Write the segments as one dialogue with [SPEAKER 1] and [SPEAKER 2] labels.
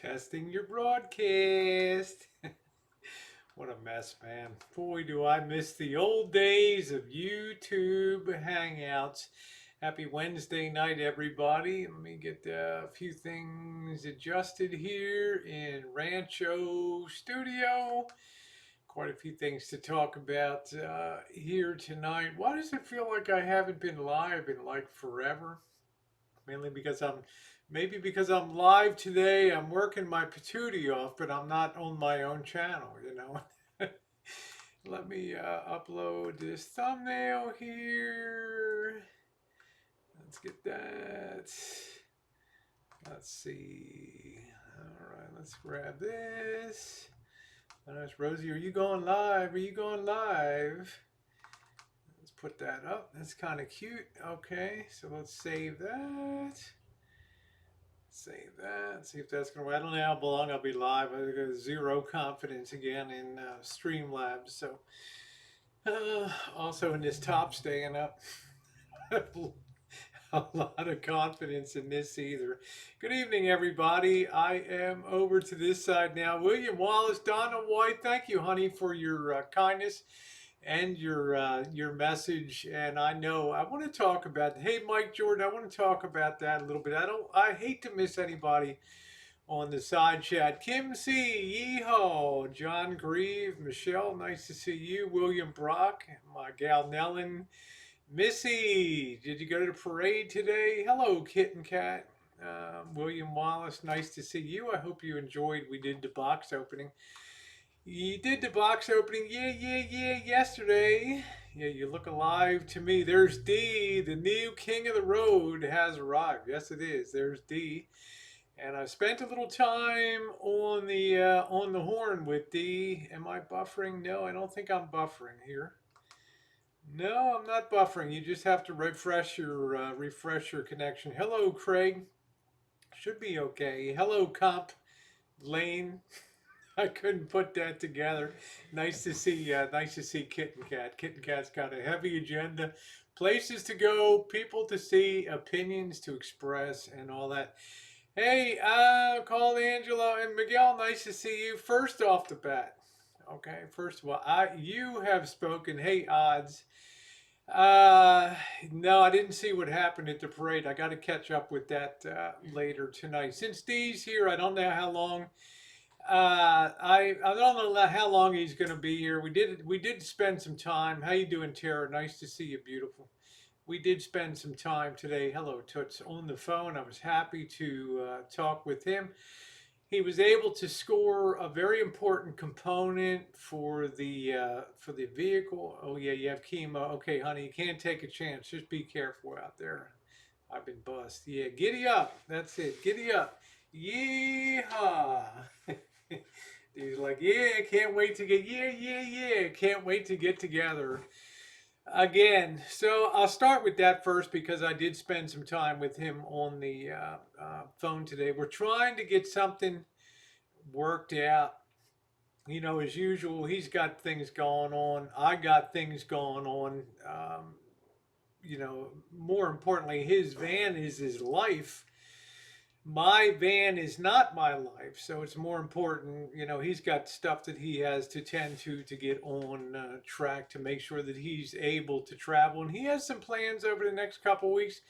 [SPEAKER 1] Testing your broadcast. What a mess, man. Boy, do I miss the old days of YouTube Hangouts. Happy Wednesday night, everybody. Let me get a few things adjusted here in Rancho Studio. Quite a few things to talk about here tonight. Why does it feel like I haven't been live in like forever? Mainly because maybe because I'm live today. I'm working my patootie off, but I'm not on my own channel. Let me upload this thumbnail here. Let's get that. Let's see. All right, let's grab this. Rosie, are you going live? Are you going live? Let's put that up. That's kind of cute. Okay, so let's save that. Save that. See if that's going to work. I don't know how long I'll be live. I got zero confidence again in Streamlabs. So, also in this top staying up. A lot of confidence in this either. Good evening, everybody. I am over to this side now. William Wallace, Donna White, thank you, honey, for your kindness and your message. And I know I want to talk about. Hey, Mike Jordan, I want to talk about that a little bit. I hate to miss anybody on the side chat. Kim C, Yeehaw, John Grieve, Michelle, nice to see you. William Brock, my gal Nellen. Missy, did you go to the parade today? Hello, Kitten Cat. William Wallace, nice to see you. I hope you enjoyed. We did the box opening. You did the box opening, yeah, yesterday. Yeah, you look alive to me. There's D, the new king of the road has arrived. Yes, it is. There's D, and I spent a little time on the horn with D. Am I buffering? No, I don't think I'm buffering here. No, I'm not buffering. You just have to refresh your connection. Hello, Craig. Should be okay. Hello, Comp Lane. I couldn't put that together. Nice to see Kitten Cat. Kitten Cat's got a heavy agenda, places to go, people to see, opinions to express, and all that. Hey, call Angela and Miguel. Nice to see you. First off the bat, okay. First of all, you have spoken. Hey, odds. Uh, no, I didn't see what happened at the parade. I got to catch up with that later tonight. Since Dee's here, I don't know how long. I don't know how long he's going to be here. We did spend some time. How you doing, Tara? Nice to see you, beautiful. We did spend some time today. Hello, Toots, on the phone. I was happy to talk with him. He was able to score a very important component for the vehicle. Oh yeah, you have chemo. Okay, honey, you can't take a chance. Just be careful out there. I've been bust. Yeah, giddy up. That's it. Giddy up. Yeehaw. He's like, yeah, can't wait to get, yeah, can't wait to get together again. So I'll start with that first because I did spend some time with him on the phone today. We're trying to get something worked out. As usual, he's got things going on. I got things going on. More importantly, his van is his life. My van is not my life, so it's more important. He's got stuff that he has to tend to get on track to make sure that he's able to travel, and he has some plans over the next couple weeks.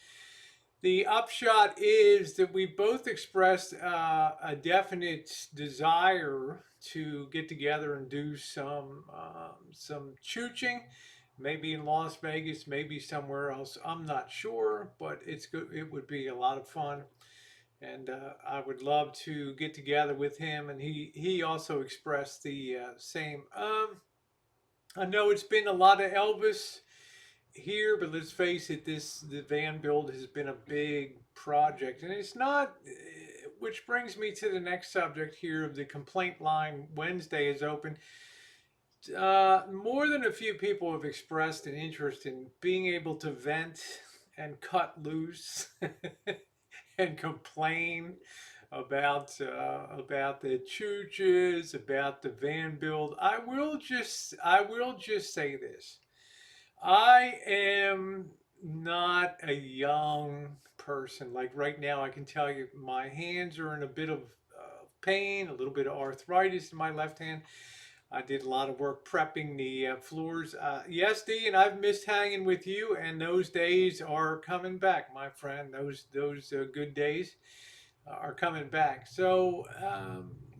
[SPEAKER 1] The upshot is that we both expressed a definite desire to get together and do some chooching, maybe in Las Vegas, maybe somewhere else. I'm not sure, but it's good. It would be a lot of fun, and I would love to get together with him. And he also expressed the same. I know it's been a lot of Elvis here, but let's face it, the van build has been a big project, and it's not. Which brings me to the next subject here of the complaint line. Wednesday is open. More than a few people have expressed an interest in being able to vent and cut loose and complain about the churches, about the van build. I will just say this. I am not a young person. Like right now, I can tell you my hands are in a bit of pain, a little bit of arthritis in my left hand. I did a lot of work prepping the floors. Yes, D, and I've missed hanging with you, and those days are coming back, my friend. Those good days are coming back. So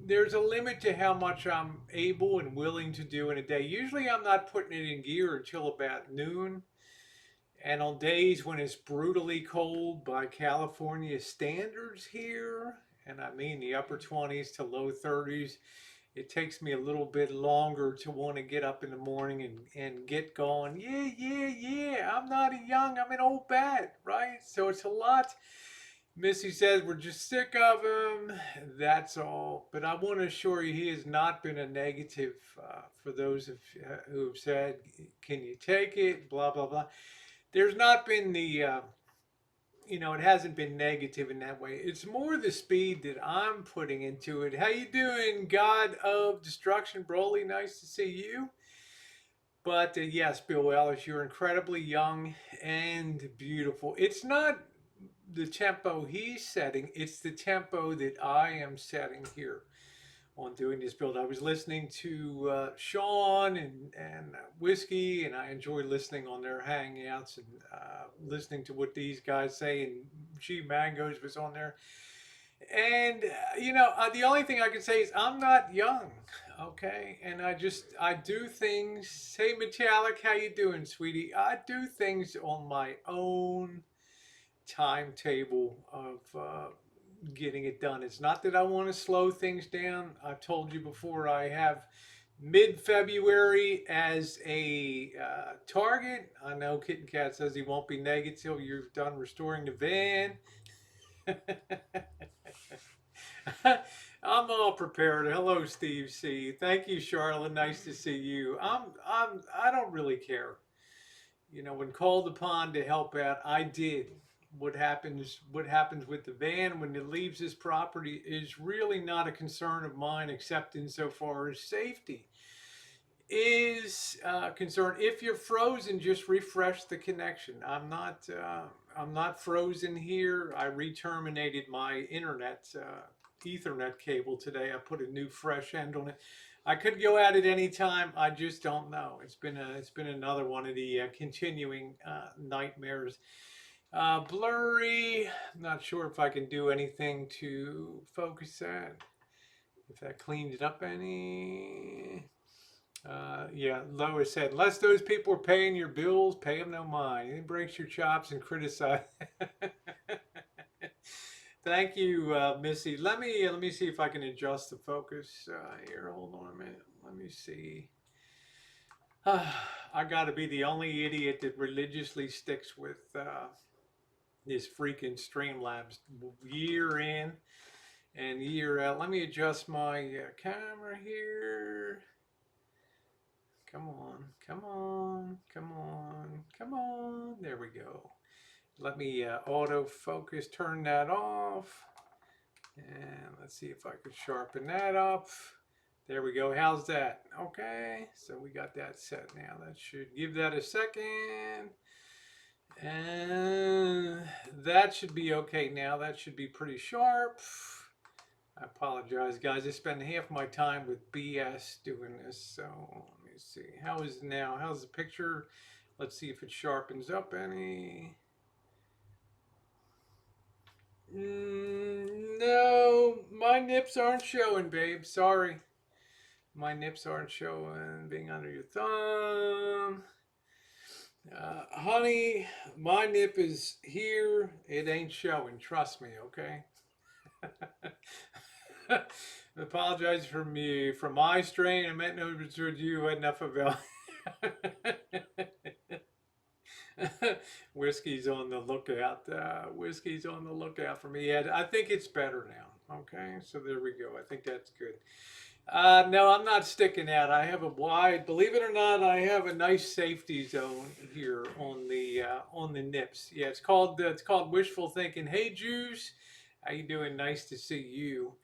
[SPEAKER 1] there's a limit to how much I'm able and willing to do in a day. Usually, I'm not putting it in gear until about noon. And on days when it's brutally cold by California standards here, and I mean the upper 20s to low 30s, it takes me a little bit longer to want to get up in the morning and get going. Yeah, yeah, yeah. I'm not a young, I'm an old bat, right? So it's a lot. Missy says we're just sick of him. That's all. But I want to assure you, he has not been a negative for those who have said, can you take it? Blah, blah, blah. There's not been it hasn't been negative in that way. It's more the speed that I'm putting into it. How you doing, God of Destruction? Broly, nice to see you. But yes, Bill Ellis, you're incredibly young and beautiful. It's not the tempo he's setting, it's the tempo that I am setting here on doing this build. I was listening to Sean and Whiskey, and I enjoy listening on their hangouts and listening to what these guys say. And G Mangoes was on there. And, the only thing I can say is I'm not young, okay? And I do things. Hey, Metallic, how you doing, sweetie? I do things on my own timetable of getting it done. It's not that I want to slow things down. I've told you before, I have mid-February as a target. I know Kitten Cat says he won't be negative till you're done restoring the van. I'm all prepared. Hello, Steve C. Thank you, Charlotte. Nice to see you. I don't really care. When called upon to help out, I did. What happens with the van when it leaves this property is really not a concern of mine, except insofar as safety is concerned. If you're frozen, just refresh the connection. I'm not frozen here. I re-terminated my internet Ethernet cable today. I put a new fresh end on it. I could go at it any time. I just don't know. It's been another one of the continuing nightmares. Blurry. Not sure if I can do anything to focus that. If that cleaned it up any. Yeah, Lois said, unless those people are paying your bills, pay them no mind. It breaks your chops and criticize. Thank you, Missy. Let me see if I can adjust the focus here. Hold on a minute. Let me see. I got to be the only idiot that religiously sticks with this freaking Streamlabs year in and year out. Let me adjust my camera here. Come on, come on, come on, come on. There we go. Let me autofocus, turn that off. And let's see if I could sharpen that up. There we go. How's that? Okay, so we got that set now. That should give that a second. And that should be okay now. That should be pretty sharp. I apologize, guys. I spend half my time with BS doing this. So let me see. How is it now? How's the picture? Let's see if it sharpens up any. No, my nips aren't showing, babe. Sorry. My nips aren't showing. Being under your thumb. Honey, my nip is here. It ain't showing. Trust me, okay? Apologize for me. For my strain, I meant no towards you. Enough about. Whiskey's on the lookout. Whiskey's on the lookout for me. Yeah, I think it's better now. Okay, so there we go. I think that's good. No, I'm not sticking out. I have a wide, believe it or not, I have a nice safety zone here on the nips. Yeah, it's called wishful thinking. Hey, Juice, how you doing? Nice to see you.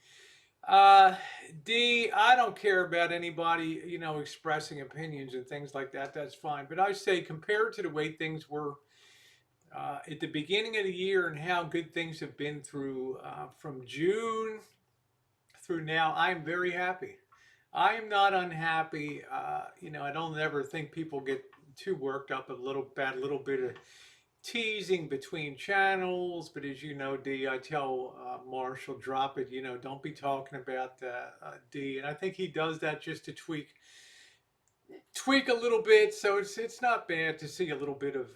[SPEAKER 1] D, I don't care about anybody, expressing opinions and things like that. That's fine. But I say, compared to the way things were at the beginning of the year and how good things have been through from June through now, I'm very happy. I am not unhappy. I don't ever think people get too worked up a little bad, little bit of teasing between channels. But as you know, D, I tell Marshall, drop it. Don't be talking about D, and I think he does that just to tweak a little bit. So it's not bad to see a little bit of.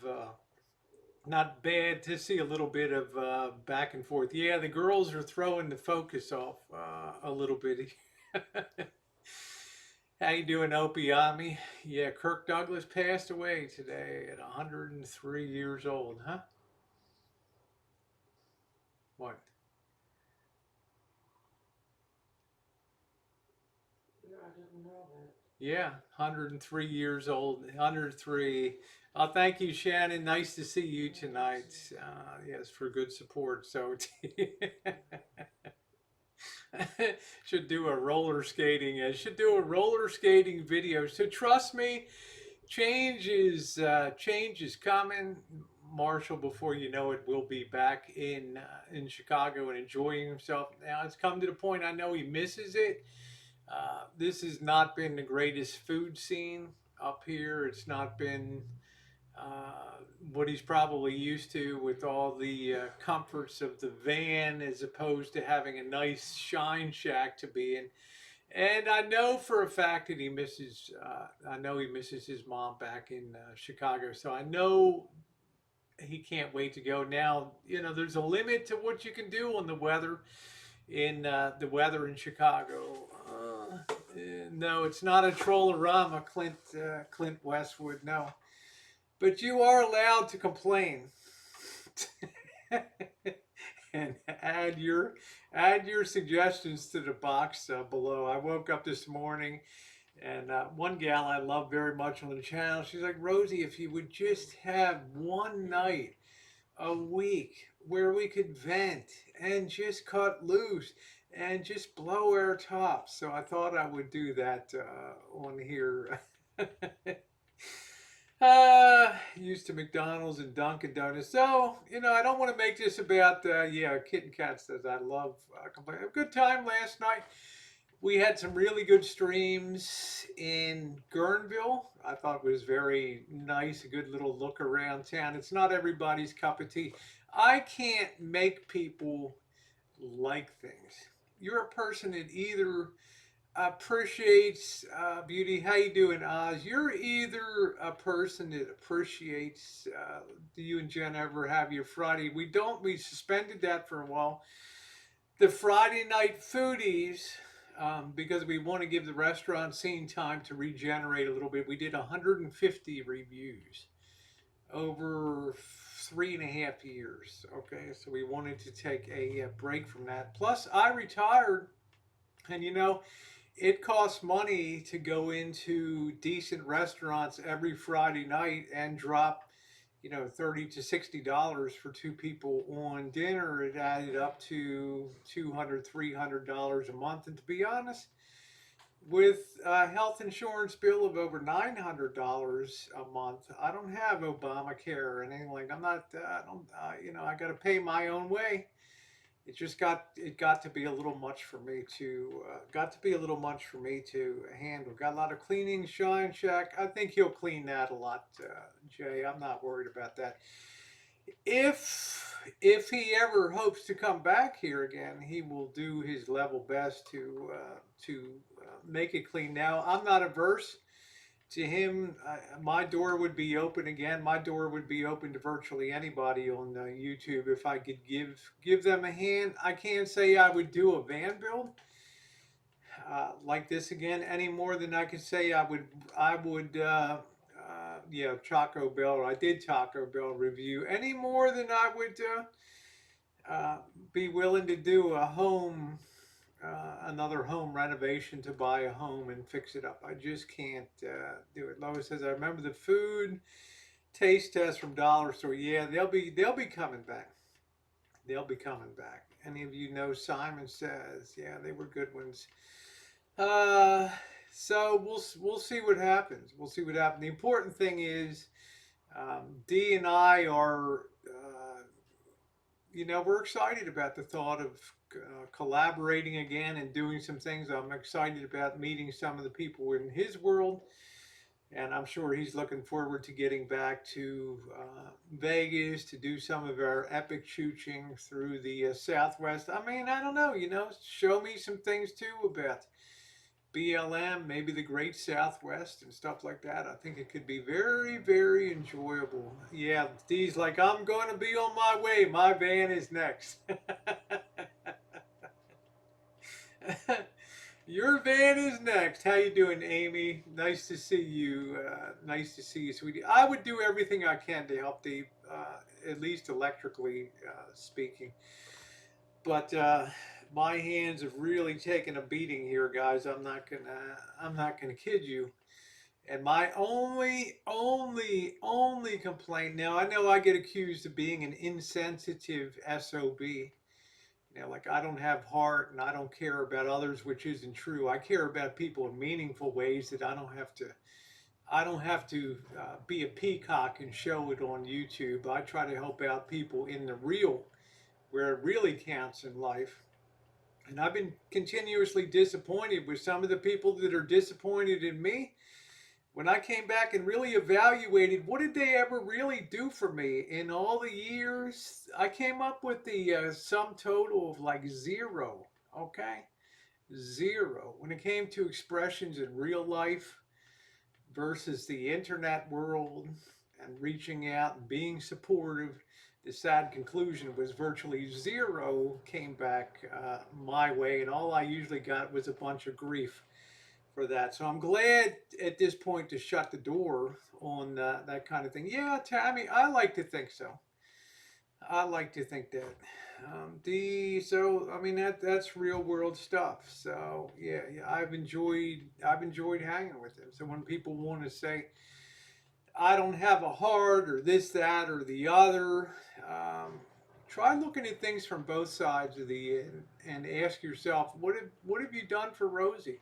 [SPEAKER 1] Not bad to see a little bit of back and forth. Yeah, the girls are throwing the focus off a little bit. How you doing, Opiami? Yeah, Kirk Douglas passed away today at 103 years old, huh? What? Yeah, 103 years old. 103. Thank you, Shannon. Nice to see you tonight. Yes, for good support. So should do a roller skating. Should do a roller skating video. So trust me, change is coming. Marshall, before you know it, will be back in Chicago and enjoying himself. Now it's come to the point I know he misses it. This has not been the greatest food scene up here. It's not been what he's probably used to with all the comforts of the van as opposed to having a nice shine shack to be in. And I know for a fact that I know he misses his mom back in Chicago. So I know he can't wait to go. Now, there's a limit to what you can do on the weather in Chicago. No, it's not a trollorama, Clint Westwood. No, but you are allowed to complain and add your suggestions to the box below. I woke up this morning and one gal I love very much on the channel, she's like, Rosie, if you would just have one night a week where we could vent and just cut loose and just blow our tops. So I thought I would do that on here. Used to McDonald's and Dunkin' Donuts. So, I don't want to make this about, Kitten Cat says, I love complaining. A good time last night. We had some really good streams in Guerneville. I thought it was very nice, a good little look around town. It's not everybody's cup of tea. I can't make people like things. You're a person that either appreciates beauty. How you doing, Oz? You're either a person that appreciates. Do you and Jen ever have your Friday? We don't. We suspended that for a while. The Friday night foodies, because we want to give the restaurant scene time to regenerate a little bit. We did 150 reviews over 3.5 years. Okay, so we wanted to take a break from that. Plus, I retired, and it costs money to go into decent restaurants every Friday night and drop, $30 to $60 for two people on dinner. It added up to $200, $300 a month. And to be honest, with a health insurance bill of over $900 a month, I don't have Obamacare or anything like. I'm not. I don't. I got to pay my own way. It got to be a little much for me to handle. Got a lot of cleaning, shine shack. I think he'll clean that a lot, Jay. I'm not worried about that. If he ever hopes to come back here again, he will do his level best to make it clean. Now, I'm not averse to him. My door would be open again. My door would be open to virtually anybody on YouTube if I could give them a hand. I can't say I would do a van build like this again any more than I could say I would Taco Bell. I did Taco Bell review any more than I would be willing to do another home renovation to buy a home and fix it up. I just can't do it. Lois says, I remember the food taste test from Dollar Store. Yeah, they'll be coming back. They'll be coming back. Any of you know Simon says, yeah, they were good ones. Uh, so we'll see what happens. We'll see what happens. The important thing is, D and I are, we're excited about the thought of collaborating again and doing some things. I'm excited about meeting some of the people in his world, and I'm sure he's looking forward to getting back to Vegas to do some of our epic shooting through the Southwest. I mean, I don't know, show me some things too about BLM, maybe the Great Southwest and stuff like that. I think it could be very, very enjoyable. Yeah, Dee's like, I'm going to be on my way. My van is next. Your van is next. How you doing, Amy? Nice to see you. Nice to see you, sweetie. I would do everything I can to help Dee, at least electrically speaking. But my hands have really taken a beating here, guys. I'm not gonna kid you. And my only complaint now, I know I get accused of being an insensitive SOB. Like I don't have heart and I don't care about others, which isn't true. I care about people in meaningful ways that I don't have to be a peacock and show it on YouTube. I try to help out people in the real, where it really counts in life. And I've been continuously disappointed with some of the people that are disappointed in me. When I came back and really evaluated what did they ever really do for me in all the years, I came up with the sum total of like zero. Okay, zero. When it came to expressions in real life versus the internet world and reaching out and being supportive, the sad conclusion was virtually zero came back my way, and all I usually got was a bunch of grief for that. So I'm glad at this point to shut the door on that kind of thing. Yeah, Tammy, I like to think so. I like to think that. So I mean that's real world stuff. So yeah, I've enjoyed hanging with him. So when people want to say I don't have a heart or this, that, or the other, um, try looking at things from both sides of the and ask yourself what have you done for Rosie,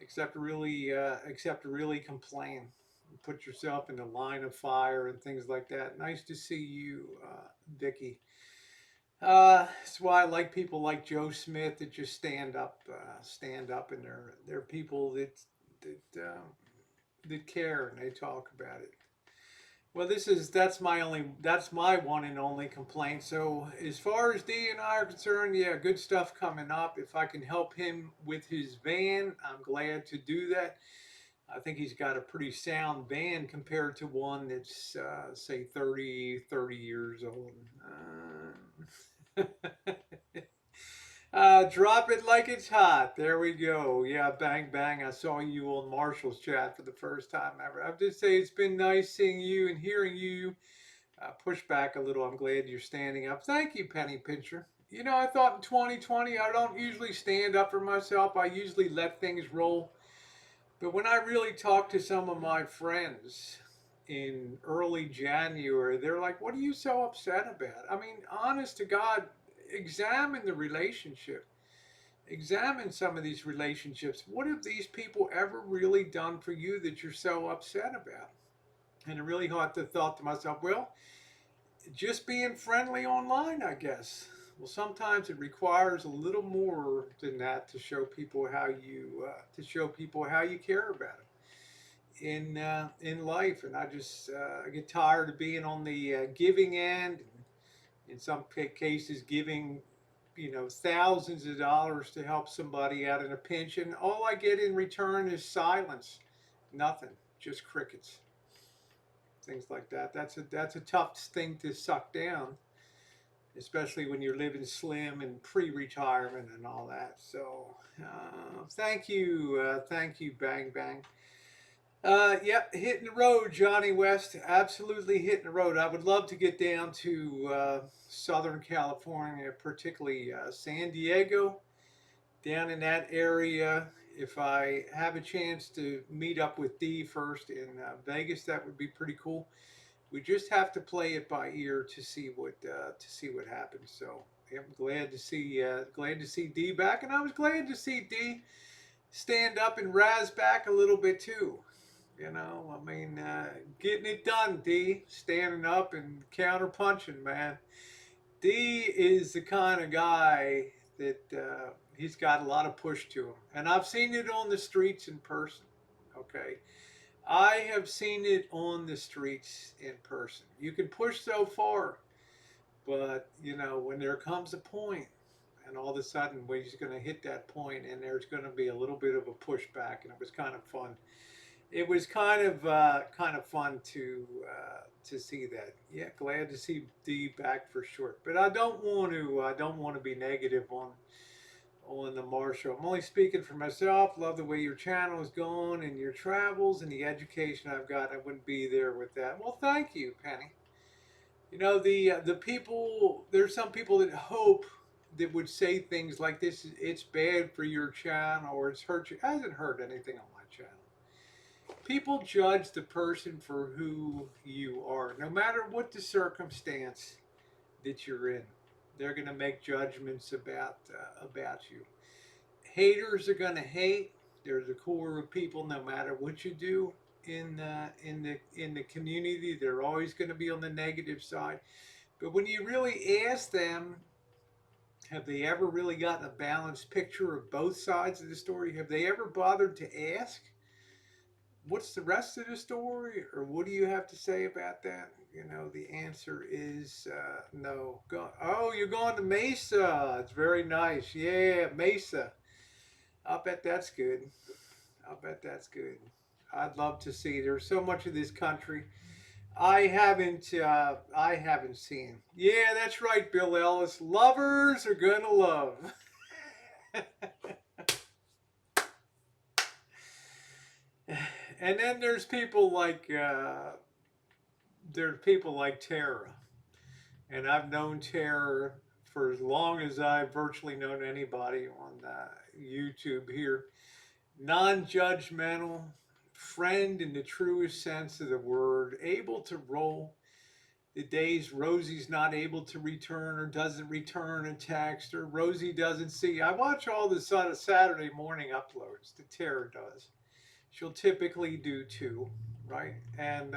[SPEAKER 1] except to really complain. Put yourself in the line of fire and things like that. Nice to see you, Vicky. That's why I like people like Joe Smith that just stand up, and they're people that care and they talk about it. Well, that's my one and only complaint. So as far as D and I are concerned, yeah, good stuff coming up. If I can help him with his van, I'm glad to do that. I think he's got a pretty sound van compared to one that's say 30 years old. Drop it like it's hot. There we go. Yeah, bang bang. I saw you on Marshall's chat for the first time ever. I have to say it's been nice seeing you and hearing you push back a little. I'm glad you're standing up. Thank you, Penny Pincher. I thought in 2020 I don't usually stand up for myself. I usually let things roll. But when I really talk to some of my friends in early January, they're like, "What are you so upset about?" I mean, honest to God, examine the relationship. Examine some of these relationships. What have these people ever really done for you that you're so upset about? And I really thought to myself, well, just being friendly online, I guess. Well, sometimes it requires a little more than that to show people how you care about them in life. And I get tired of being on the giving end. In some cases, giving thousands of dollars to help somebody out in a pinch, and all I get in return is silence, nothing, just crickets, things like that. That's a tough thing to suck down, especially when you're living slim and pre-retirement and all that. So thank you, Bang Bang. Yep, hitting the road, Johnny West. Absolutely hitting the road. I would love to get down to Southern California, particularly San Diego, down in that area. If I have a chance to meet up with Dee first in Vegas, that would be pretty cool. We just have to play it by ear to see what happens. So I'm glad to see Dee back, and I was glad to see Dee stand up and razz back a little bit too. I mean, getting it done, D. Standing up and counter punching, man. D is the kind of guy that he's got a lot of push to him, and I've seen it on the streets in person. Okay, I have seen it on the streets in person. You can push so far, but when there comes a point, and all of a sudden, when he's going to hit that point, and there's going to be a little bit of a pushback, and it was kind of fun. It was kind of fun to see that. Yeah, glad to see D back for sure. But I don't want to be negative on the Marshall. I'm only speaking for myself. Love the way your channel is going and your travels and the education I've got. I wouldn't be there with that. Well, thank you, Penny. The people. There's some people that hope that would say things like this. It's bad for your channel or it's hurt you. It hasn't hurt anything on my channel. People judge the person for who you are, no matter what the circumstance that you're in. They're going to make judgments about you. Haters are going to hate. There's a core of people, no matter what you do in the community, they're always going to be on the negative side. But when you really ask them, have they ever really gotten a balanced picture of both sides of the story? Have they ever bothered to ask, what's the rest of the story, or what do you have to say about that? The answer is no. Oh, you're going to Mesa. It's very nice. Yeah, Mesa. I'll bet that's good. I'll bet that's good. I'd love to see. There's so much of this country I haven't seen. Yeah, that's right, Bill Ellis. Lovers are gonna love. And then there's people like Tara, and I've known Tara for as long as I've virtually known anybody on YouTube here. Non-judgmental, friend in the truest sense of the word, able to roll the days Rosie's not able to return or doesn't return a text or Rosie doesn't see. I watch all the Saturday morning uploads that Tara does. She'll typically do two, right? And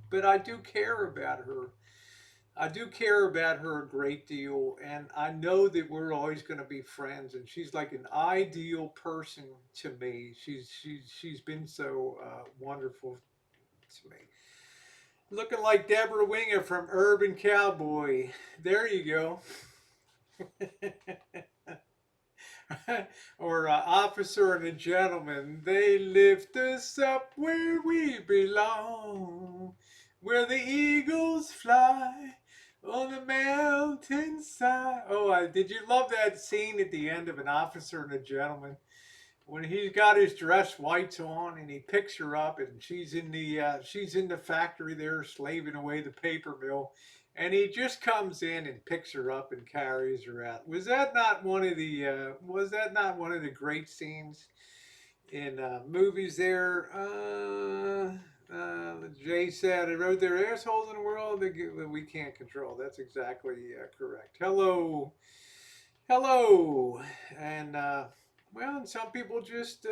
[SPEAKER 1] but I do care about her. I do care about her a great deal, and I know that we're always going to be friends. And she's like an ideal person to me. She's been so wonderful to me. Looking like Deborah Winger from Urban Cowboy. There you go. Or officer and a gentleman, they lift us up where we belong, where the eagles fly on the mountainside. Oh, did you love that scene at the end of An Officer and a Gentleman? When he's got his dress whites on and he picks her up and she's in the factory there slaving away the paper mill, and he just comes in and picks her up and carries her out. Was that not one of the great scenes in movies there? Jay said, I wrote, there are assholes in the world that we can't control. That's exactly correct. Hello, hello. And well, and some people just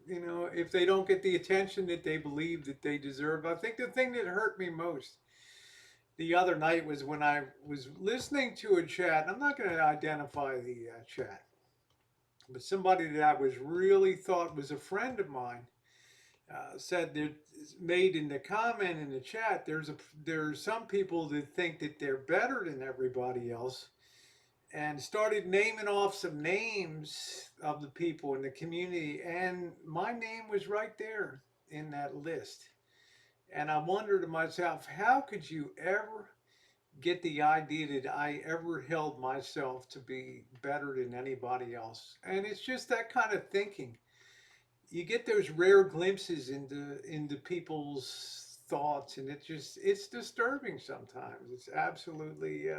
[SPEAKER 1] if they don't get the attention that they believe that they deserve. I think the thing that hurt me most the other night was when I was listening to a chat. I'm not going to identify the chat, but somebody that I was really thought was a friend of mine said that, made in the comment in the chat, there's some people that think that they're better than everybody else, and started naming off some names of the people in the community, and my name was right there in that list. And I wondered to myself, how could you ever get the idea that I ever held myself to be better than anybody else? And it's just that kind of thinking. You get those rare glimpses into people's thoughts, and it's disturbing sometimes. It's absolutely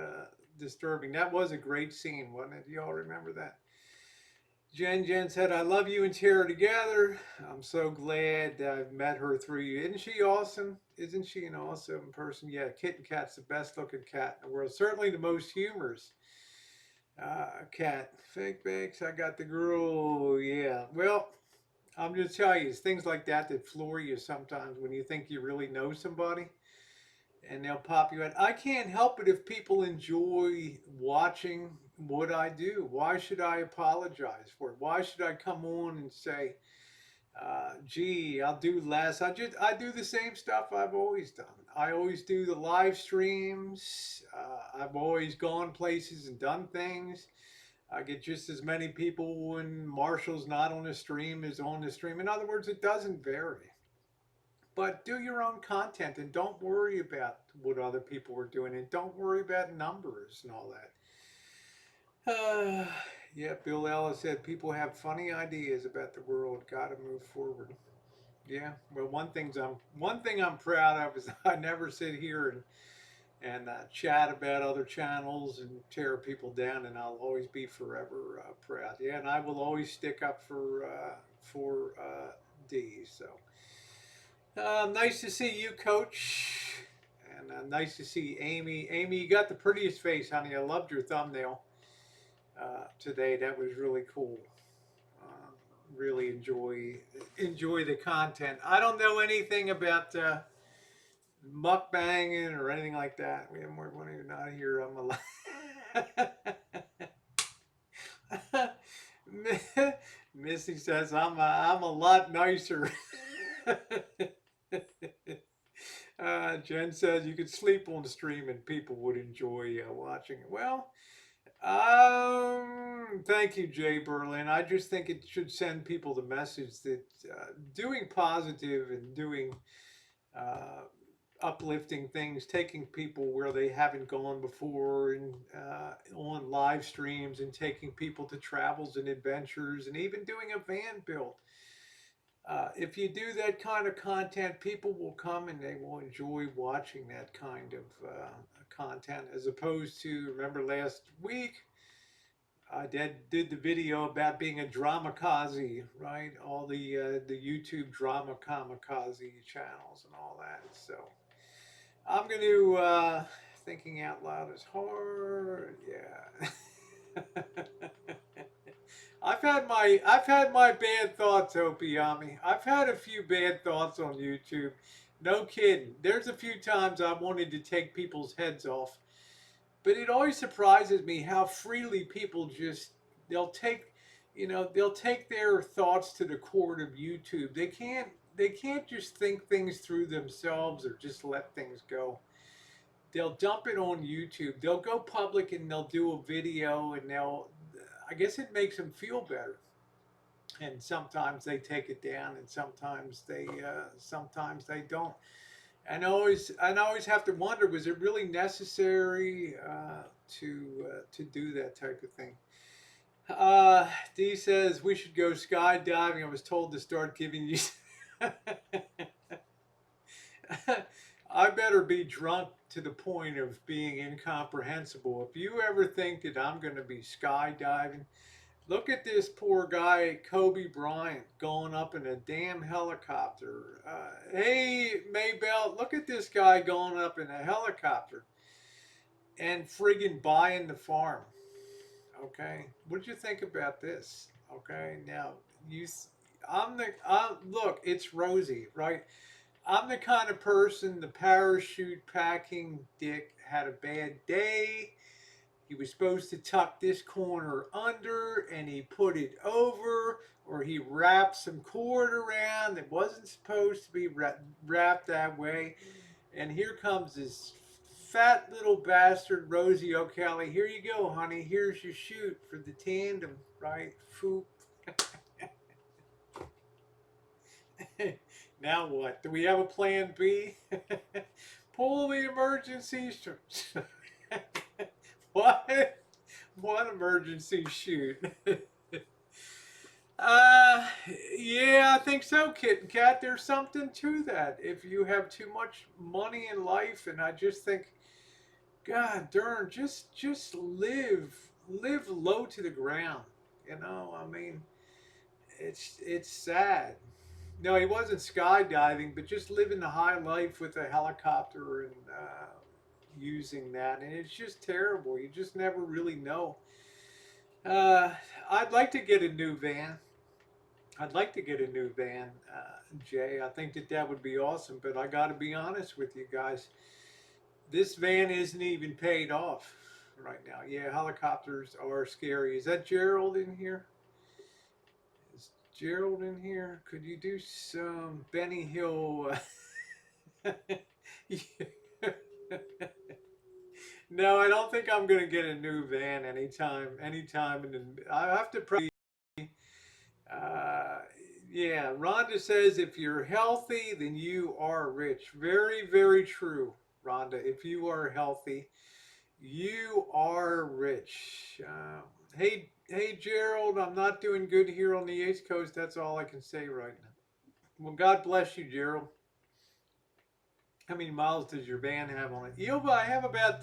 [SPEAKER 1] disturbing. That was a great scene, wasn't it? Do y'all remember that? Jen said, I love you and Tara together. I'm so glad that I've met her through you. Isn't she awesome? Isn't she an awesome person? Yeah, Kitten Cat's the best looking cat in the world. Certainly the most humorous cat. Fake bakes, I got the girl. Yeah. Well, I'm just telling you, it's things like that that floor you sometimes when you think you really know somebody. and they'll pop you out. I can't help it if people enjoy watching what I do. Why should I apologize for it? Why should I come on and say, gee, I'll do less. I do the same stuff I've always done. I always do the live streams. I've always gone places and done things. I get just as many people when Marshall's not on the stream as on the stream. In other words, it doesn't vary. But do your own content and don't worry about what other people are doing and don't worry about numbers and all that. Yeah, Bill Ellis said people have funny ideas about the world. Got to move forward. Yeah, well, one thing I'm proud of is I never sit here and chat about other channels and tear people down, and I'll always be forever proud. Yeah, and I will always stick up for D. So nice to see you, Coach, and nice to see Amy. Amy, you got the prettiest face, honey. I loved your thumbnail today. That was really cool. Uh, really enjoy the content. I don't know anything about mukbanging or anything like that. We have more money not here. I'm alive. Missy says I'm a lot nicer. Jen says you could sleep on the stream and people would enjoy watching it. Well, thank you, Jay Berlin. I just think it should send people the message that doing positive and doing uh, uplifting things, taking people where they haven't gone before, and on live streams, and taking people to travels and adventures, and even doing a van build. If you do that kind of content, people will come and they will enjoy watching that kind of content, as opposed to, remember last week, I did the video about being a drama kamikaze, right? All the YouTube drama kamikaze channels and all that. So I'm going to thinking out loud is hard. Yeah. I've had my bad thoughts, Opiami. I've had a few bad thoughts on YouTube. No kidding. There's a few times I wanted to take people's heads off. But it always surprises me how freely people just they'll take they'll take their thoughts to the court of YouTube. They can't just think things through themselves or just let things go. They'll dump it on YouTube. They'll go public and they'll do a video and they'll I guess it makes them feel better. And sometimes they take it down and sometimes they don't. And I always have to wonder, was it really necessary to do that type of thing? D says we should go skydiving. I was told to start giving you. I better be drunk to the point of being incomprehensible. If you ever think that I'm going to be skydiving, look at this poor guy, Kobe Bryant, going up in a damn helicopter. Hey, Maybell, look at this guy going up in a helicopter and friggin' buying the farm. Okay, what did you think about this? Okay, now you, look. It's Rosie, right? I'm the kind of person, the parachute packing dick had a bad day. He was supposed to tuck this corner under and he put it over, or he wrapped some cord around that wasn't supposed to be wrapped that way. And here comes this fat little bastard, Rosie O'Kelly. Here you go, honey. Here's your chute for the tandem, right? Foop. Now what? Do we have a plan B? Pull the emergency. What? What emergency chute? uh, yeah, I think so, Kit Kat. There's something to that. If you have too much money in life, and I just think, God darn, just live low to the ground. I mean, it's sad. No, he wasn't skydiving, but just living the high life with a helicopter and using that, and it's just terrible. You just never really know. Uh, I'd like to get a new van. I'd like to get a new van, Jay. I think that would be awesome. But I got to be honest with you guys. This van isn't even paid off right now. Yeah, helicopters are scary. Is that Gerald in here? Is Gerald in here? Could you do some Benny Hill? No, I don't think I'm gonna get a new van anytime, and I have to probably. Uh, yeah, Rhonda says if you're healthy, then you are rich. Very, very true, Rhonda. If you are healthy, you are rich. Hey, Gerald, I'm not doing good here on the East Coast. That's all I can say right now. Well, God bless you, Gerald. How many miles does your van have on it? Yoba, I have about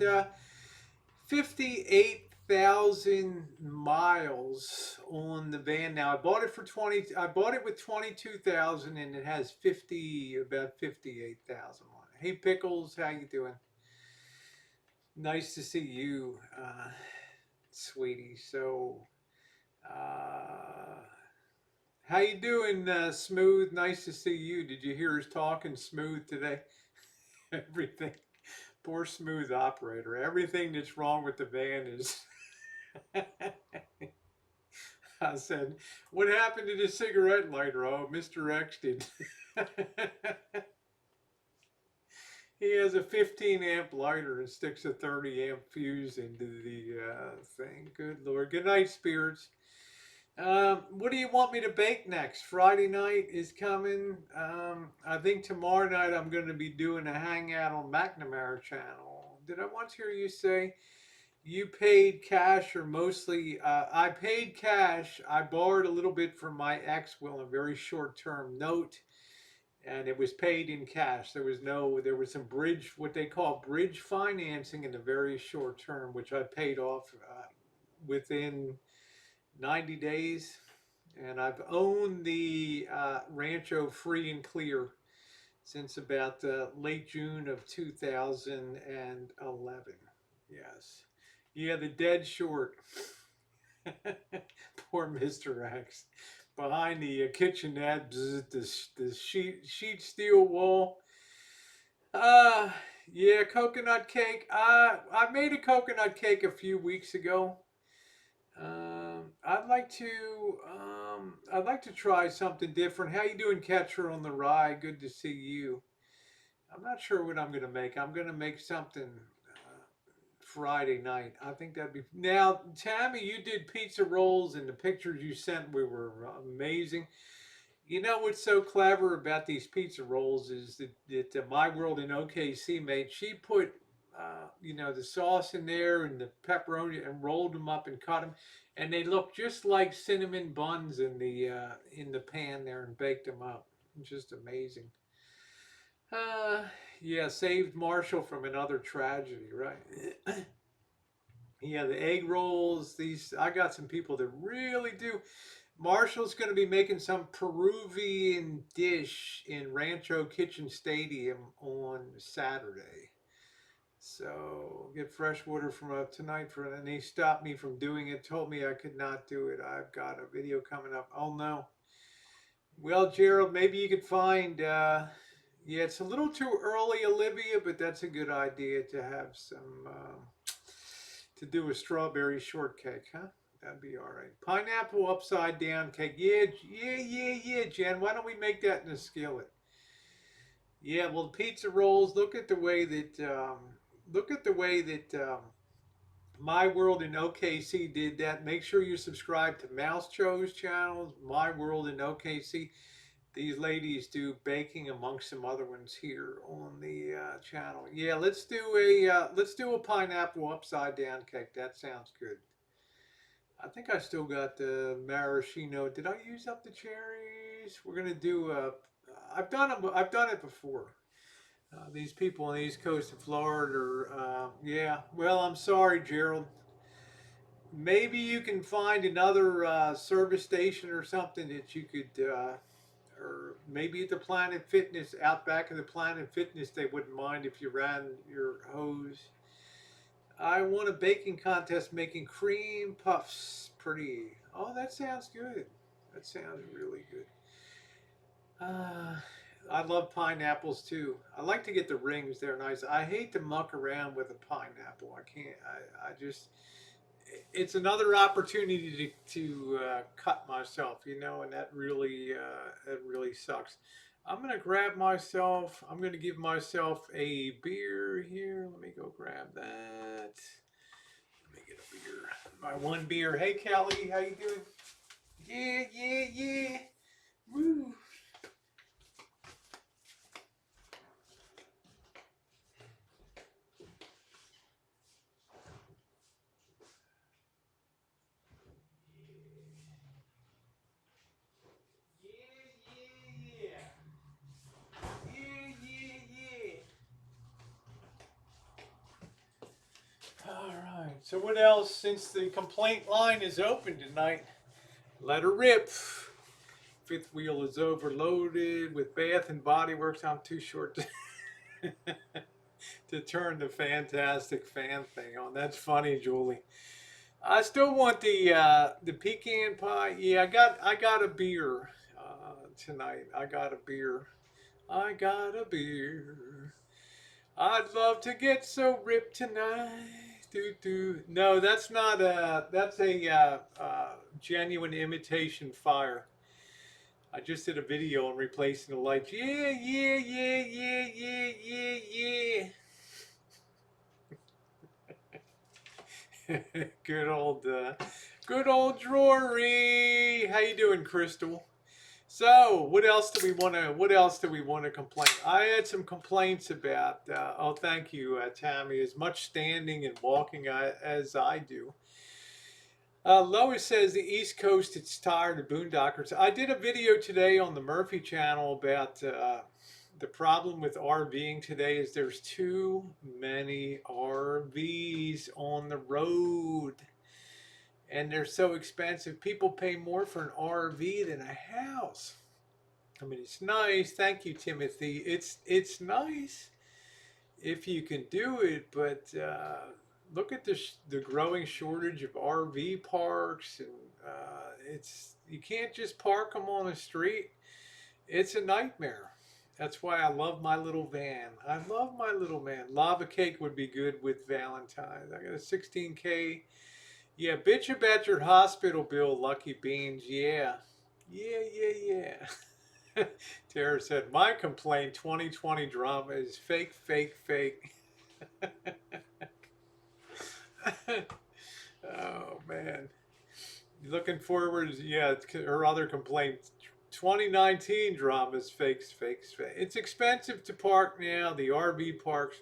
[SPEAKER 1] 58,000 miles on the van now. I bought it for 20. I bought it with 22,000, and it has about 58,000 on it. Hey, Pickles, how you doing? Nice to see you, sweetie. So, uh, how you doing, Smooth? Nice to see you. Did you hear us talking Smooth today? Everything. Poor Smooth operator. Everything that's wrong with the van is. I said, what happened to the cigarette lighter? Oh, Mr. X did. He has a 15 amp lighter and sticks a 30 amp fuse into the thing. Good Lord. Good night, spirits. What do you want me to bake next? Friday night is coming. I think tomorrow night I'm going to be doing a hangout on McNamara channel. Did I once hear you say you paid cash or mostly? I paid cash. I borrowed a little bit from my ex will, a very short term note, and it was paid in cash. There was some bridge, what they call bridge financing in the very short term, which I paid off within 90 days. And I've owned the Rancho free and clear since about late June of 2011. Yes. Yeah, the dead short. Poor Mr. X. Behind the kitchenette, the sheet steel wall. Uh, yeah, coconut cake. I made a coconut cake a few weeks ago. I'd like to try something different. How you doing, Catcher on the Rye? Good to see you. I'm not sure what I'm gonna make. I'm gonna make something Friday night. I think that'd be now. Tammy, you did pizza rolls, and the pictures you sent were amazing. You know what's so clever about these pizza rolls is that My World in OKC made. She put the sauce in there and the pepperoni and rolled them up and cut them, and they look just like cinnamon buns in the pan there and baked them up. Just amazing. Uh, yeah, saved Marshall from another tragedy, right? Yeah, the egg rolls. These I got some people that really do. Marshall's going to be making some Peruvian dish in Rancho Kitchen Stadium on Saturday. So get fresh water from tonight for, and they stopped me from doing it. Told me I could not do it. I've got a video coming up. Oh no. Well, Gerald, maybe you could find. Yeah, it's a little too early, Olivia, but that's a good idea to have some. To do a strawberry shortcake, huh? That'd be all right. Pineapple upside down cake. Yeah, Jen. Why don't we make that in a skillet? Yeah, well, pizza rolls. Look at the way that My World in OKC did that. Make sure you subscribe to Mouse Cho's channel, My World in OKC. These ladies do baking amongst some other ones here on the channel. Yeah, let's do a pineapple upside down cake. That sounds good. I think I still got the maraschino. Did I use up the cherries? We're gonna do. I've done it before. These people on the east coast of Florida are. Yeah. Well, I'm sorry, Gerald. Maybe you can find another service station or something that you could. Or maybe at the Planet Fitness, out back of the Planet Fitness, they wouldn't mind if you ran your hose. I won a baking contest making cream puffs. Pretty. Oh, that sounds good. That sounds really good. Uh, I love pineapples too. I like to get the rings. They're nice. I hate to muck around with a pineapple. I can't. I just. It's another opportunity to cut myself, and that really sucks. I'm gonna grab myself. I'm gonna give myself a beer here. Let me go grab that. Let me get a beer. My one beer. Hey Kelly, how you doing? Yeah, yeah, yeah. Woo. Yeah, yeah, yeah. Yeah, yeah, yeah. All right. So what else? Since the complaint line is open tonight, let her rip. Fifth wheel is overloaded with Bath and Body Works. I'm too short to turn the fantastic fan thing on. That's funny, Julie. I still want the pecan pie. Yeah, I got a beer tonight. I got a beer. I got a beer. I'd love to get so ripped tonight. Doo doo. No, that's a genuine imitation fire. I just did a video on replacing the lights. Yeah, yeah, yeah, yeah, yeah, yeah, yeah. Good old Drury. How you doing, Crystal? So, what else do we want to complain? I had some complaints about. Oh, thank you, Tammy. As much standing and walking as I do. Lois says the East Coast it's tired of boondockers. I did a video today on the Murphy channel about the problem with RVing today is there's too many RVs on the road and they're so expensive. People pay more for an RV than a house. I mean, it's nice. Thank you, Timothy. It's nice if you can do it, but look at the growing shortage of RV parks, and it's you can't just park them on the street. It's a nightmare. That's why I love my little van. I love my little van. Lava cake would be good with Valentine's. I got a 16K. Yeah, bitch about your hospital bill, Lucky Beans. Yeah, yeah. Tara said, my complaint 2020 drama is fake, fake, fake. Oh man, looking forward. Yeah, her other complaint. 2019 dramas, fakes, fakes, fakes. It's expensive to park now. The RV parks.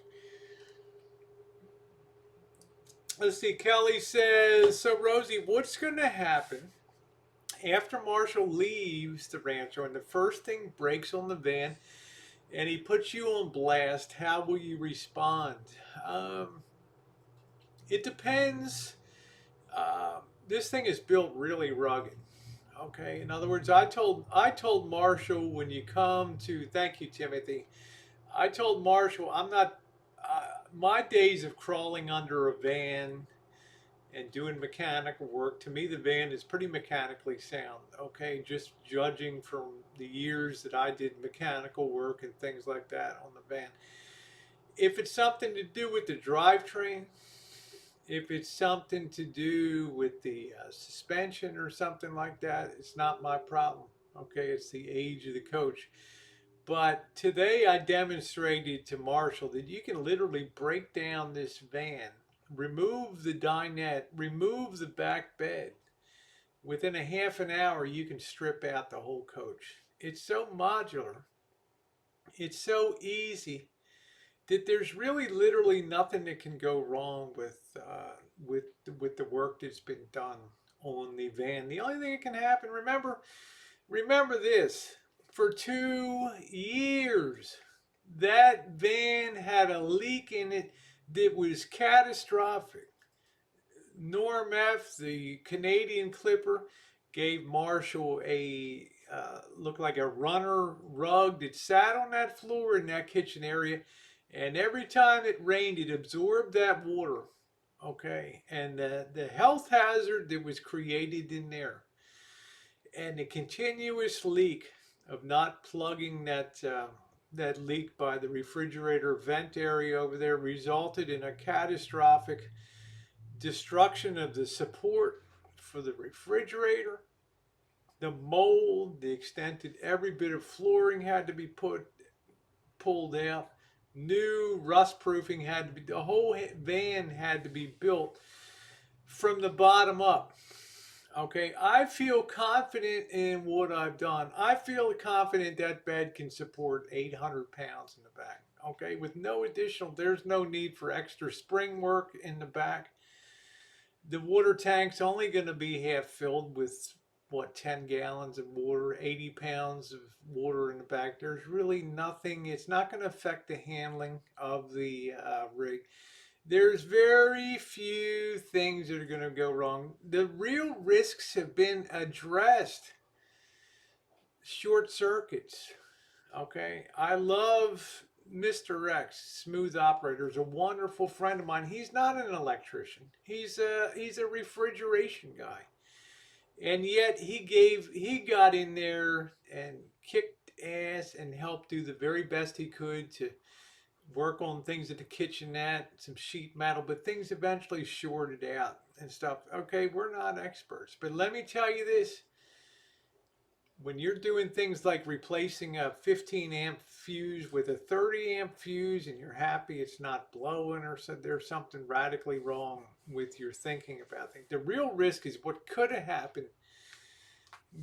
[SPEAKER 1] Let's see. Kelly says, so Rosie, what's going to happen after Marshall leaves the rancho and the first thing breaks on the van and he puts you on blast? How will you respond? Um, it depends. This thing is built really rugged. Okay. In other words, I told Marshall when you come to thank you, Timothy. I told Marshall I'm not my days of crawling under a van and doing mechanical work. To me, the van is pretty mechanically sound. Okay, just judging from the years that I did mechanical work and things like that on the van. If it's something to do with the drivetrain, if it's something to do with the suspension or something like that, it's not my problem. Okay, it's the age of the coach. But today I demonstrated to Marshall that you can literally break down this van, remove the dinette, remove the back bed. Within a half an hour, you can strip out the whole coach. It's so modular, it's so easy that there's really literally nothing that can go wrong with with the work that's been done on the van. The only thing that can happen, remember this, for 2 years that van had a leak in it that was catastrophic. Norm F, the Canadian clipper, gave Marshall a looked like a runner rug that sat on that floor in that kitchen area, and every time it rained, it absorbed that water. Okay, and the health hazard that was created in there, and the continuous leak. of not plugging that leak by the refrigerator vent area over there resulted in a catastrophic destruction of the support for the refrigerator, the mold, the extent that every bit of flooring had to be pulled out, new rust proofing had to be, the whole van had to be built from the bottom up. Okay, I feel confident in what I've done. I feel confident that bed can support 800 pounds in the back. Okay, with no additional, there's no need for extra spring work in the back. The water tank's only going to be half filled with what, 10 gallons of water, 80 pounds of water in the back. There's really nothing, it's not going to affect the handling of the rig. There's very few things that are going to go wrong. The real risks have been addressed. Short circuits. Okay. I love Mr. X, Smooth Operator, is a wonderful friend of mine. He's not an electrician. He's a refrigeration guy. And yet he got in there and kicked ass and helped do the very best he could to work on things at the kitchenette, some sheet metal, but things eventually shorted out and stuff. Okay, we're not experts, but let me tell you this. When you're doing things like replacing a 15 amp fuse with a 30 amp fuse and you're happy it's not blowing or so, there's something radically wrong with your thinking about things. The real risk is what could have happened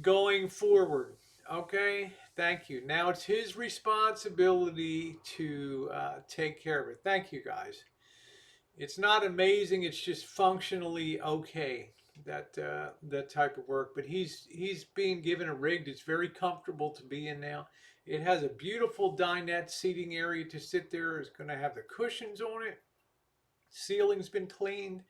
[SPEAKER 1] going forward. Okay, thank you. Now it's his responsibility to take care of it. Thank you, guys. It's not amazing. It's just functionally okay, that type of work. But he's being given a rig that's very comfortable to be in now. It has a beautiful dinette seating area to sit there. It's going to have the cushions on it. Ceiling's been cleaned.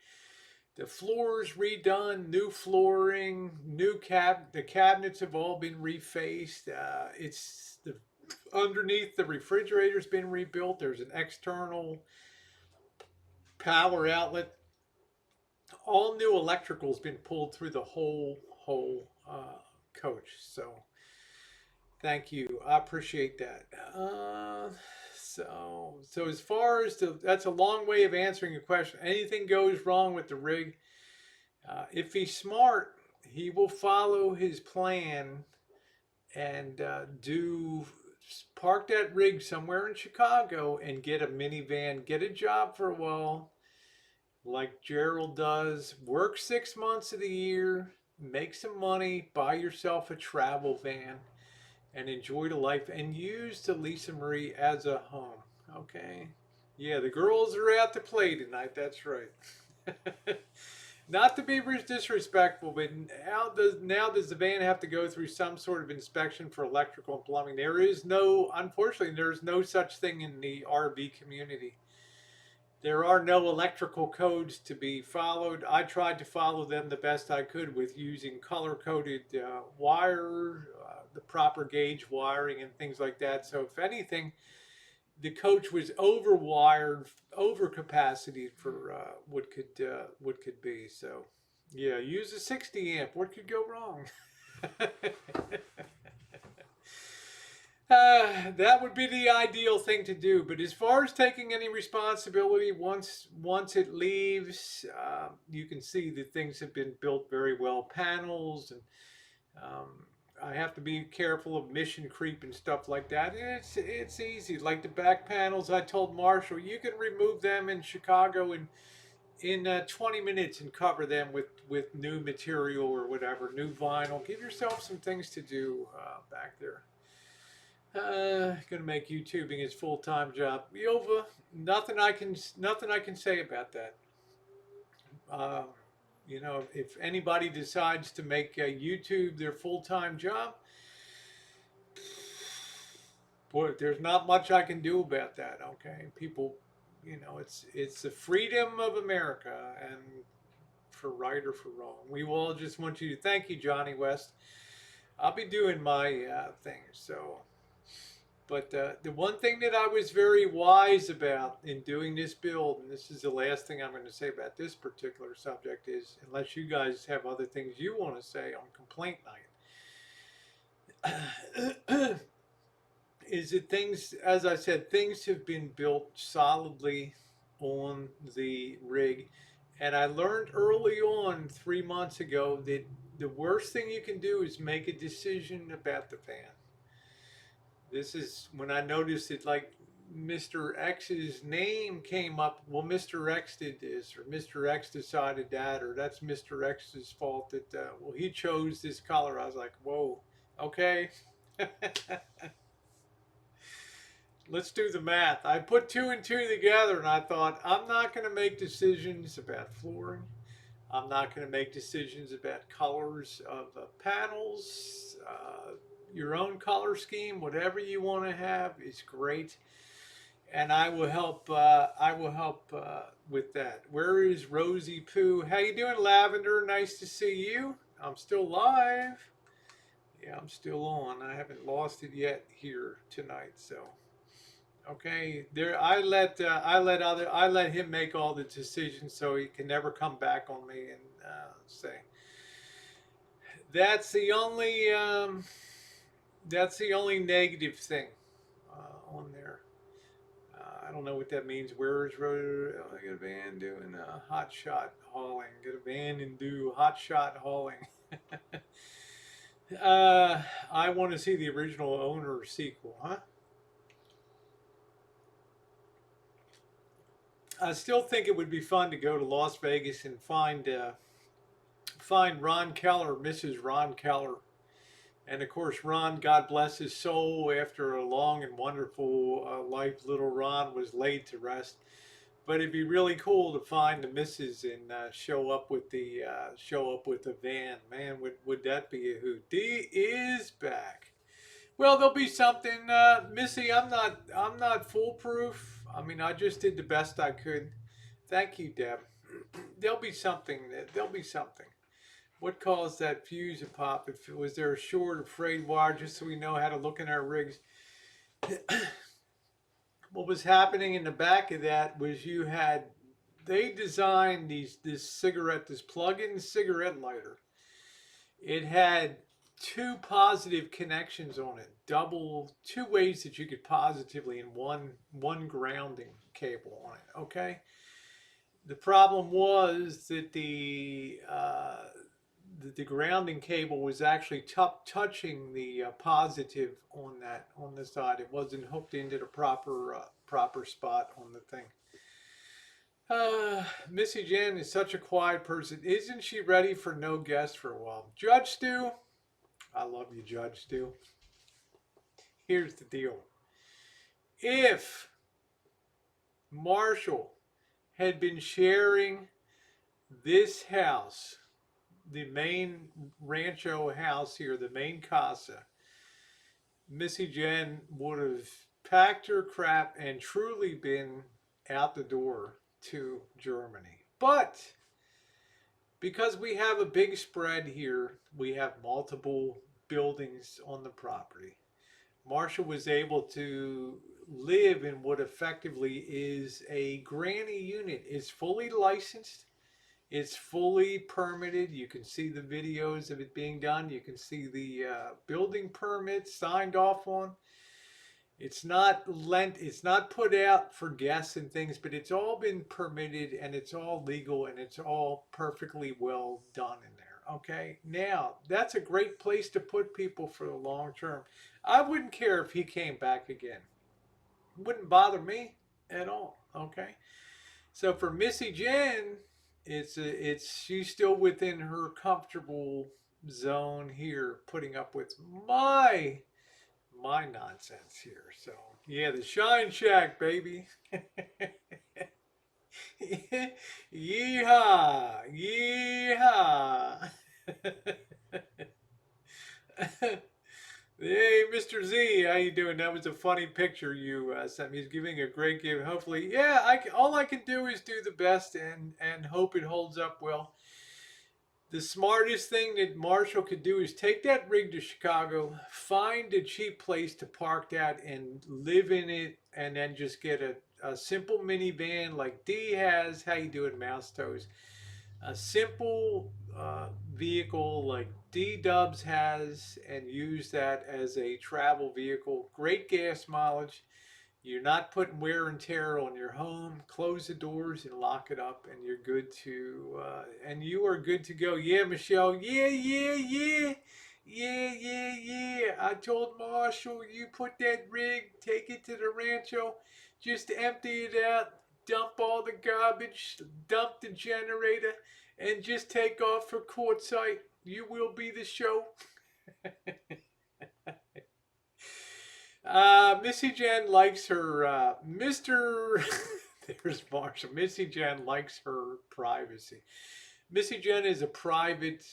[SPEAKER 1] The floor's redone, new flooring, the cabinets have all been refaced. It's the underneath the refrigerator's been rebuilt. There's an external power outlet. All new electrical's been pulled through the whole coach. So thank you. I appreciate that. So as far as that's a long way of answering your question. Anything goes wrong with the rig, if he's smart, he will follow his plan and park that rig somewhere in Chicago and get a minivan, get a job for a while, like Gerald does. Work 6 months of the year, make some money, buy yourself a travel van, and enjoy the life, and use the Lisa Marie as a home. Okay? Yeah, the girls are out to play tonight. That's right. Not to be disrespectful, but now does the van have to go through some sort of inspection for electrical and plumbing? Unfortunately, there's no such thing in the RV community. There are no electrical codes to be followed. I tried to follow them the best I could with using color-coded wire, the proper gauge wiring, and things like that. So if anything, the coach was overwired, over capacity for what could be. So, yeah, use a 60 amp. What could go wrong? That would be the ideal thing to do. But as far as taking any responsibility, once it leaves, you can see that things have been built very well. Panels and I have to be careful of mission creep and stuff like that. It's easy. Like the back panels, I told Marshall, you can remove them in Chicago in 20 minutes and cover them with new material or whatever, new vinyl. Give yourself some things to do back there. Gonna make YouTubing his full-time job. Yova, nothing I can say about that. If anybody decides to make YouTube their full-time job, boy, there's not much I can do about that. Okay, people, it's the freedom of America, and for right or for wrong, we will all just want you to thank you, Johnny West. I'll be doing my things. So, but the one thing that I was very wise about in doing this build, and this is the last thing I'm going to say about this particular subject, is unless you guys have other things you want to say on complaint night, is that things, as I said, things have been built solidly on the rig. And I learned early on 3 months ago that the worst thing you can do is make a decision about the van. This is when I noticed it, like Mr. X's name came up. Well, Mr. X did this, or Mr. X decided that, or that's Mr. X's fault that, well, he chose this color. I was like, whoa, okay. Let's do the math. I put two and two together and I thought, I'm not going to make decisions about flooring. I'm not going to make decisions about colors of panels. Your own color scheme, whatever you want to have, is great, and I will help. With that. Where is Rosie Pooh? How you doing, Lavender? Nice to see you. I'm still live. Yeah, I'm still on. I haven't lost it yet here tonight. So, okay, there. I let him make all the decisions, so he can never come back on me and say that's the only. That's the only negative thing on there. I don't know what that means. Where is road? I got a van doing hot shot hauling. Get a van and do hot shot hauling. I want to see the original owner sequel, huh? I still think it would be fun to go to Las Vegas and find Ron Keller, Mrs. Ron Keller. And of course, Ron, God bless his soul, after a long and wonderful life, little Ron was laid to rest. But it'd be really cool to find the missus and show up with the van. Man, would that be a hoot? D is back. Well, there'll be something, Missy. I'm not foolproof. I mean, I just did the best I could. Thank you, Deb. There'll be something. There'll be something. What caused that fuse to pop? If was there a short or frayed wire? Just so we know how to look in our rigs. What was happening in the back of that was they designed this plug-in cigarette lighter. It had two positive connections on it, two ways that you could positively, and one grounding cable on it. Okay. The problem was that the grounding cable was actually touching the positive on the side. It wasn't hooked into the proper spot on the thing. Missy Jan is such a quiet person. Isn't she ready for no guests for a while? Judge Stu, I love you, Judge Stu. Here's the deal. If Marshall had been sharing this house, the main rancho house here, the main casa, Missy Jen would have packed her crap and truly been out the door to Germany. But because we have a big spread here, we have multiple buildings on the property. Marshall was able to live in what effectively is a granny unit. It's fully licensed. It's fully permitted. You can see the videos of it being done. You can see the building permits signed off on. It's not it's not put out for guests and things, but it's all been permitted and it's all legal and it's all perfectly well done in there. Okay. Now, that's a great place to put people for the long term. I wouldn't care if he came back again. It wouldn't bother me at all. Okay. So for Missy Jen, she's still within her comfortable zone here, putting up with my nonsense here. So yeah, the Shine Shack, baby. Yeehaw, yeehaw. Hey, Mr. Z, how you doing? That was a funny picture you sent me. He's giving a great gift. Hopefully, yeah. All I can do is do the best and hope it holds up well. The smartest thing that Marshall could do is take that rig to Chicago, find a cheap place to park that and live in it, and then just get a simple minivan like D has. How you doing, Mouse Toes? A simple vehicle like D Dubs has, and use that as a travel vehicle. Great gas mileage. You're not putting wear and tear on your home. Close the doors and lock it up, and you're good to. And you are good to go. Yeah, Michelle. Yeah, yeah, yeah, yeah, yeah, yeah. I told Marshall, you put that rig, take it to the rancho, just empty it out, dump all the garbage, dump the generator, and just take off for quartzsite. You will be the show. Missy Jen likes her Mr. There's Marshall. Missy Jen likes her privacy. Missy Jen is a private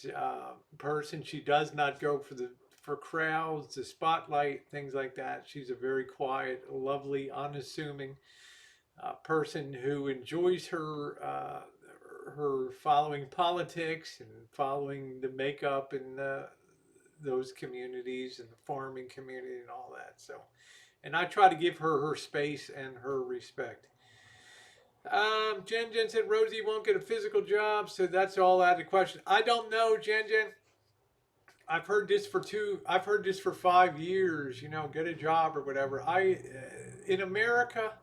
[SPEAKER 1] person. She does not go for crowds, the spotlight, things like that. She's a very quiet, lovely, unassuming person who enjoys her following politics and following the makeup in those communities and the farming community and all that. So, and I try to give her her space and her respect. Jen said Rosie won't get a physical job, so that's all out of question. I don't know, Jen. I've heard this for two. I've heard this for 5 years. You know, get a job or whatever. In America,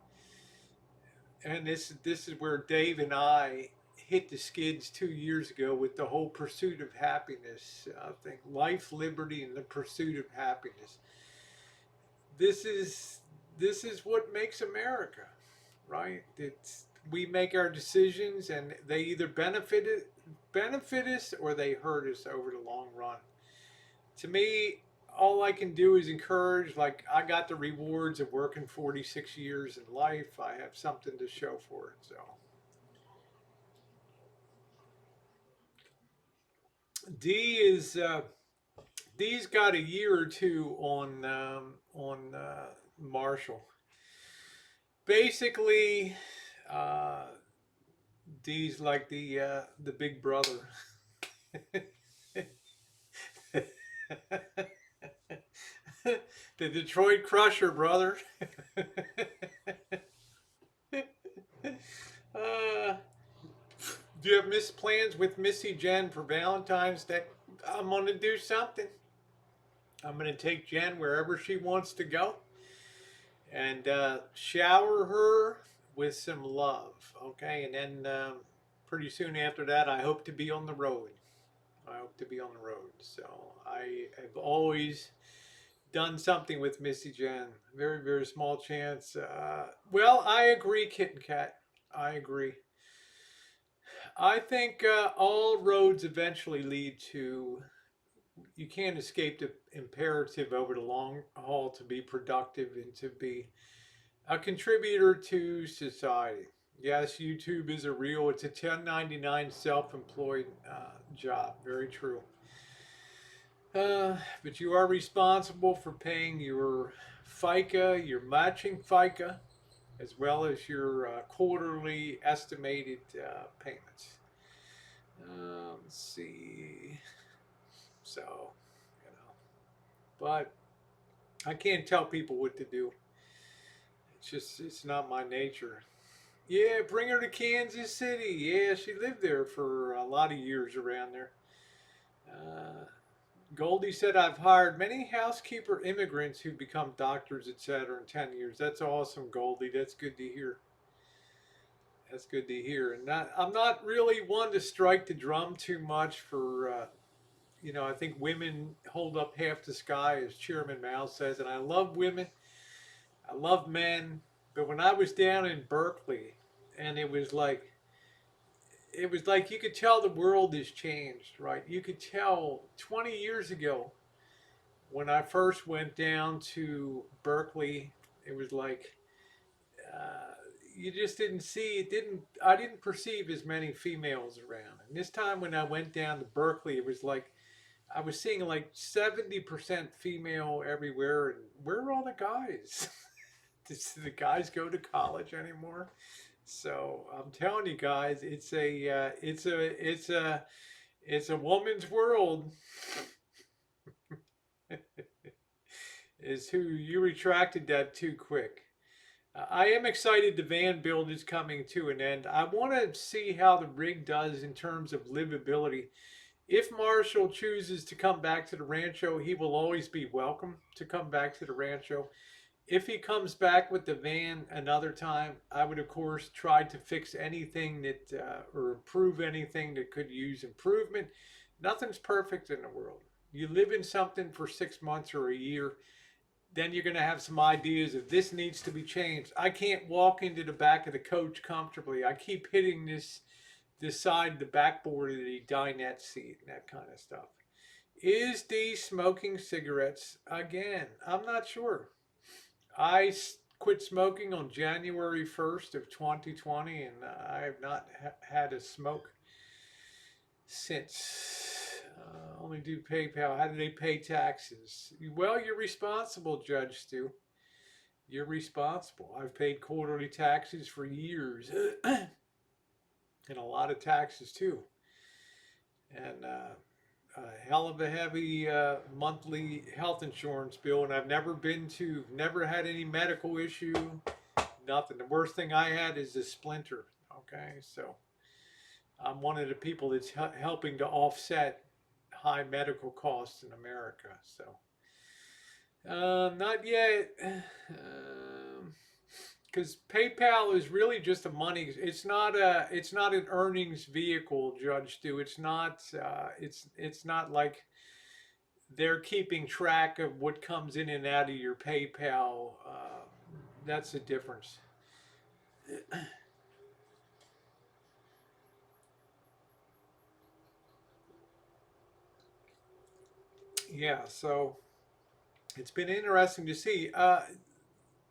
[SPEAKER 1] and this is where Dave and I hit the skids 2 years ago with the whole pursuit of happiness. I think life, liberty, and the pursuit of happiness. This is this is what makes America, right? It's we make our decisions, and they either benefit us or they hurt us over the long run. To me, all I can do is encourage. Like I got the rewards of working 46 years in life. I have something to show for it. So D is D's got a year or two on Marshall. Basically, uh, D's like the big brother. The Detroit Crusher, brother. uh, do you have missed plans with Missy Jen for Valentine's Day? I'm gonna do something. I'm gonna take Jen wherever she wants to go, and shower her with some love. Okay, and then pretty soon after that, I hope to be on the road. I hope to be on the road. So I have always done something with Missy Jen. Very, very small chance. Well, I agree, Kitten Cat. I agree. I think all roads eventually lead to. You can't escape the imperative over the long haul to be productive and to be a contributor to society. Yes, YouTube is a real. It's a 1099 self-employed job. Very true. But you are responsible for paying your FICA, your matching FICA, as well as your quarterly estimated payments. Let's see. So, you know, but I can't tell people what to do. It's not my nature. Yeah, bring her to Kansas City. Yeah, she lived there for a lot of years around there. Uh, Goldie said, I've hired many housekeeper immigrants who become doctors, etc. in 10 years. That's awesome, Goldie. That's good to hear. That's good to hear. And I'm not really one to strike the drum too much for, I think women hold up half the sky, as Chairman Mao says. And I love women, I love men. But when I was down in Berkeley, and it was like you could tell the world has changed, right? You could tell 20 years ago when I first went down to Berkeley, it was like uh, you just didn't see it. Didn't I didn't perceive as many females around. And this time when I went down to Berkeley, it was like I was seeing like 70% female everywhere. And where are all the guys? Did the guys go to college anymore? So I'm telling you guys, it's a woman's world. Is who you retracted that too quick. I am excited the van build is coming to an end. I want to see how the rig does in terms of livability. If Marshall chooses to come back to the Rancho, he will always be welcome to come back to the Rancho. If he comes back with the van another time, I would, of course, try to fix anything that, or improve anything that could use improvement. Nothing's perfect in the world. You live in something for 6 months or a year, then you're going to have some ideas of this needs to be changed. I can't walk into the back of the coach comfortably. I keep hitting this side, the backboard of the dinette seat, and that kind of stuff. Is D smoking cigarettes again? I'm not sure. I quit smoking on January 1st of 2020, and I have not had a smoke since. Only do PayPal. How do they pay taxes? Well, you're responsible, Judge Stu. You're responsible. I've paid quarterly taxes for years, and a lot of taxes too. And a hell of a heavy monthly health insurance bill, and I've never had any medical issue, nothing. The worst thing I had is a splinter. Okay, so I'm one of the people that's helping to offset high medical costs in America. So not yet. Because PayPal is really just a money. It's not an earnings vehicle, Judge Stu. It's not like they're keeping track of what comes in and out of your PayPal. That's the difference. Yeah, so it's been interesting to see.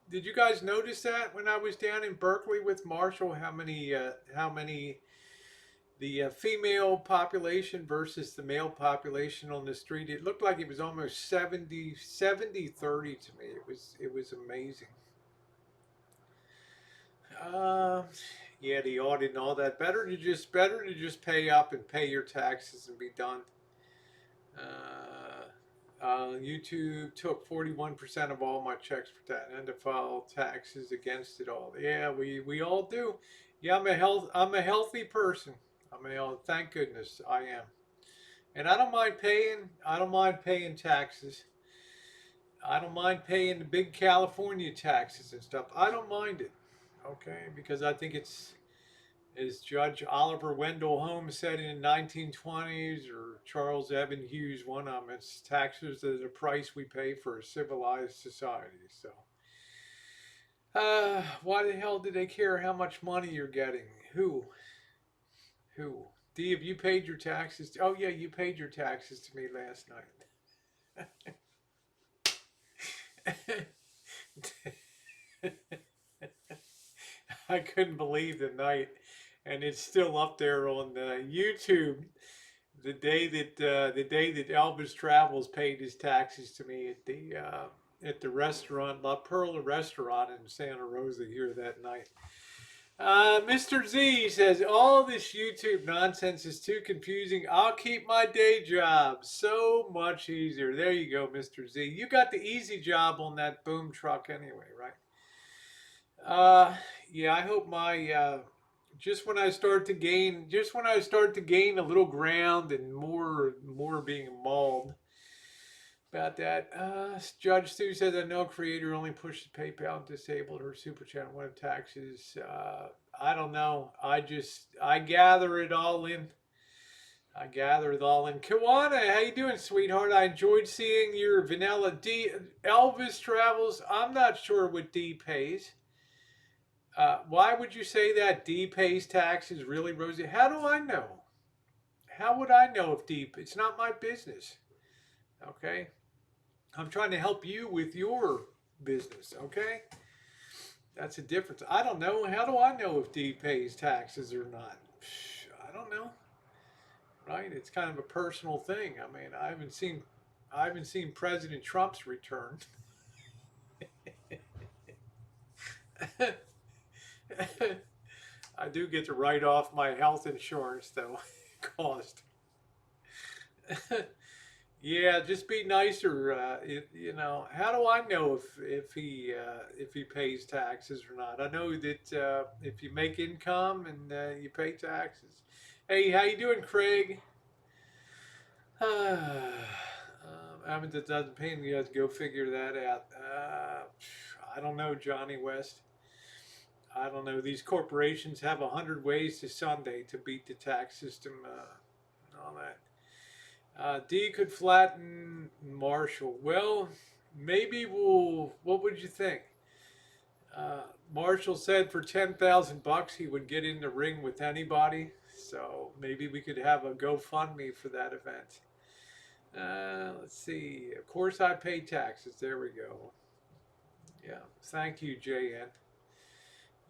[SPEAKER 1] Did you guys notice that when I was down in Berkeley with Marshall, how many the female population versus the male population on the street? It looked like it was almost 70-30 to me. It was amazing. Uh, yeah, the audit and all that. Better to just pay up and pay your taxes and be done. YouTube took 41% of all my checks for that and to file taxes against it all. Yeah, we all do. Yeah, I'm a healthy person. Thank goodness I am. And I don't mind paying taxes. I don't mind paying the big California taxes and stuff. I don't mind it. Okay, because I think it's, as Judge Oliver Wendell Holmes said in the 1920s, or Charles Evan Hughes, one of them, it's taxes are the price we pay for a civilized society. So, why the hell do they care how much money you're getting? Who? Who? D, have you paid your taxes? Oh, yeah, you paid your taxes to me last night. I couldn't believe the night, and it's still up there on YouTube. The day that Elvis Travels paid his taxes to me at the restaurant La Perla restaurant in Santa Rosa here that night. Mr. Z says all this YouTube nonsense is too confusing. I'll keep my day job. So much easier. There you go, Mr. Z. You got the easy job on that boom truck anyway, right? Uh, yeah, I hope my just when I start to gain a little ground and more being mauled about that. Judge Stu says I know creator only pushes PayPal and disabled her super chat one of taxes. I don't know. I gather it all in. I gather it all in. Kiwana, how you doing, sweetheart? I enjoyed seeing your vanilla D. Elvis Travels. I'm not sure what D pays. Why would you say that D pays taxes? Really, Rosie? How do I know? How would I know if D? It's not my business. Okay, I'm trying to help you with your business. Okay, that's a difference. I don't know. How do I know if D pays taxes or not? I don't know. Right? It's kind of a personal thing. I mean, I haven't seen President Trump's return. I do get to write off my health insurance though cost. Yeah, just be nicer. How do I know if he pays taxes or not? I know that if you make income and you pay taxes. Hey, how you doing, Craig? Abbott that doesn't pay you guys go figure that out. I don't know, Johnny West. I don't know. These corporations have 100 ways to Sunday to beat the tax system and all that. D could flatten Marshall. Well, maybe we'll. What would you think? Marshall said for 10,000 bucks he would get in the ring with anybody. So maybe we could have a GoFundMe for that event. Let's see. Of course, I pay taxes. There we go. Yeah. Thank you, JN.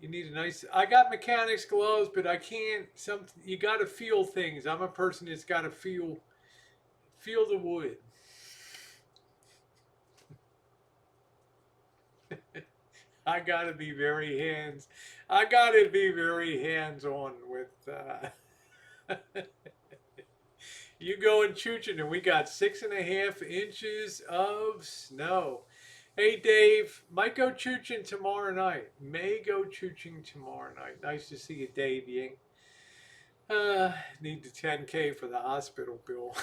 [SPEAKER 1] You need a nice. I got mechanics gloves, but I can't. Some you got to feel things. I'm a person that's got to feel the wood. I got to be very hands. I got to be very hands on with. You go in Chuchin, and we got 6.5 inches of snow. Hey Dave, might go chooching tomorrow night. May go chooching tomorrow night. Nice to see you, Dave Ying. Need the 10K for the hospital bill.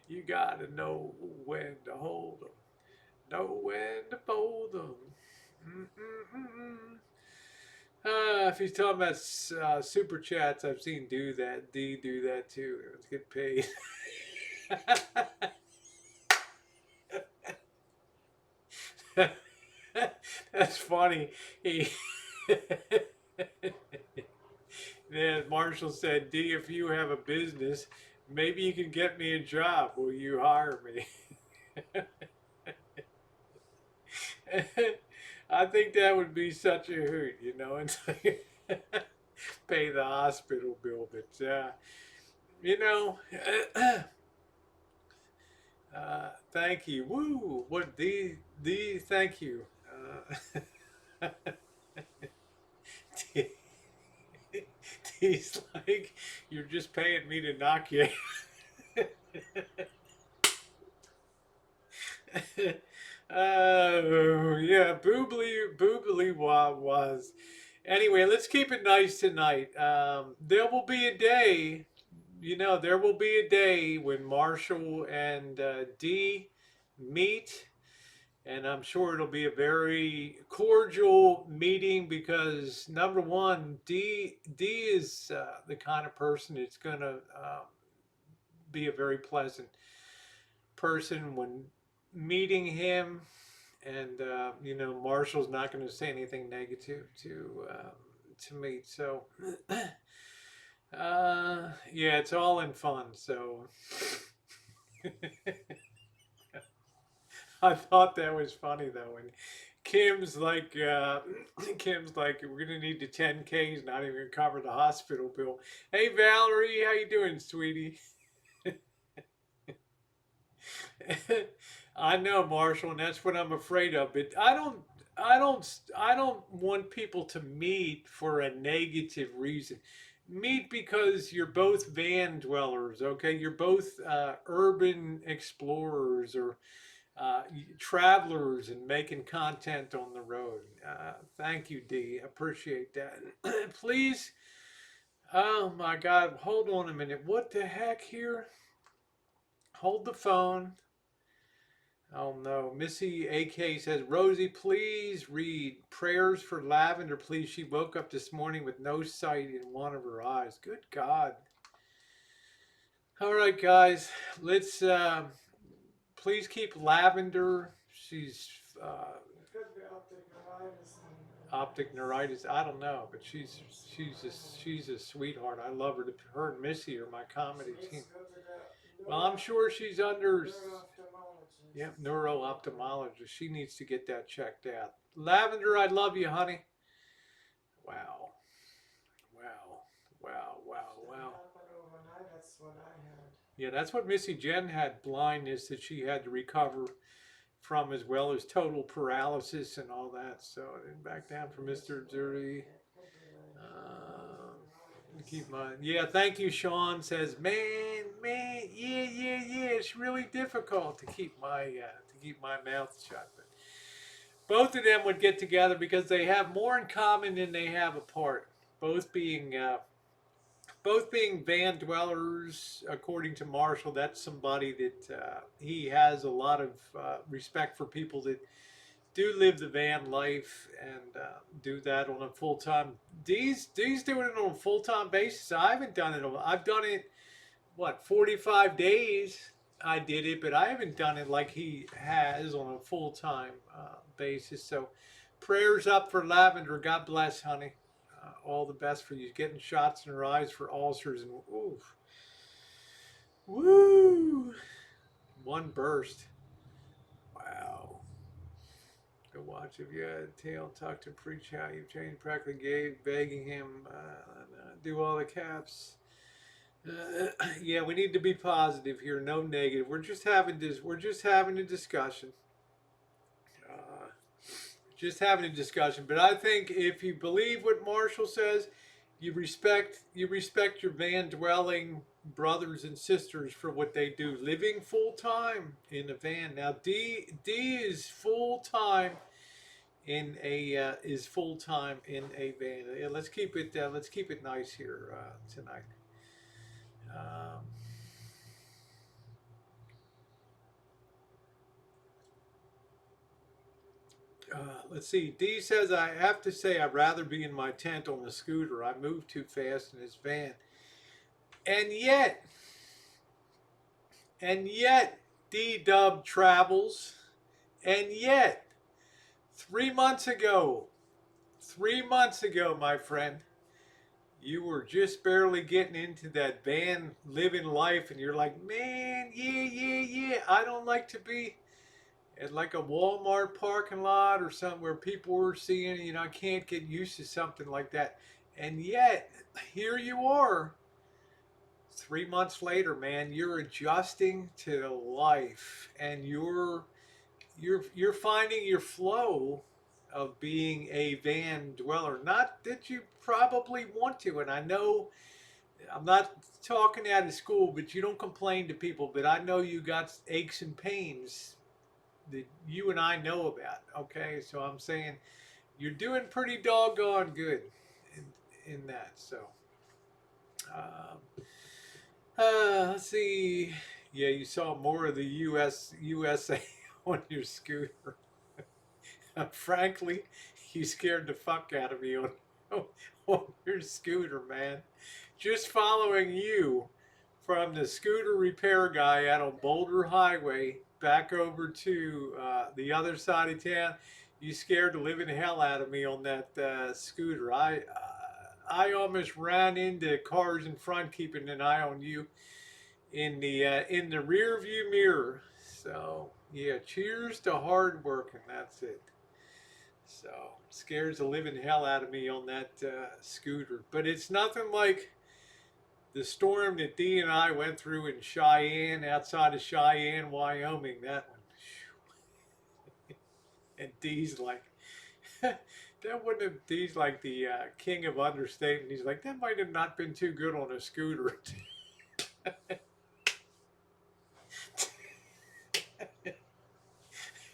[SPEAKER 1] You gotta know when to hold them, know when to fold them. Mm-mm-mm. If he's talking about super chats, I've seen D do that too. Let's get paid. That's funny. He then Marshall said, D, if you have a business, maybe you can get me a job. Will you hire me? I think that would be such a hoot, and pay the hospital bill. But, you know, thank you. Woo! What the thank you. Uh, he's like, you're just paying me to knock you. Yeah, boobly was. Anyway, let's keep it nice tonight. There will be a day, there will be a day when Marshall and D meet, and I'm sure it'll be a very cordial meeting because number one, D is the kind of person that's gonna be a very pleasant person when meeting him, and Marshall's not going to say anything negative to me. So yeah, it's all in fun. So I thought that was funny though, and Kim's like, Kim's like, we're gonna need the 10Ks, not even gonna cover the hospital bill. Hey Valerie, how you doing, sweetie? I know, Marshall, and that's what I'm afraid of. But I don't want people to meet for a negative reason. Meet because you're both van dwellers, okay? You're both urban explorers or travelers and making content on the road. Thank you, D. Appreciate that. Please, oh my God, hold on a minute. What the heck here? Hold the phone. Oh no. Missy AK says, Rosie, please read prayers for Lavender, please. She woke up this morning with no sight in one of her eyes. Good God. All right, guys. Let's please keep Lavender. She's optic neuritis. I don't know, but she's a sweetheart. I love her. Her and Missy are my comedy team. Well, I'm sure she's under. Yep, neuro ophthalmologist. She needs to get that checked out. Lavender, I love you, honey. Wow, wow, wow. Yeah, that's what Missy Jen had, blindness that she had to recover from, as well as total paralysis and all that. So I didn't back down from Mr. Dirty. Keep my yeah. Thank you, Sean. Says man, yeah. It's really difficult to keep my mouth shut. But both of them would get together because they have more in common than they have apart. Both being uh, both being van dwellers, according to Marshall. That's somebody that he has a lot of respect for people that do live the van life and do that on a full time. D's doing it on a full time basis. I haven't done it. I've done it what 45 days. I did it, but I haven't done it like he has on a full time basis. So, prayers up for Lavender. God bless, honey. All the best for you. Getting shots in her eyes for ulcers and oof, woo, one burst. Wow. Go watch if you had tail talk to preach how you've changed practically gave begging him do all the caps. Yeah, we need to be positive here, no negative. We're just having this. We're just having a discussion. Uh, just having a discussion. But I think if you believe what Marshall says, you respect your van dwelling brothers and sisters for what they do, living full time in a van. Now D is full time in a is full time in a van. Yeah, let's keep it nice here tonight. Um, let's see. D says I have to say I'd rather be in my tent on the scooter. I move too fast in this van, and yet, and yet, D Dub travels, and yet, 3 months ago, 3 months ago, my friend, you were just barely getting into that van living life and you're like, man, yeah, I don't like to be at like a Walmart parking lot or something where people were seeing, I can't get used to something like that. And yet here you are 3 months later, man. You're adjusting to life and you're finding your flow of being a van dweller. Not that you probably want to, and I know I'm not talking out of school, but you don't complain to people. But I know you got aches and pains that you and I know about. Okay, so I'm saying you're doing pretty doggone good in that. So um, let's see. Yeah, you saw more of the USA on your scooter. Frankly, you scared the fuck out of me on your scooter, man. Just following you from the scooter repair guy out on Boulder Highway back over to the other side of town, you scared the living hell out of me on that scooter. I almost ran into cars in front, keeping an eye on you in the rear view mirror. So yeah, cheers to hard work, and that's it. So scares the living hell out of me on that scooter. But it's nothing like the storm that Dee and I went through in Cheyenne, outside of Cheyenne, Wyoming. That one. And Dee's like, that wouldn't have. Dee's like the king of understatement. He's like, that might have not been too good on a scooter.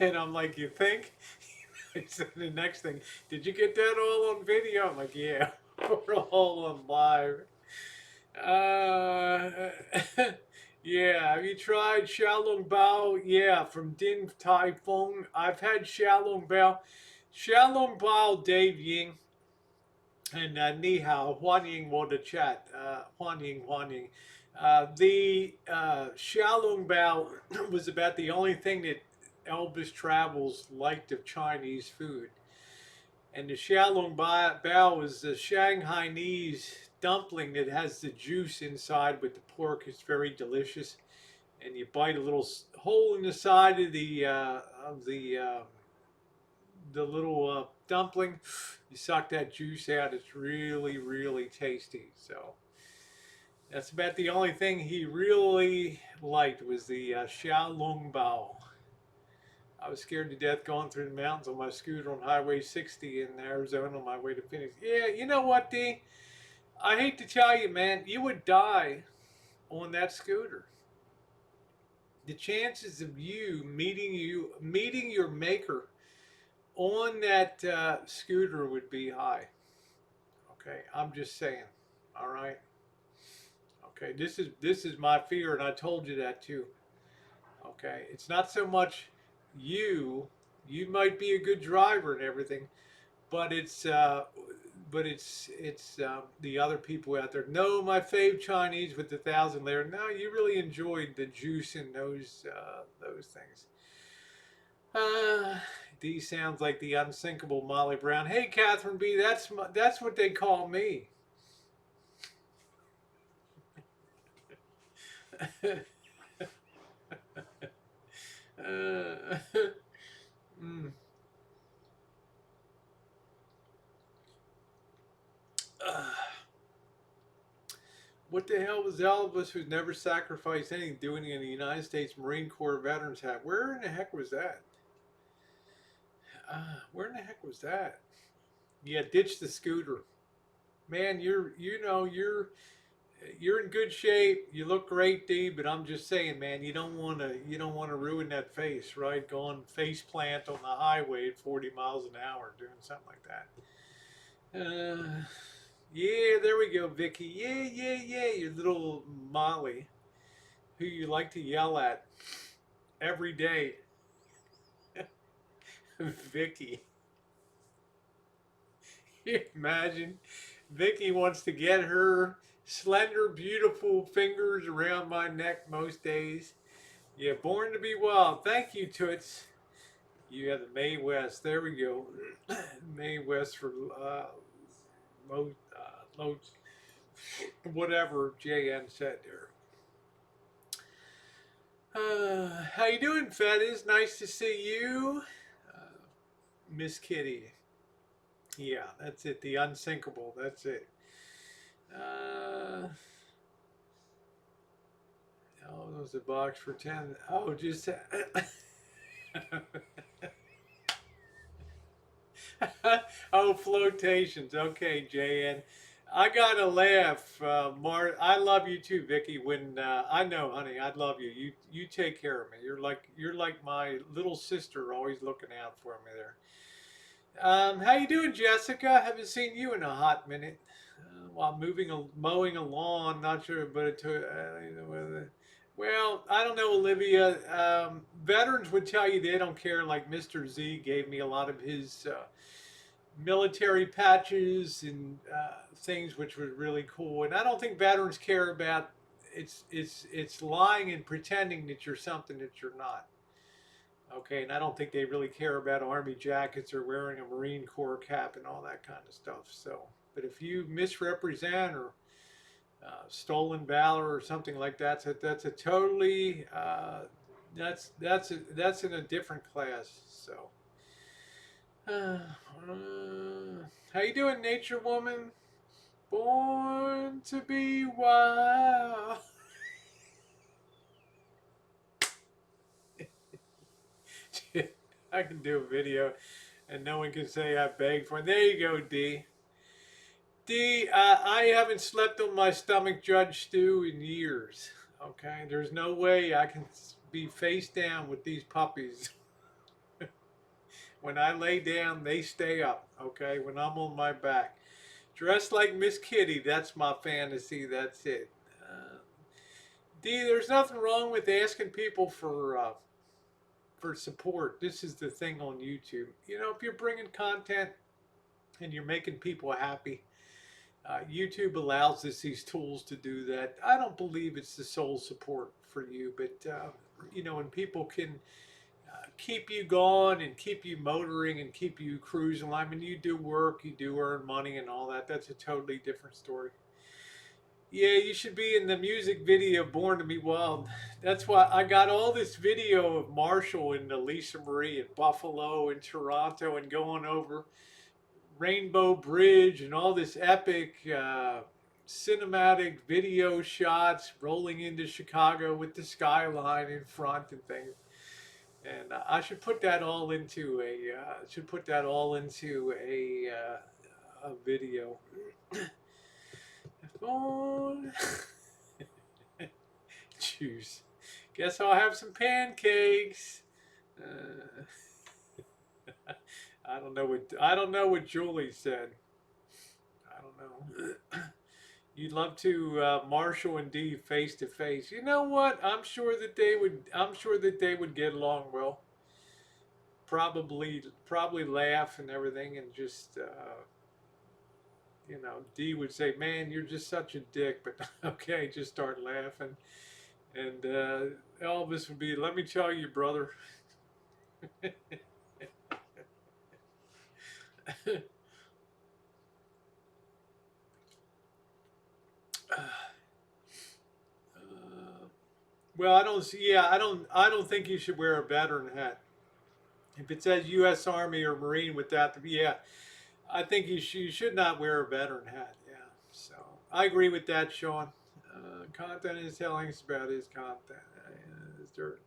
[SPEAKER 1] And I'm like, you think? He said the next thing, did you get that all on video? I'm like, yeah, we're all on live. Uh, yeah, have you tried Xiaolong Bao? Yeah, from Din Tai Fung. I've had Xiaolong Bao. Xiaolong Bao, Dave Ying, and Ni Hao, Huan Ying wo the chat. Huan Ying. The Xiaolong Bao was about the only thing that Elvis Travels liked of Chinese food. And the Xiaolong Bao is a Shanghainese dumpling that has the juice inside with the pork. It's very delicious. And you bite a little hole in the side of the little dumpling. You suck that juice out. It's really tasty. So that's about the only thing he really liked was the Xiaolong Bao. I was scared to death going through the mountains on my scooter on Highway 60 in Arizona on my way to Phoenix. Yeah, you know what, D? I hate to tell you, man, you would die on that scooter. The chances of meeting your maker on that scooter would be high. Okay, I'm just saying. All right. Okay, this is my fear, and I told you that too. Okay, it's not so much you. You might be a good driver and everything, but it's the other people out there. No, my fave Chinese with the 1,000 layer. No, you really enjoyed the juice in those things. Uh, D sounds like the unsinkable Molly Brown. Hey, Catherine B, that's what they call me. uh, mm, uh, what the hell was Elvis who's never sacrificed anything doing in the United States Marine Corps veterans hat? Where in the heck was that? Where in the heck was that? Yeah, ditch the scooter, man. You're in good shape. You look great, D. But I'm just saying, man, you don't want to ruin that face, right? Going face plant on the highway at 40 miles an hour, doing something like that. Yeah, there we go, Vicky. Yeah, yeah, yeah. Your little Molly, who you like to yell at every day, Vicky. Imagine Vicky wants to get her slender, beautiful fingers around my neck most days. Yeah, born to be wild. Thank you, Toots. You have the May West. There we go. May West for low, whatever JN said there. How you doing, Fettis? Nice to see you, Miss Kitty. Yeah, that's it. The unsinkable. That's it. Uh, oh, it was a box for 10. Oh, just. Oh, flotations. Okay, JN. I gotta laugh, I love you too, Vicky. When I know, honey, I love you. You take care of me. You're like my little sister, always looking out for me there. How you doing, Jessica? Haven't seen you in a hot minute. While mowing a lawn, not sure, but it took. Well, I don't know, Olivia. Veterans would tell you they don't care. Like Mr. Z gave me a lot of his military patches and things, which was really cool. And I don't think veterans care about it's lying and pretending that you're something that you're not. Okay, and I don't think they really care about army jackets or wearing a Marine Corps cap and all that kind of stuff. So, but if you misrepresent or stolen valor or something like that, that's a totally that's in a different class. So, uh, how you doing, Nature Woman? Born to be wild. I can do a video and no one can say I begged for it. There you go, D. D, I haven't slept on my stomach, Judge Stu, in years. Okay, there's no way I can be face down with these puppies. When I lay down, they stay up. Okay, when I'm on my back, dressed like Miss Kitty, that's my fantasy. That's it. D, there's nothing wrong with asking people for support. This is the thing on YouTube. You know, if you're bringing content and you're making people happy, YouTube allows us these tools to do that. I don't believe it's the sole support for you, but when people can keep you going and keep you motoring and keep you cruising. I mean, you do work, you do earn money and all that. That's a totally different story. Yeah, you should be in the music video Born to Be Wild. That's why I got all this video of Marshall and Lisa Marie in Buffalo and Toronto and going over Rainbow Bridge and all this epic cinematic video shots rolling into Chicago with the skyline in front and things. And I should put that all into a video. Born. Juice. Guess I'll have some pancakes. Uh, I don't know what Julie said. I don't know. You'd love to Marshall and Dee face to face. You know what? I'm sure that they would. I'm sure that they would get along well. Probably laugh and everything, and just Dee would say, "Man, you're just such a dick," but okay, just start laughing, and Elvis would be, "Let me tell you, brother." Well, I don't see. Yeah, I don't think you should wear a veteran hat. If it says U.S. Army or Marine with that, yeah, I think you should not wear a veteran hat. Yeah, so I agree with that, Sean. Content is telling us about his content. His dirt.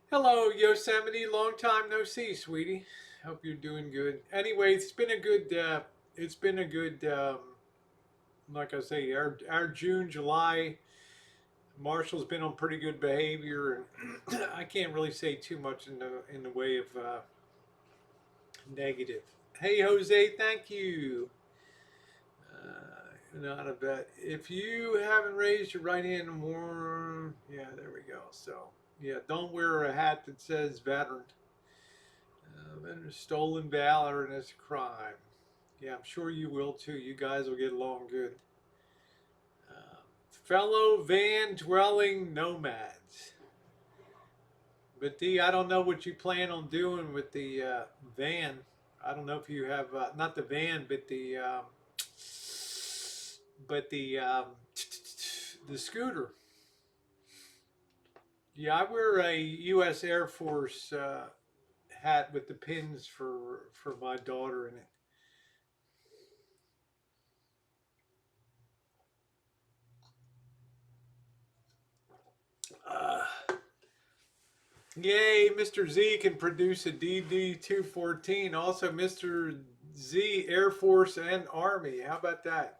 [SPEAKER 1] Hello, Yosemite. Long time no see, sweetie. Hope you're doing good. Anyway, it's been a good. It's been a good. Like I say, our June, July. Marshall's been on pretty good behavior, and I can't really say too much in the way of negative. Hey, Jose, thank you. Not a bet. If you haven't raised your right hand more, yeah, there we go. So, yeah, don't wear a hat that says veteran. Stolen valor and it's a crime. Yeah, I'm sure you will too. You guys will get along good. Fellow van dwelling nomads. But D, I don't know what you plan on doing with the van. I don't know if you have not the van, but the scooter. Yeah, I wear a U.S. Air Force hat with the pins for my daughter in it. Uh, Yay, Mr. Z can produce a DD-214. Also, Mr. Z Air Force and Army. How about that?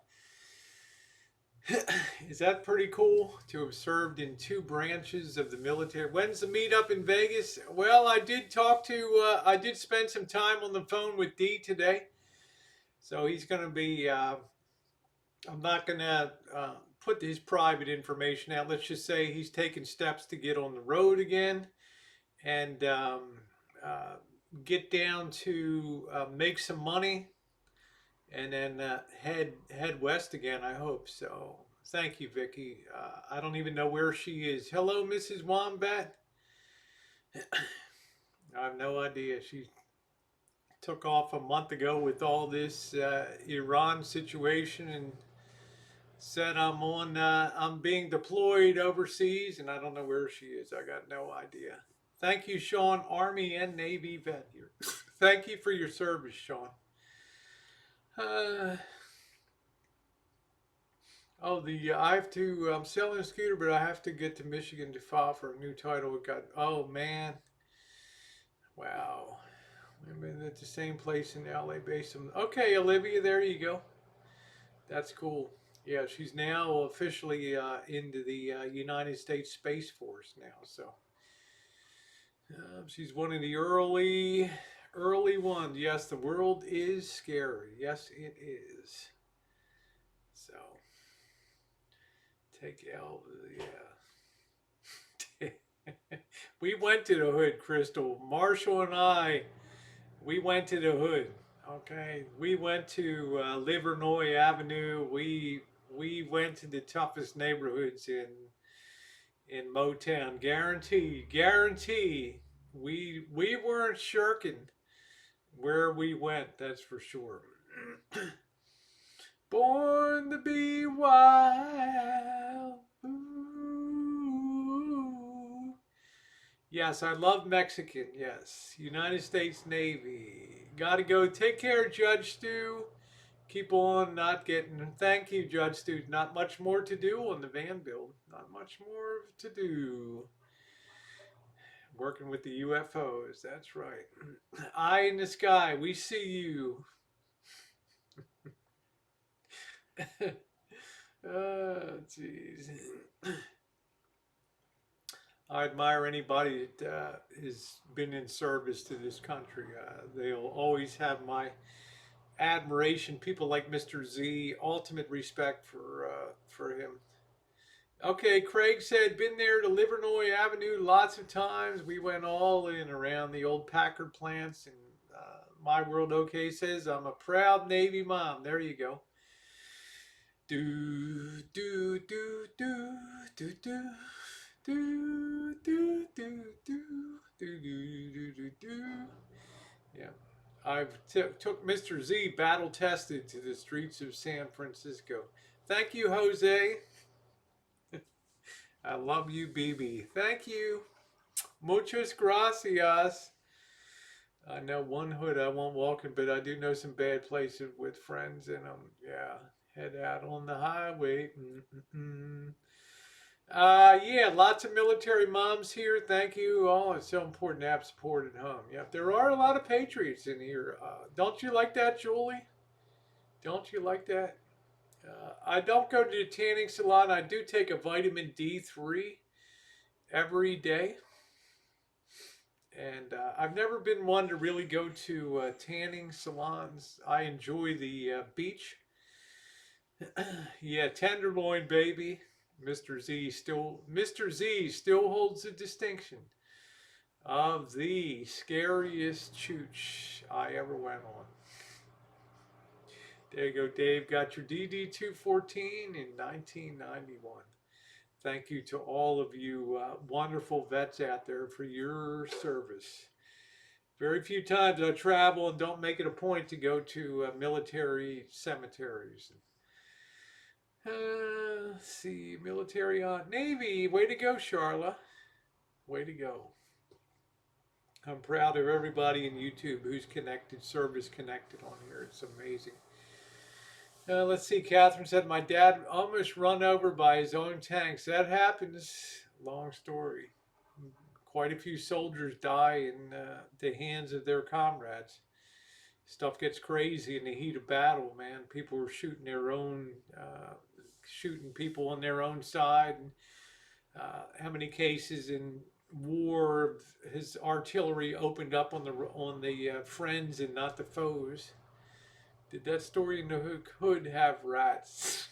[SPEAKER 1] Is that pretty cool to have served in two branches of the military? When's the meetup in Vegas? Well, I did spend some time on the phone with D today. So he's going to be, I'm not going to put his private information out. Let's just say he's taking steps to get on the road again and uh, get down to make some money and then head west again. I hope so. Thank you, Vicky. I don't even know where she is. Hello, Mrs. Wombat. I have no idea. She took off a month ago with all this Iran situation and said I'm being deployed overseas and I don't know where she is. I got no idea. Thank you, Sean, Army and Navy vet here. Thank you for your service, Sean. Uh, I have to. I'm selling a scooter, but I have to get to Michigan to file for a new title. It got. Oh man, wow. I've been at the same place in LA based on. Okay, Olivia, there you go. That's cool. Yeah, she's now officially into the United States Space Force now. So she's one of the early ones. Yes, the world is scary. Yes, it is. So take L. Yeah. We went to the hood, Crystal. Marshall and I, we went to the hood. Okay, we went to Livernois Avenue. We went to the toughest neighborhoods in Motown. Guarantee. We weren't shirking where we went. That's for sure. Born to be wild. Ooh. Yes, I love Mexican. Yes, United States Navy. Got to go. Take care, Judge Stu. Keep on not getting. Thank you, Judge Stu. Not much more to do on the van build. Not much more to do. Working with the UFOs. That's right. Eye in the sky. We see you. Jeez. I admire anybody that has been in service to this country. They'll always have my admiration. People like Mr. Z, ultimate respect for him. Okay, Craig said, been there to Livernois Avenue lots of times. We went all in around the old Packard plants. And My World OK says, I'm a proud Navy mom. There you go. Do, do, do, do, do, do. Do, do, do, do, do, do, do, do, do. Yeah. Took Mr. Z battle tested to the streets of San Francisco. Thank you, Jose. I love you, BB. Thank you. Muchas gracias. I know one hood I won't walk in, but I do know some bad places with friends in them. Yeah. Head out on the highway. Mm-mm-mm. Yeah, lots of military moms here. Thank you. Oh, it's so important to have support at home. Yeah, there are a lot of patriots in here. Don't you like that, Julie? Don't you like that? I don't go to the tanning salon. I do take a vitamin D3 every day. And I've never been one to really go to tanning salons. I enjoy the beach. Yeah, tenderloin baby. Mr. Z still holds the distinction of the scariest chooch I ever went on. There you go, Dave. Got your DD-214 in 1991. Thank you to all of you wonderful vets out there for your service. Very few times I travel and don't make it a point to go to military cemeteries. Let's see, military on Navy. Way to go, Charla. Way to go. I'm proud of everybody in YouTube who's connected, service connected on here. It's amazing. Let's see. Catherine said, my dad almost run over by his own tanks. That happens. Long story. Quite a few soldiers die in the hands of their comrades. Stuff gets crazy in the heat of battle, man. People are shooting their own, shooting people on their own side. And, how many cases in war his artillery opened up on the friends and not the foes? Did that story in the hood have rats?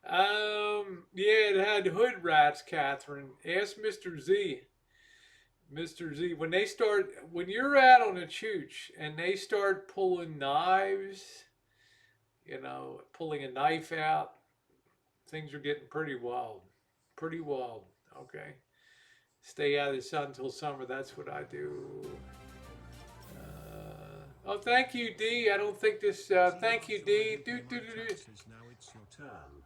[SPEAKER 1] Yeah, it had hood rats, Catherine. Ask Mr. Z. Mr. Z, when you're out on a chooch and they start pulling knives, pulling a knife out, things are getting pretty wild. Pretty wild. Okay. Stay out of the sun until summer. That's what I do. Oh, thank you, D. I don't think this. Thank you, D.
[SPEAKER 2] Now it's your turn.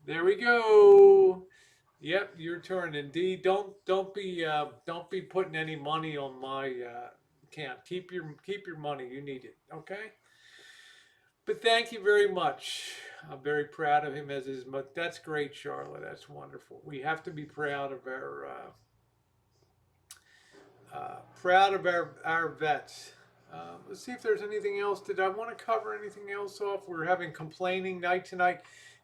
[SPEAKER 1] There we go. Yep, your turn. And D, don't be putting any money on my account. Keep your money. You need it. Okay. But thank you very much. I'm very proud of him as his. That's great, Charlotte. That's wonderful. We have to be proud of our vets. Let's see if there's anything else. Did I want to cover anything else off? We're having complaining night tonight.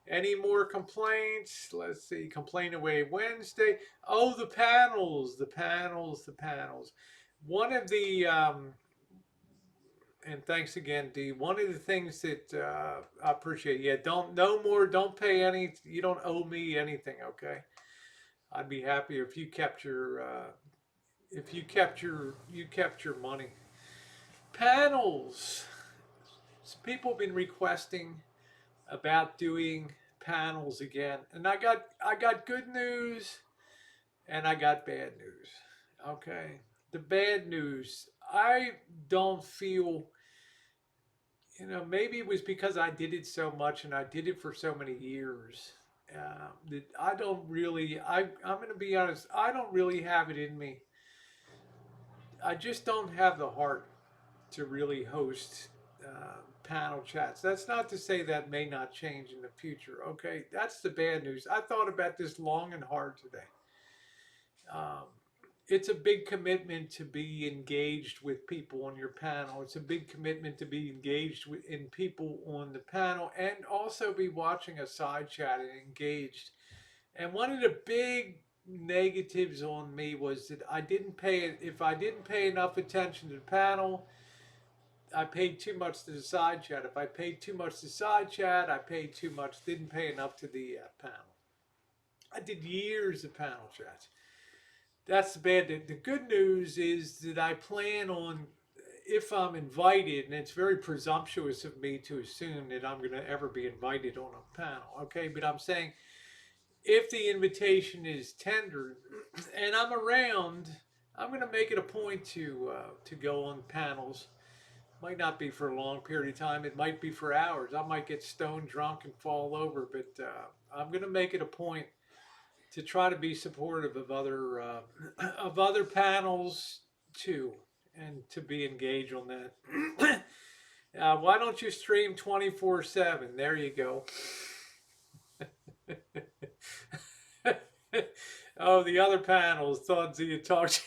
[SPEAKER 1] Any more complaints? Let's see. Complain away Wednesday. Oh, the panels. One of the and thanks again, D. One of the things that I appreciate. Yeah, don't pay any. You don't owe me anything. Okay. I'd be happy if you kept your money. Panels. People have been requesting about doing panels again, and I got good news and I got bad news. Okay, the bad news. I don't feel. Maybe it was because I did it so much and I did it for so many years. That I don't really. I'm going to be honest. I don't really have it in me. I just don't have the heart to really host panel chats. That's not to say that may not change in the future. Okay, that's the bad news. I thought about this long and hard today, um, it's a big commitment to be engaged with people on your panel. It's a big commitment to be engaged in people on the panel and also be watching a side chat and engaged. And one of the big negatives on me was that I didn't pay it. If I didn't pay enough attention to the panel, I paid too much to the side chat. If I paid too much to the side chat, I paid too much, didn't pay enough to the panel. I did years of panel chats. That's the bad. The good news is that I plan on, if I'm invited, and it's very presumptuous of me to assume that I'm going to ever be invited on a panel, okay? But I'm saying if the invitation is tendered and I'm around, I'm going to make it a point to go on panels. Might not be for a long period of time. It might be for hours. I might get stone drunk and fall over, but I'm going to make it a point to try to be supportive of other panels too, and to be engaged on that. Why don't you stream 24/7? There you go. Oh, the other panels. Thought you talked.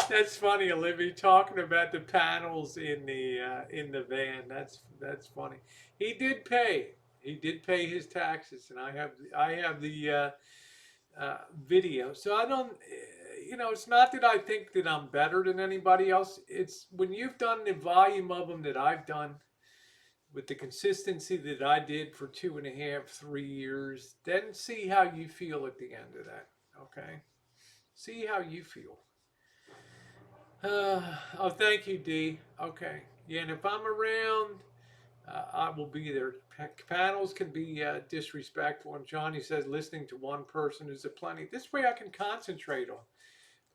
[SPEAKER 1] That's funny, Olivia, talking about the panels in the van. That's funny. He did pay. He did pay his taxes, and I have the video. So I don't, it's not that I think that I'm better than anybody else. It's when you've done the volume of them that I've done with the consistency that I did for 2.5, 3 years, then see how you feel at the end of that. Okay. See how you feel. Oh, thank you, D. Okay. Yeah, and if I'm around, I will be there. Panels can be disrespectful, and Johnny says listening to one person is a plenty. This way, I can concentrate on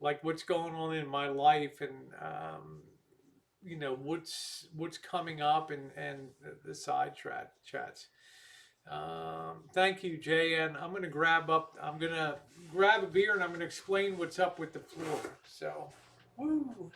[SPEAKER 1] like what's going on in my life, and what's coming up, and the side chats. Thank you, JN. I'm gonna grab a beer, and I'm gonna explain what's up with the floor. So, woo.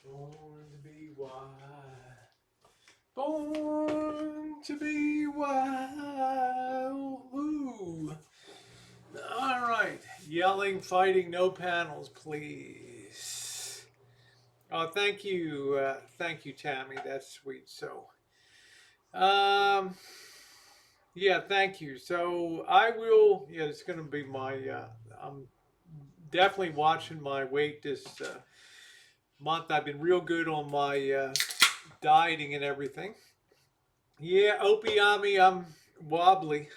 [SPEAKER 1] Born to be wild. Born to be wild. Ooh. All right. Yelling, fighting, no panels, please. Oh, thank you, Tammy. That's sweet. So, um, yeah, thank you. So I will. Yeah, it's gonna be my. I'm definitely watching my weight this month. I've been real good on my dieting and everything. Yeah, Opiami, I'm wobbly.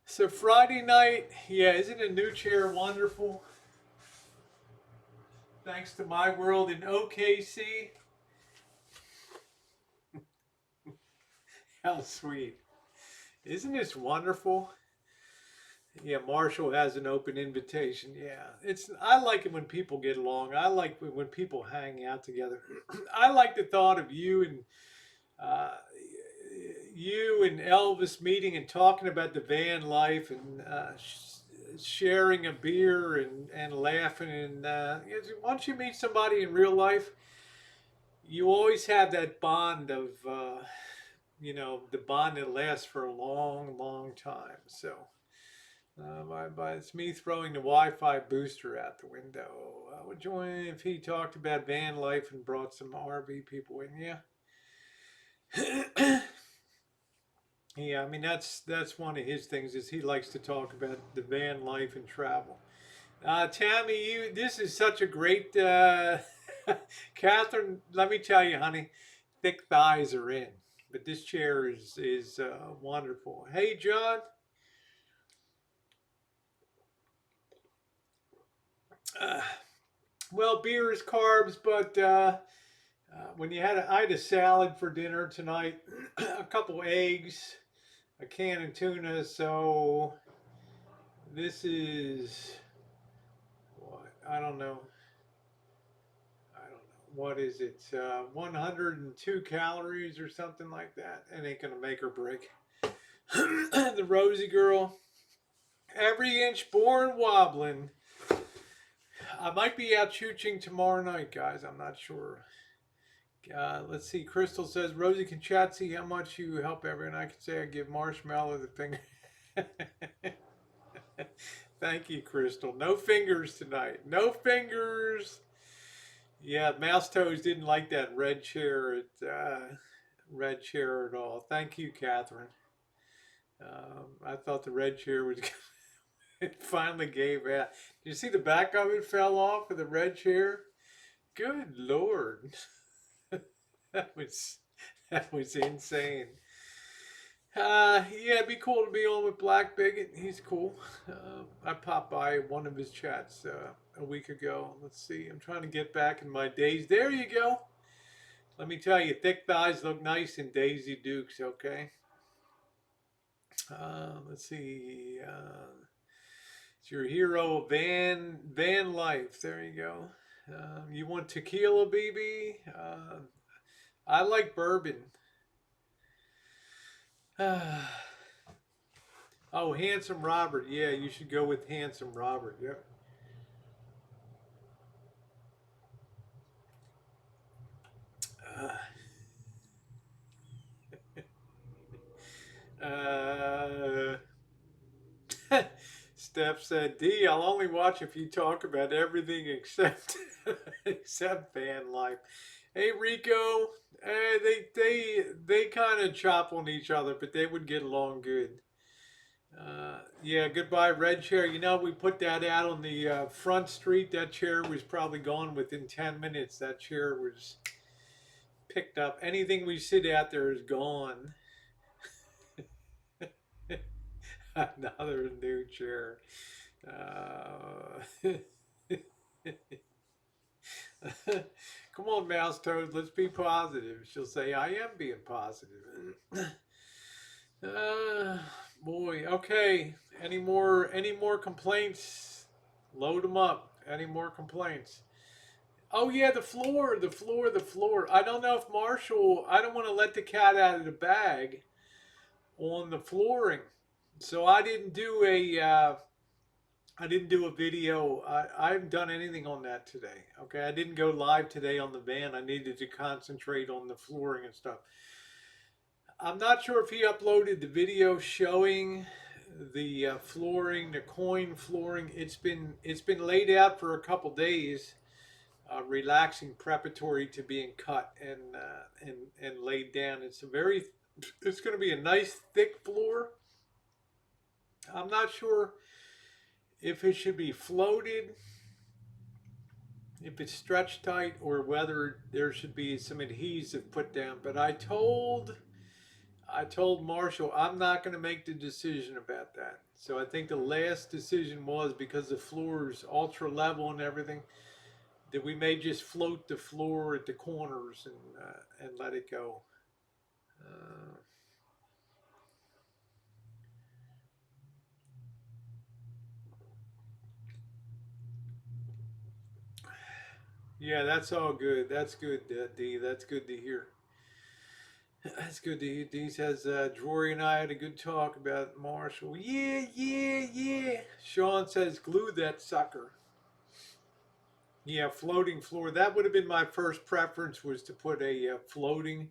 [SPEAKER 1] So Friday night, yeah, isn't a new chair wonderful? Thanks to my world in OKC. How sweet. Isn't this wonderful? Yeah, Marshall has an open invitation. Yeah, I like it when people get along. I like when people hang out together. I like the thought of uh, you and Elvis meeting and talking about the van life, and sharing a beer, and laughing. And once you meet somebody in real life, you always have that bond of, the bond that lasts for a long, long time. So, it's me throwing the Wi-Fi booster out the window. I would join if he talked about van life and brought some RV people in. Yeah. Yeah, I mean that's one of his things is he likes to talk about the van life and travel. Tammy, this is such a great Catherine. Let me tell you, honey, thick thighs are in, but this chair is wonderful. Hey, John. Uh, well, beer is carbs, but when I had a salad for dinner tonight, a couple eggs, a can of tuna. So this is what I don't know. I don't know. What is it? 102 calories or something like that. It ain't gonna make or break. The Rosie girl. Every inch born wobbling. I might be out chooching tomorrow night, guys. I'm not sure. Let's see. Crystal says Rosie can chat. See how much you help everyone. I can say I give Marshmallow the finger. Thank you, Crystal. No fingers tonight. No fingers. Yeah, Mouse Toes didn't like that red chair at all. Thank you, Catherine. I thought the red chair was. It finally gave out. Did you see the back of it fell off of the red chair? Good Lord. that was that was insane. Yeah, it'd be cool to be on with Black Bigot. He's cool. I popped by one of his chats a week ago. Let's see. I'm trying to get back in my days. There you go. Let me tell you, thick thighs look nice in Daisy Dukes. Okay. Let's see. It's your hero, Van Life. There you go. You want tequila, BB? I like bourbon. Oh, Handsome Robert. Yeah, you should go with Handsome Robert. Yep. Uh, Steph said, "D, I'll only watch if you talk about everything except except van life." Hey, Rico. They kind of chop on each other, but they would get along good. Yeah, goodbye, red chair. You know, we put that out on the front street. That chair was probably gone within 10 minutes. That chair was picked up. Anything we sit out there is gone. Another new chair. Uh, Come on, Mouse Toad. Let's be positive. She'll say, I am being positive. Uh, Boy. Okay. Any more complaints? Load them up. Any more complaints? Oh yeah, the floor. I don't know if Marshall. I don't want to let the cat out of the bag on the flooring, so I didn't do a video. I haven't done anything on that today. Okay, I didn't go live today on the van. I needed to concentrate on the flooring and stuff. I'm not sure if he uploaded the video showing the flooring, the coin flooring. It's been laid out for a couple days, relaxing, preparatory to being cut and laid down. It's going to be a nice thick floor. I'm not sure if it should be floated, if it's stretched tight, or whether there should be some adhesive put down. But I told Marshall I'm not going to make the decision about that. So I think the last decision was, because the floor is ultra level and everything, that we may just float the floor at the corners and let it go. Uh, yeah, that's all good. That's good, D. That's good to hear. That's good to hear. D says, Jory and I had a good talk about Marshall. Yeah, yeah, yeah. Sean says, glue that sucker. Yeah, floating floor. That would have been my first preference, was to put a floating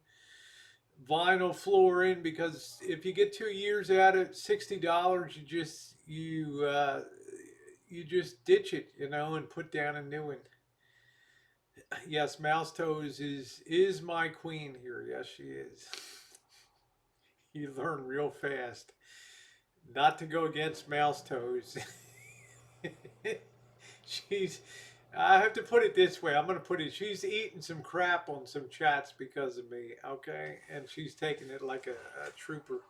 [SPEAKER 1] vinyl floor in, because if you get 2 years at it, $60, you just ditch it, and put down a new one. Yes, Mouse Toes is my queen here. Yes, she is. You learn real fast not to go against Mouse Toes. she's I have to put it this way. I'm going to put it, she's eating some crap on some chats because of me, okay? And she's taking it like a trooper.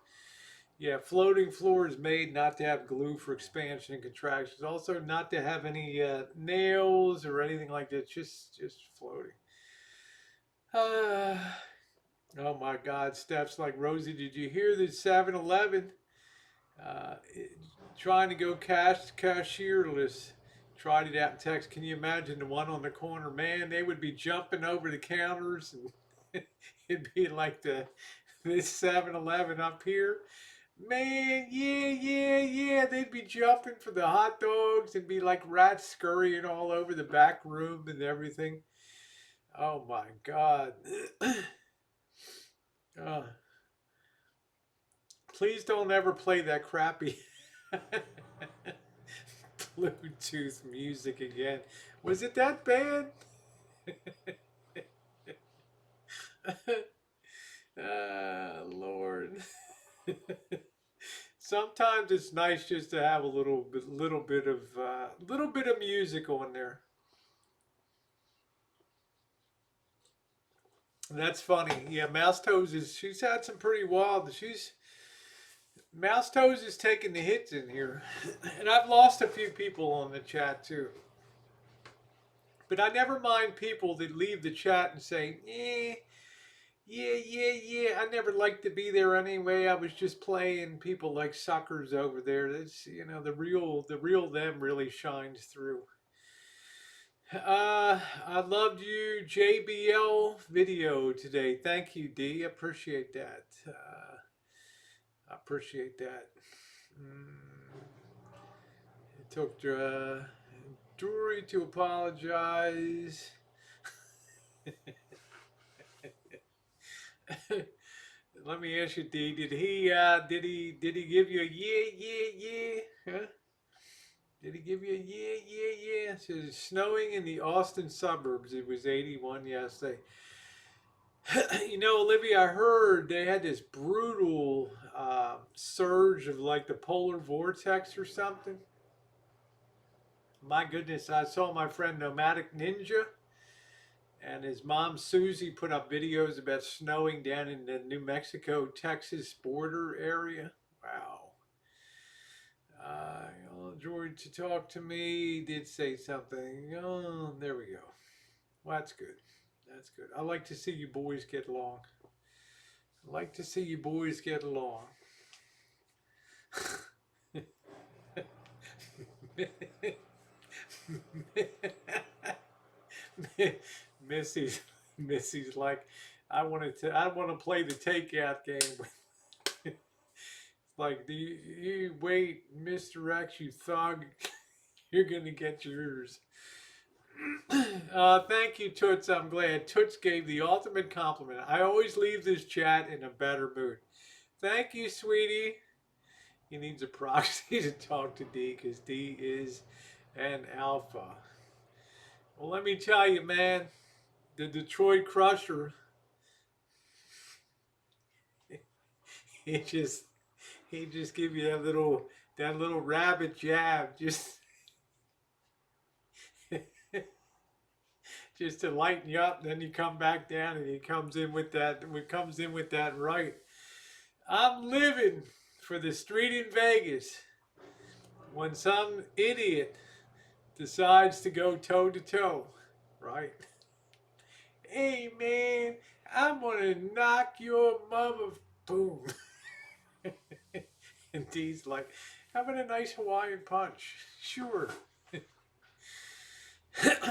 [SPEAKER 1] Yeah, floating floor is made not to have glue for expansion and contractions. Also, not to have any nails or anything like that. Just floating. Uh, oh my God, Steph's like, Rosie, did you hear the 7-Eleven? Uh, Trying to go cashierless. Tried it out in Texas. Can you imagine the one on the corner? Man, they would be jumping over the counters, and it'd be like this 7-Eleven up here. Man, yeah. They'd be jumping for the hot dogs and be like rats scurrying all over the back room and everything. Oh my God. uh, please don't ever play that crappy Bluetooth music again. Was it that bad? Lord. Sometimes it's nice just to have a little bit of music on there. That's funny. Yeah, Mouse Toes is she's had some pretty wild. She's Mouse Toes is taking the hits in here, and I've lost a few people on the chat too. But I never mind people that leave the chat and say, yeah. I never liked to be there anyway. I was just playing people like suckers over there. That's the real them really shines through. I loved you JBL video today. Thank you, D. Appreciate that. I appreciate that. It took Drury to apologize. Let me ask you, D. Did he give you a yeah? Huh? Did he give you a yeah? It says snowing in the Austin suburbs. It was 81 yesterday. Olivia, I heard they had this brutal surge of like the polar vortex or something. My goodness, I saw my friend Nomadic Ninja and his mom Susie put up videos about snowing down in the New Mexico Texas border area. Wow. George to talk to me did say something. Oh, there we go. Well, that's good. That's good. I like to see you boys get along. I like to see you boys get along. Missy's like, I want to play the takeout game. Like, you wait, Mr. X, you thug, you're gonna get yours. Thank you, Toots. I'm glad Toots gave the ultimate compliment. I always leave this chat in a better mood. Thank you, sweetie. He needs a proxy to talk to D because D is an alpha. Well, let me tell you, man, the Detroit Crusher, he just he just give you that little rabbit jab, just to lighten you up. Then you come back down, and he comes in with that right. I'm living for the street in Vegas when some idiot decides to go toe to toe, right? Hey man, I'm gonna knock your mother. Boom. And D's like, how about a nice Hawaiian punch? Sure.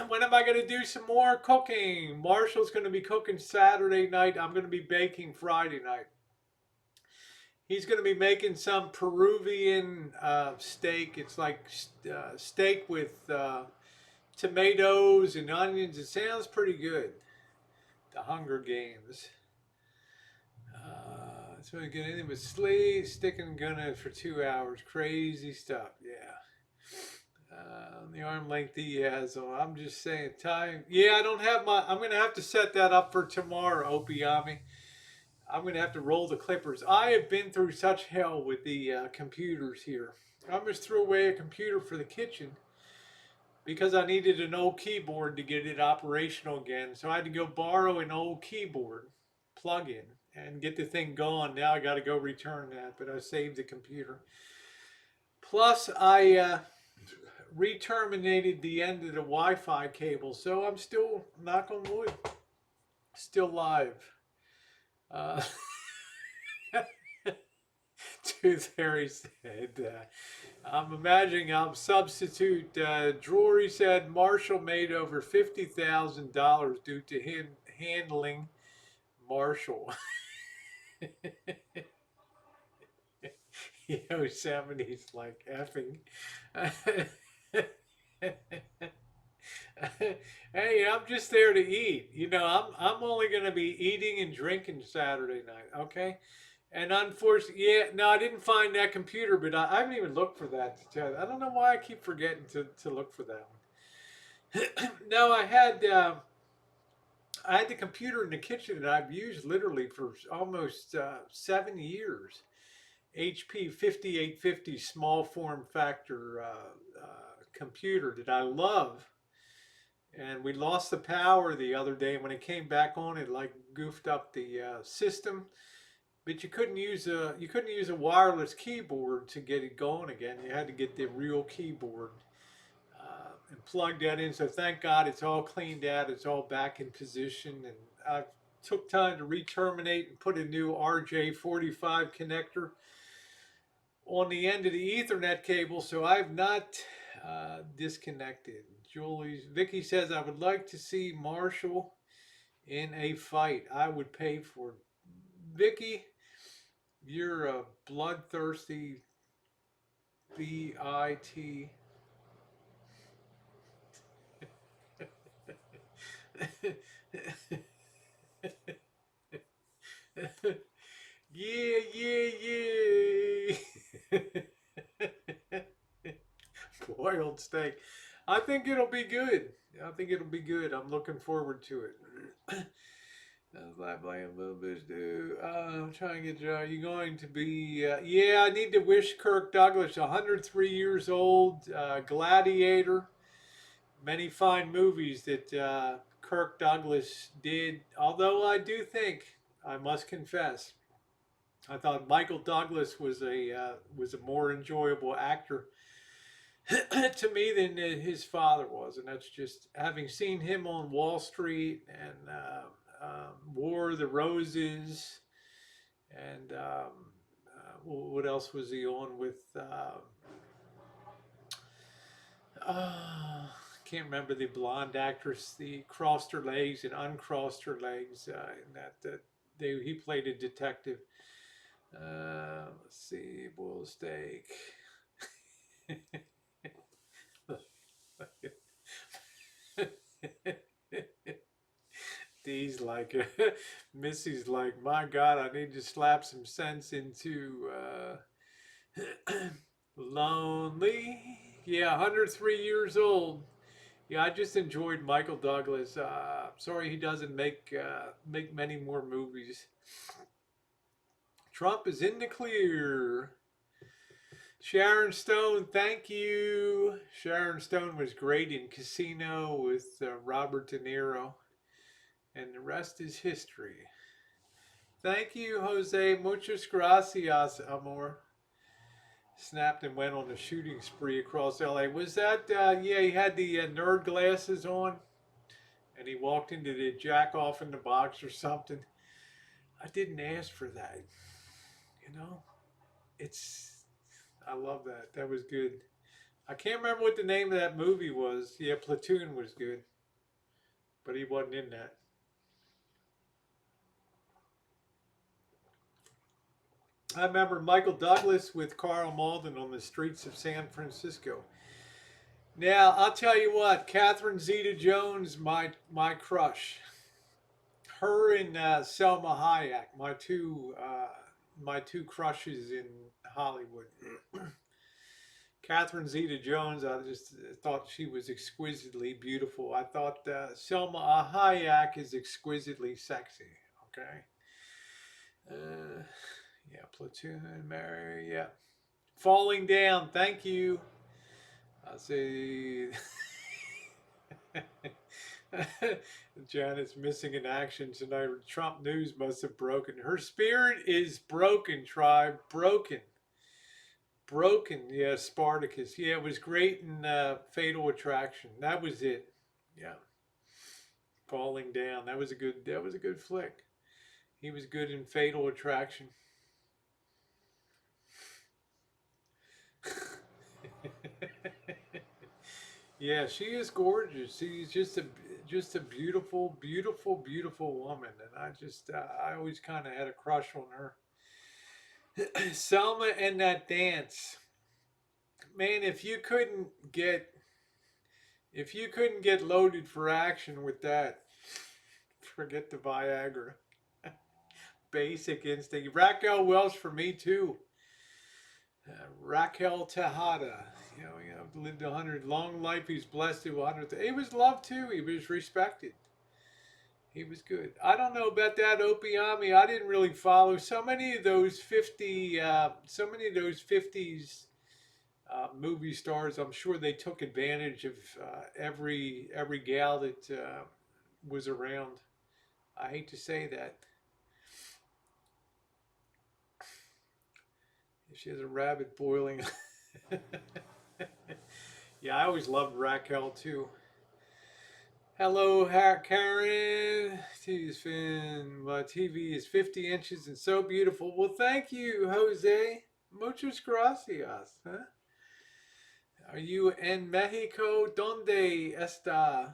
[SPEAKER 1] When am I going to do some more cooking? Marshall's going to be cooking Saturday night. I'm going to be baking Friday night. He's going to be making some Peruvian steak. It's like steak with tomatoes and onions. It sounds pretty good. The Hunger Games. So we get in with sleeve, sticking gunning for 2 hours. Crazy stuff. Yeah. The arm length he has on. I'm just saying time. Yeah, I don't have my. I'm gonna have to set that up for tomorrow, Opiami. I'm gonna have to roll the clippers. I have been through such hell with the computers here. I just threw away a computer for the kitchen because I needed an old keyboard to get it operational again. So I had to go borrow an old keyboard, plug in, and get the thing going. Now I got to go return that, but I saved the computer. Plus, I re-terminated the end of the Wi-Fi cable, so I'm still, knock on wood, still live. Uh, Tooth Harry said, I'm imagining I'll substitute. Drury said Marshall made over $50,000 due to him handling Marshall. Yosemite's like effing. Hey, I'm just there to eat. I'm only gonna be eating and drinking Saturday night. Okay. And unfortunately, yeah, no, I didn't find that computer, but I haven't even looked for that. To tell you. I don't know why I keep forgetting to look for that one. No, I had the computer in the kitchen that I've used literally for almost 7 years. HP 5850 small form factor computer that I love. And we lost the power the other day. When it came back on, it like goofed up the system. But you couldn't use a wireless keyboard to get it going again. You had to get the real keyboard and plug that in. So thank God it's all cleaned out. It's all back in position, and I took time to re-terminate and put a new RJ45 connector on the end of the Ethernet cable. So I've not disconnected. Vicky says I would like to see Marshall in a fight. I would pay for it. Vicky, you're a bloodthirsty BIT. Yeah, yeah, yeah. Boiled steak. I think it'll be good. I think it'll be good. I'm looking forward to it. Like playing little bitch, dude. I'm trying to get you. Are you going to be? Yeah, I need to wish Kirk Douglas 103 years old. Gladiator. Many fine movies that Kirk Douglas did. Although I do think, I must confess, I thought Michael Douglas was a more enjoyable actor to me than his father was, and that's just having seen him on Wall Street and War of the Roses, and what else was he on with? Can't remember the blonde actress. The crossed her legs and uncrossed her legs. In that he played a detective. Let's see, boiled steak. D's like, Missy's like, my God, I need to slap some sense into lonely. Yeah, 103 years old. Yeah, I just enjoyed Michael Douglas. Sorry he doesn't make many more movies. Trump is in the clear. Sharon Stone, thank you. Sharon Stone was great in Casino with Robert De Niro, and the rest is history. Thank you, Jose. Muchas gracias, amor. Snapped and went on a shooting spree across LA. Was that, yeah, he had the nerd glasses on and he walked into the jack off in the box or something. I didn't ask for that. You know, it's, I love that. That was good. I can't remember what the name of that movie was. Yeah, Platoon was good, but he wasn't in that. I remember Michael Douglas with Carl Malden on the streets of San Francisco. Now, I'll tell you what, Catherine Zeta-Jones, my crush. Her and Selma Hayek, my two crushes in Hollywood. Catherine Zeta-Jones, I just thought she was exquisitely beautiful. I thought Selma Hayek is exquisitely sexy. Okay. Uh, yeah, Platoon, Mary, yeah. Falling Down, thank you. I see. Janet's missing in action tonight. Trump news must have broken. Her spirit is broken, tribe. Broken. Broken. Yeah, Spartacus. Yeah, it was great in Fatal Attraction. That was it. Yeah. Falling Down. That was a good flick. He was good in Fatal Attraction. Yeah, she is gorgeous. She's just a beautiful, beautiful, beautiful woman, and I always kind of had a crush on her. Selma and that dance. Man, if you couldn't get loaded for action with that, forget the Viagra. Basic instinct. Raquel Welch for me too. Raquel Tejada. Lived 100. Long life. He's blessed to 100. He was loved too. He was respected. He was good. I don't know about that Opiami. I didn't really follow so many of those 50. So many of those 50s movie stars. I'm sure they took advantage of every gal that was around. I hate to say that. She has a rabbit boiling. Yeah, I always loved Raquel too. Hello, Karen. My TV is 50 inches and so beautiful. Well, thank you, Jose. Muchas gracias. Huh? Are you in Mexico? ¿Dónde está?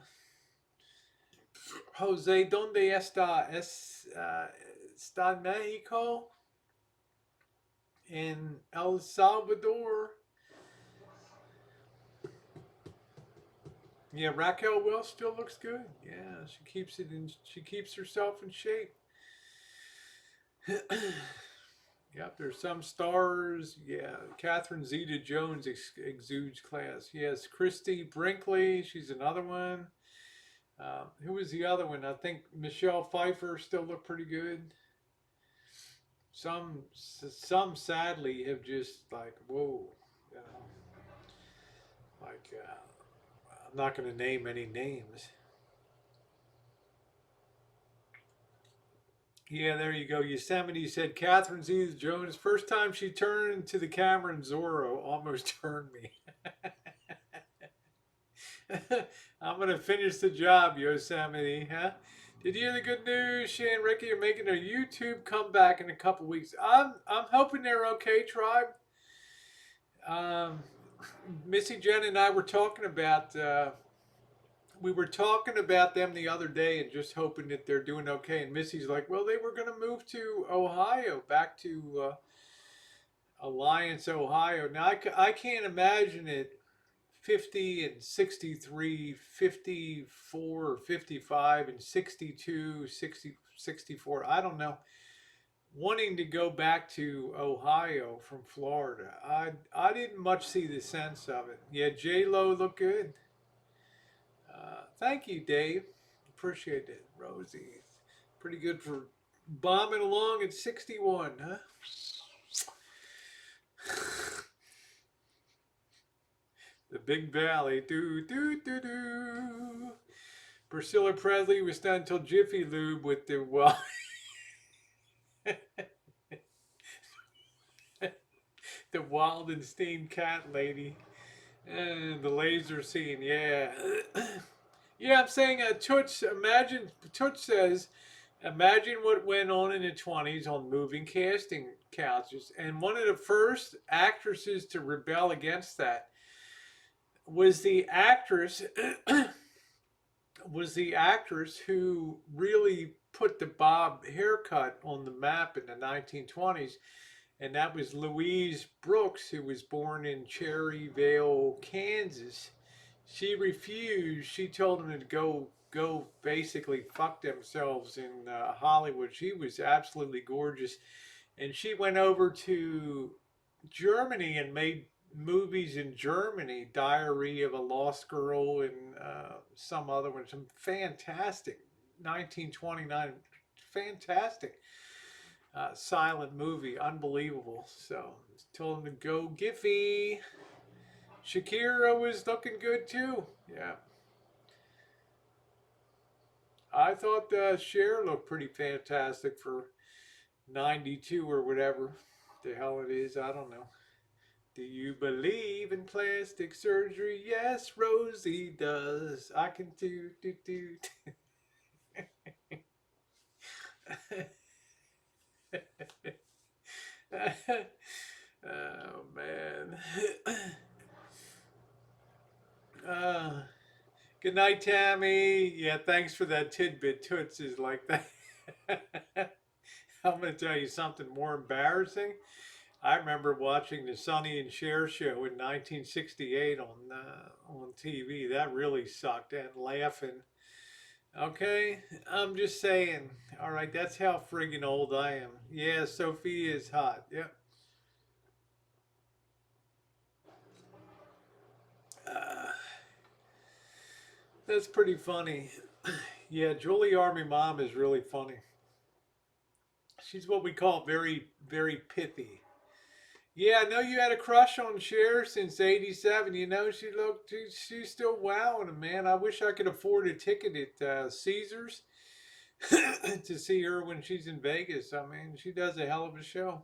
[SPEAKER 1] Jose, ¿dónde está? ¿Está en Mexico? In El Salvador? Yeah, Raquel Welch still looks good. Yeah, she keeps herself in shape. Yep, there's some stars. Yeah, Catherine Zeta-Jones exudes class. Yes, Christy Brinkley, she's another one. Who was the other one? I think Michelle Pfeiffer still looked pretty good. Some sadly have just like whoa, you know, like I'm not going to name any names. Yeah, there you go. Yosemite said Catherine Zeta-Jones. First time she turned to the camera in Zorro almost turned me. I'm gonna finish the job, Yosemite. Huh? Did you hear the good news? Shay and Ricky are making their YouTube comeback in a couple weeks. I'm hoping they're okay, tribe. Um, Missy Jen and I were talking about we were talking about them the other day and just hoping that they're doing okay. And Missy's like, well, they were going to move to Ohio, back to Alliance, Ohio. Now, I can't imagine it 50 and 63, 54 or 55 and 62, 60, 64. I don't know. Wanting to go back to Ohio from Florida. I didn't much see the sense of it. Yeah, J-Lo looked good. Thank you, Dave. Appreciate it, Rosie. Pretty good for bombing along at 61, huh? The Big Valley. Do, do, do, do. Priscilla Presley was done until Jiffy Lube with the, well, the Waldenstein cat lady. And the laser scene, yeah. Yeah, I'm saying, Toots says, imagine what went on in the 20s on moving casting couches. And one of the first actresses to rebel against that was the actress who really put the bob haircut on the map in the 1920s, and that was Louise Brooks, who was born in Cherryvale, Kansas. She refused. She told them to go basically fuck themselves in Hollywood. She was absolutely gorgeous, and she went over to Germany and made movies in Germany. Diary of a Lost Girl and some other one. Some fantastic 1929. Fantastic silent movie, unbelievable. So told him to go Giffy. Shakira was looking good too. Yeah, I thought Cher looked pretty fantastic for 92 or whatever the hell it is. I don't know. Do you believe in plastic surgery? Yes, Rosie does. I can do. Oh man. Good night, Tammy. Yeah, thanks for that tidbit. Toots is like that. I'm going to tell you something more embarrassing. I remember watching the Sonny and Cher show in 1968 on TV. That really sucked and laughing. Okay, I'm just saying. All right, that's how friggin' old I am. Yeah, Sophia is hot. Yep. Uh, that's pretty funny. Yeah, Julie Army Mom is really funny. She's what we call very, very pithy. Yeah, I know you had a crush on Cher since '87. You know, she's still wowing 'em, man. I wish I could afford a ticket at Caesars to see her when she's in Vegas. I mean, she does a hell of a show.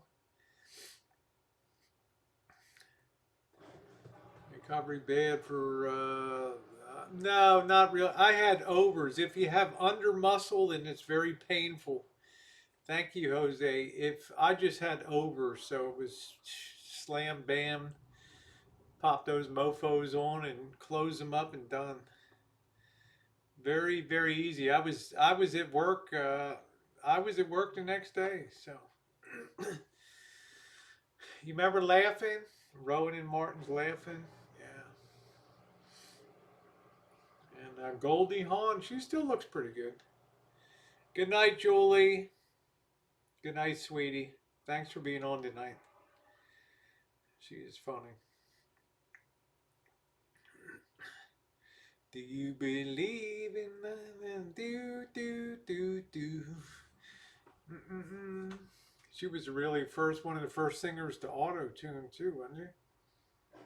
[SPEAKER 1] Recovery bad for no, not real. I had overs. If you have under muscle, then it's very painful. Thank you, Jose. If I just had overs, so it was slam bam, pop those mofos on and close them up and done. Very very easy. I was at work. I was at work the next day. So you remember laughing? Rowan and Martin's laughing. Yeah. And Goldie Hawn, she still looks pretty good. Good night, Julie. Good night, sweetie. Thanks for being on tonight. She is funny. Do you believe in love? Do do do do. Mm-mm-mm. She was really first one of the first singers to auto tune too, wasn't she?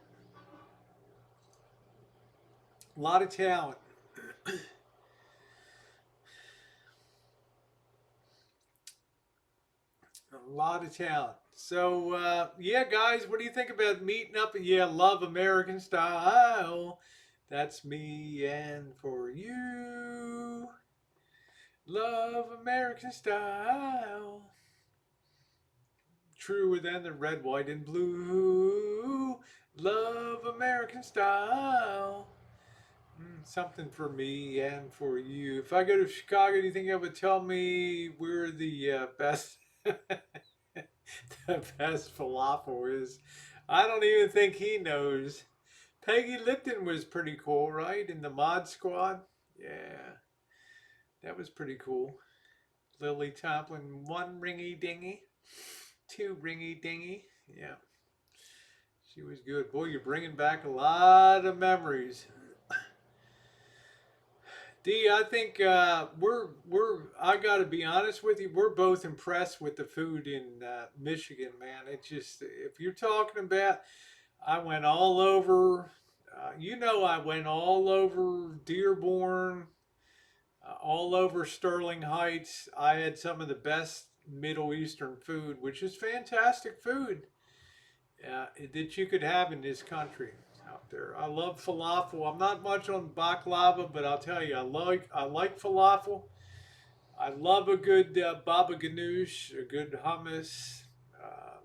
[SPEAKER 1] A lot of talent. A lot of talent. So yeah, guys, what do you think about meeting up? Yeah, love American style. That's me and for you. Love American style. Truer than the red, white, and blue. Love American style. Something for me and for you. If I go to Chicago, do you think I would tell me where the best the best falafel is? I don't even think he knows. Peggy Lipton was pretty cool, right? In the Mod Squad. Yeah, that was pretty cool. Lily Tomlin, one ringy dingy, two ringy dingy. Yeah, she was good. Boy, you're bringing back a lot of memories. D, I think we're. I got to be honest with you. We're both impressed with the food in Michigan, man. It's just if you're talking about, I went all over. I went all over Dearborn, all over Sterling Heights. I had some of the best Middle Eastern food, which is fantastic food that you could have in this country out there. I love falafel. I'm not much on baklava, but I'll tell you, I like falafel. I love a good baba ganoush, a good hummus. Uh,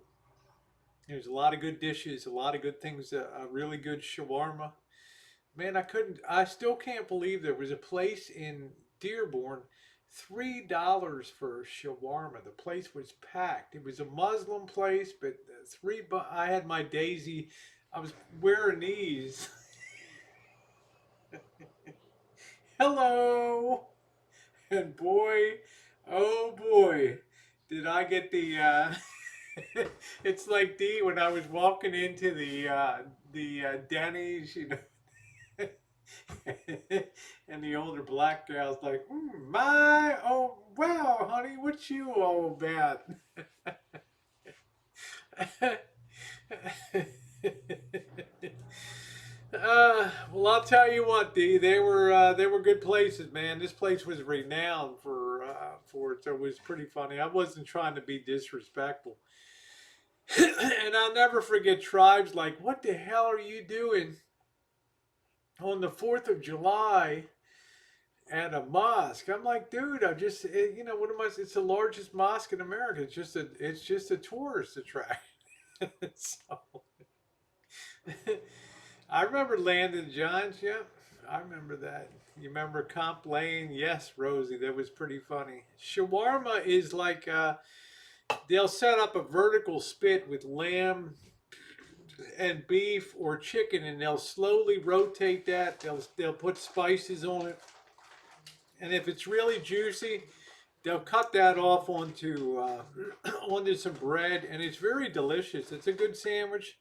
[SPEAKER 1] there's a lot of good dishes, a lot of good things. A really good shawarma. Man, I still can't believe there was a place in Dearborn, $3 for shawarma. The place was packed. It was a Muslim place, but I had my Daisy. I was wearing these. Hello, and boy, oh boy, did I get the. It's like D when I was walking into the Denny's, and the older black gal's like, my, oh, wow, honey, what you all about? Well, I'll tell you what, D. They were good places, man. This place was renowned for it, so it was pretty funny. I wasn't trying to be disrespectful, and I'll never forget tribes like, "What the hell are you doing on the 4th of July at a mosque?" I'm like, dude, I just, what am I? It's the largest mosque in America. It's just a tourist attraction. So, I remember Landon Johns. Yep, I remember that. You remember Comp Lane? Yes, Rosie, that was pretty funny. Shawarma is like, they'll set up a vertical spit with lamb and beef or chicken, and they'll slowly rotate that. They'll put spices on it, and if it's really juicy, they'll cut that off onto onto some bread, and it's very delicious. It's a good sandwich,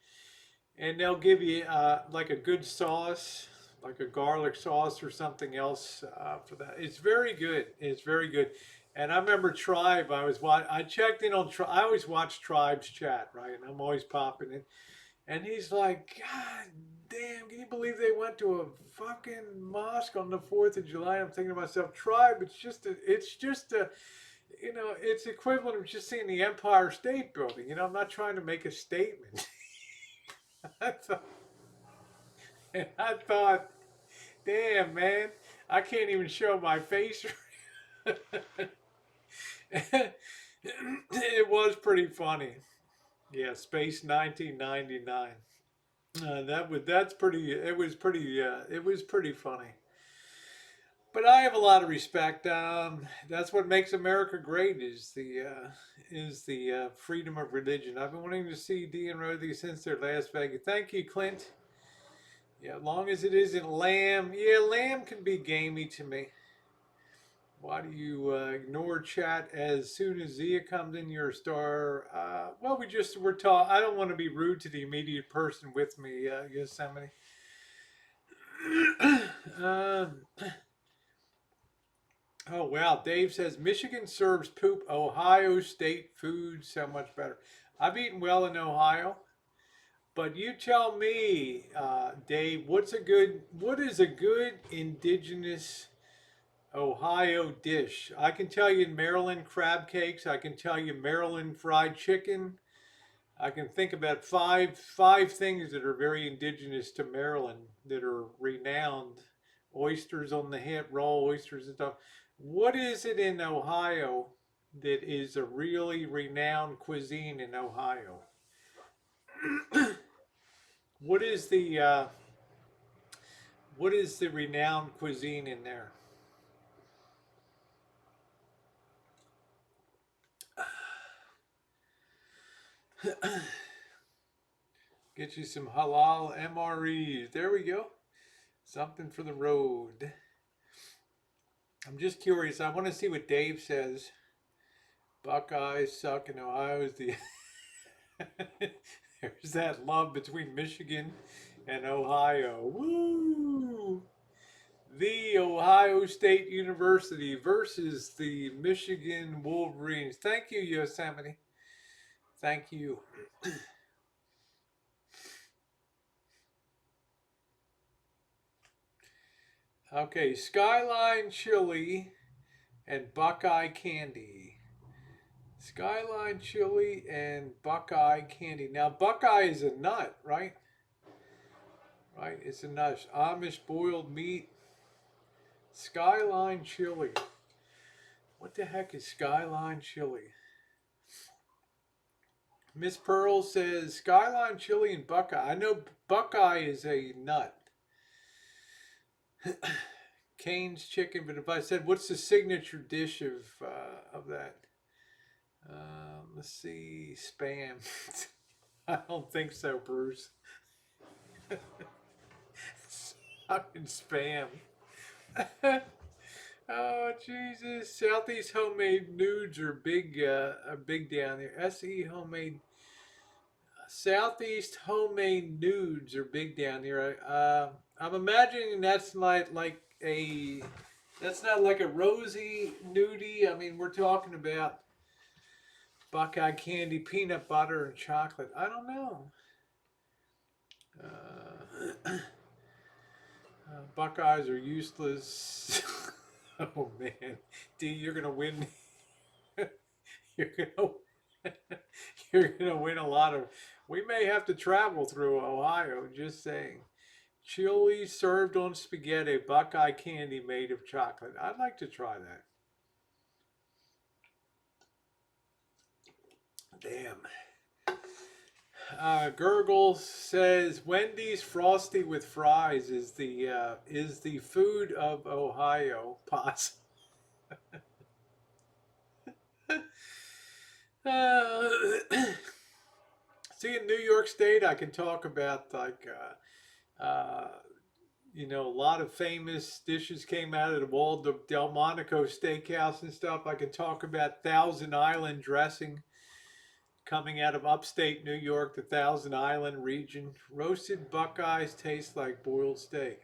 [SPEAKER 1] and they'll give you like a good sauce, like a garlic sauce or something else for that. It's very good. It's very good. And I remember Tribe. I checked in on. I always watch Tribe's chat, right? And I'm always popping in. And he's like, God damn, can you believe they went to a fucking mosque on the 4th of July? I'm thinking to myself, Tribe, it's just a, it's equivalent of just seeing the Empire State Building. I'm not trying to make a statement. I thought, I thought, damn, man, I can't even show my face. It was pretty funny. Yeah, Space 1999. That's pretty. It was pretty. It was pretty funny. But I have a lot of respect. That's what makes America great is the freedom of religion. I've been wanting to see Dee and Rosie since their last Vegas. Thank you, Clint. Yeah, as long as it isn't lamb. Yeah, lamb can be gamey to me. Why do you ignore chat as soon as Zia comes in? You're a star. Well, we're talking. I don't want to be rude to the immediate person with me, Yosemite. um, oh wow, Dave says Michigan serves poop. Ohio State food so much better. I've eaten well in Ohio, but you tell me, Dave, what is a good indigenous Ohio dish? I can tell you Maryland crab cakes. I can tell you Maryland fried chicken. I can think about five things that are very indigenous to Maryland that are renowned. Oysters on the hip, raw oysters and stuff. What is it in Ohio that is a really renowned cuisine in Ohio? What is the uh, what is the renowned cuisine in there? Get you some halal MREs. There we go. Something for the road. I'm just curious. I want to see what Dave says. Buckeyes suck in Ohio. Is the There's that love between Michigan and Ohio. Woo! The Ohio State University versus the Michigan Wolverines. Thank you, Yosemite. Thank you. Okay, Skyline Chili and Buckeye Candy. Skyline Chili and Buckeye Candy. Now, Buckeye is a nut, right? Right, it's a nut. Amish boiled meat. Skyline Chili. What the heck is Skyline Chili? Miss Pearl says Skyline Chili and Buckeye. I know Buckeye is a nut. Cane's chicken, but if I said what's the signature dish of that? Let's see, spam. I don't think so, Bruce. Fucking spam. Oh Jesus! Southeast homemade nudes are big down there. SE homemade Southeast homemade nudes are big down here. I'm imagining that's like a that's not like a rosy nudie. I mean, we're talking about Buckeye candy, peanut butter, and chocolate. I don't know. Buckeyes are useless. Oh man, D, you're gonna win. you're gonna you're gonna win a lot of. We may have to travel through Ohio. Just saying. Chili served on spaghetti, Buckeye candy made of chocolate. I'd like to try that. Damn. Gurgle says Wendy's Frosty with fries is the food of Ohio. Possum. Uh, See, in New York State, I can talk about like a lot of famous dishes came out of the Waldorf Delmonico Steakhouse and stuff. I can talk about Thousand Island dressing coming out of upstate New York, the Thousand Island region. Roasted Buckeyes taste like boiled steak.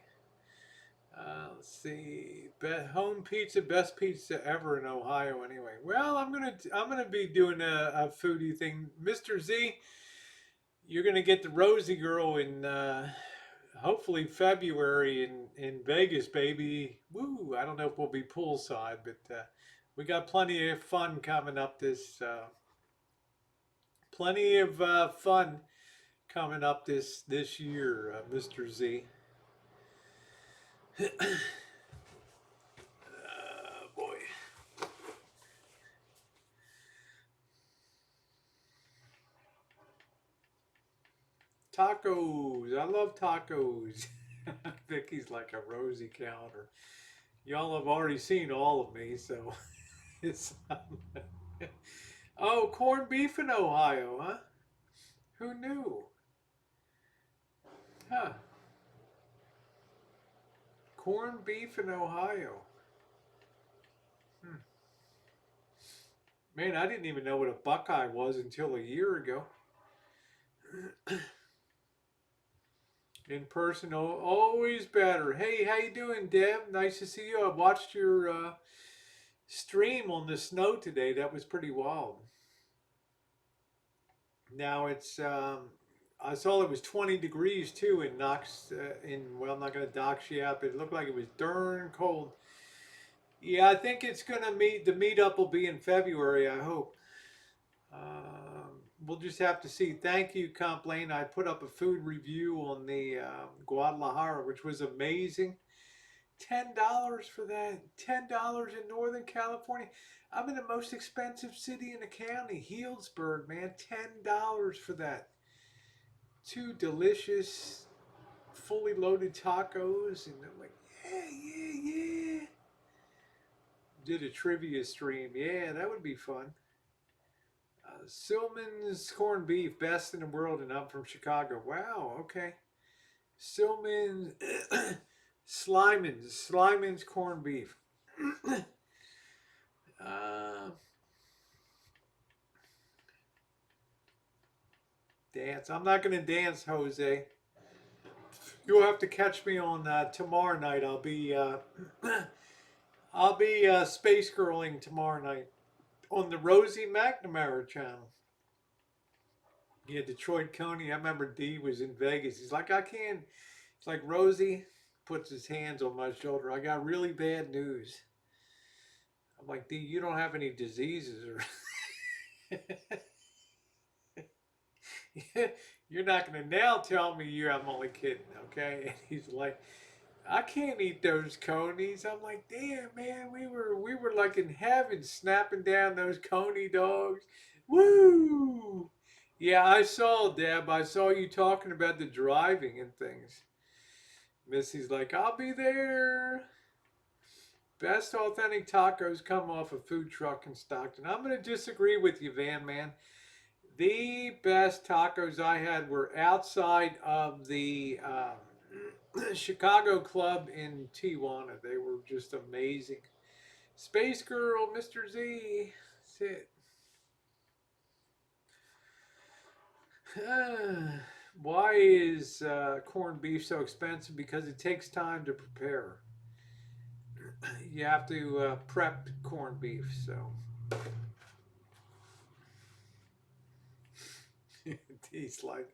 [SPEAKER 1] Let's see, home pizza, best pizza ever in Ohio. Anyway, well, I'm gonna be doing a foodie thing, Mr. Z. You're gonna get the Rosie Girl in hopefully February in Vegas, baby. Woo! I don't know if we'll be poolside, but we got plenty of fun coming up plenty of fun coming up this year, Mr. Z. Boy, tacos! I love tacos. Vicky's like a rosy calendar. Y'all have already seen all of me, so it's. Oh, corned beef in Ohio, huh? Who knew? Huh? Corned beef in Ohio. Hmm. Man, I didn't even know what a Buckeye was until a year ago. In person, always better. Hey, how you doing, Deb? Nice to see you. I watched your stream on the snow today. That was pretty wild. Now it's I saw it was 20 degrees too in Knox. Well, I'm not gonna dox you out, but it looked like it was darn cold. Yeah, I think it's gonna meet. The meetup will be in February. I hope. We'll just have to see. Thank you, Complain. I put up a food review on the Guadalajara, which was amazing. $10 for that. $10 in Northern California. I'm in the most expensive city in the county, Healdsburg, man. $10 for that. Two delicious, fully loaded tacos, and I'm like, yeah, yeah, yeah. Did a trivia stream. Yeah, that would be fun. Silman's corned beef, best in the world, and I'm from Chicago. Wow, okay. Silman's, Slyman's corned beef. uh, Dance. I'm not gonna dance, Jose. You'll have to catch me on tomorrow night. I'll be space girling tomorrow night on the Rosie McNamara channel. Yeah, Detroit Coney. I remember D was in Vegas. He's like, I can't. It's like Rosie puts his hands on my shoulder. I got really bad news. I'm like, D, you don't have any diseases or you're not gonna now tell me I'm only kidding, okay? And he's like, I can't eat those conies. I'm like, damn man, we were like in heaven snapping down those coney dogs. Woo! Yeah, I saw Deb. I saw you talking about the driving and things. Missy's like, I'll be there. Best authentic tacos come off a food truck in Stockton. I'm gonna disagree with you, Van Man. The best tacos I had were outside of the Chicago Club in Tijuana. They were just amazing. Space Girl, Mr. Z. That's it. Why is corned beef so expensive? Because it takes time to prepare. You have to prep corned beef. So he's like,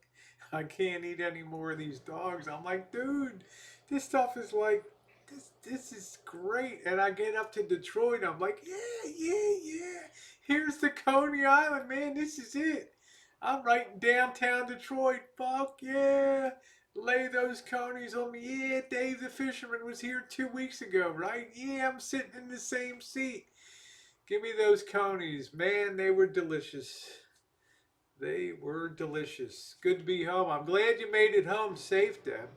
[SPEAKER 1] I can't eat any more of these dogs. I'm like, dude, this stuff is like, this is great. And I get up to Detroit. I'm like, yeah, yeah, yeah. Here's the Coney Island, man. This is it. I'm right in downtown Detroit. Fuck yeah. Lay those conies on me. Yeah, Dave the Fisherman was here 2 weeks ago, right? Yeah, I'm sitting in the same seat. Give me those conies. Man, they were delicious. They were delicious. Good to be home. I'm glad you made it home safe, Deb.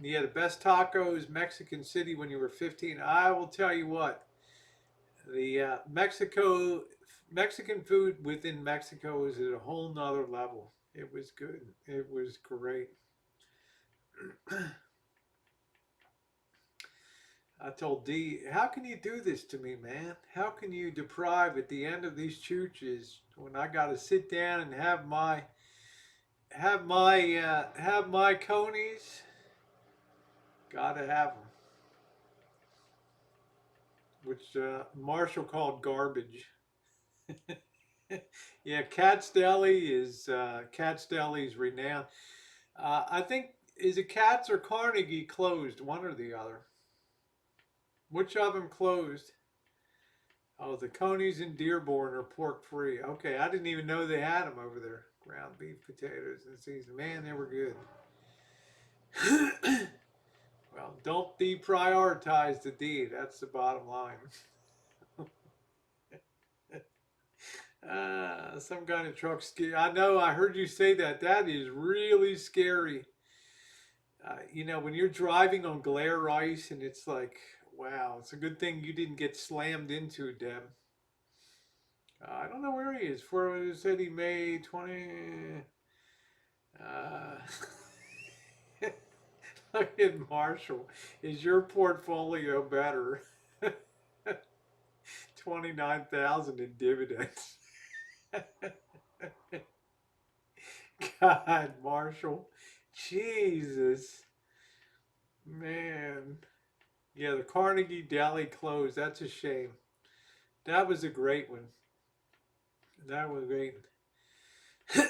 [SPEAKER 1] You had the best tacos, Mexican City, when you were 15. I will tell you what, the Mexican food within Mexico is at a whole nother level. It was good. It was great. I told D, how can you do this to me, man? How can you deprive at the end of these chooches when I got to sit down and have my conies? Gotta have them, which Marshall called garbage. Yeah, Cat's Deli is renowned. I think is it Katz or Carnegie closed, one or the other. Which of them closed? Oh, the Conies in Dearborn are pork free. Okay, I didn't even know they had them over there. Ground beef, potatoes, and season. Man, they were good. Well, don't deprioritize the D. That's the bottom line. Some kind of truck ski. I know. I heard you say that. That is really scary. When you're driving on glare ice and it's like, wow, it's a good thing you didn't get slammed into, Deb. I don't know where he is. For said he made 20. Uh, Look at Marshall. Is your portfolio better? 29,000 in dividends. God, Marshall. Jesus. Man. Yeah, the Carnegie Deli closed. That's a shame. That was a great one. That was great.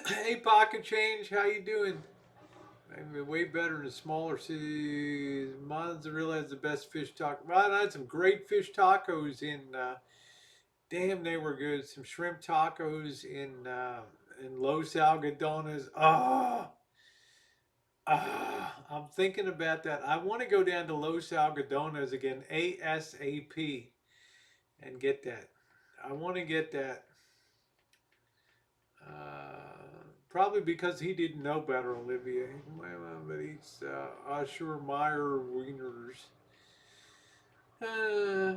[SPEAKER 1] Hey, Pocket Change, how you doing? Maybe way better in the smaller cities. Mozzarella has the best fish taco. Well, I had some great fish tacos in. Damn, they were good. Some shrimp tacos in Los Algodones. I'm thinking about that. I want to go down to Los Algodones again, ASAP, and get that. I want to get that. Probably because he didn't know better, Olivia. But he's Usher Meyer Wieners. Uh,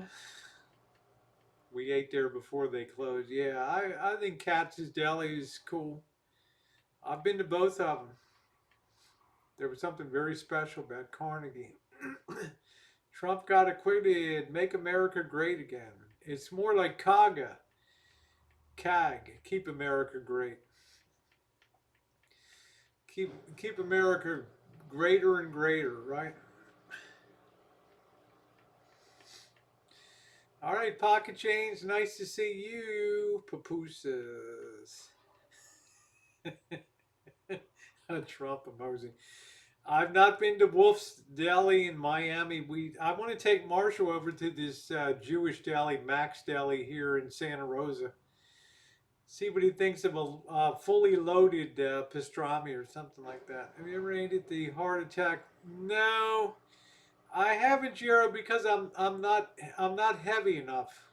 [SPEAKER 1] we ate there before they closed. Yeah, I think Katz's Deli is cool. I've been to both of them. There was something very special about Carnegie. Trump got acquitted. Make America great again. It's more like CAGA. CAG. Keep America great. Keep America greater and greater, right? All right, Pocket Chains. Nice to see you, Papoosas. Trump emoji. I've not been to Wolf's Deli in Miami. I want to take Marshall over to this Jewish deli, Max Deli here in Santa Rosa. See what he thinks of a fully loaded pastrami or something like that. Have you ever ate the heart attack? No, I haven't, Jared, because I'm not heavy enough.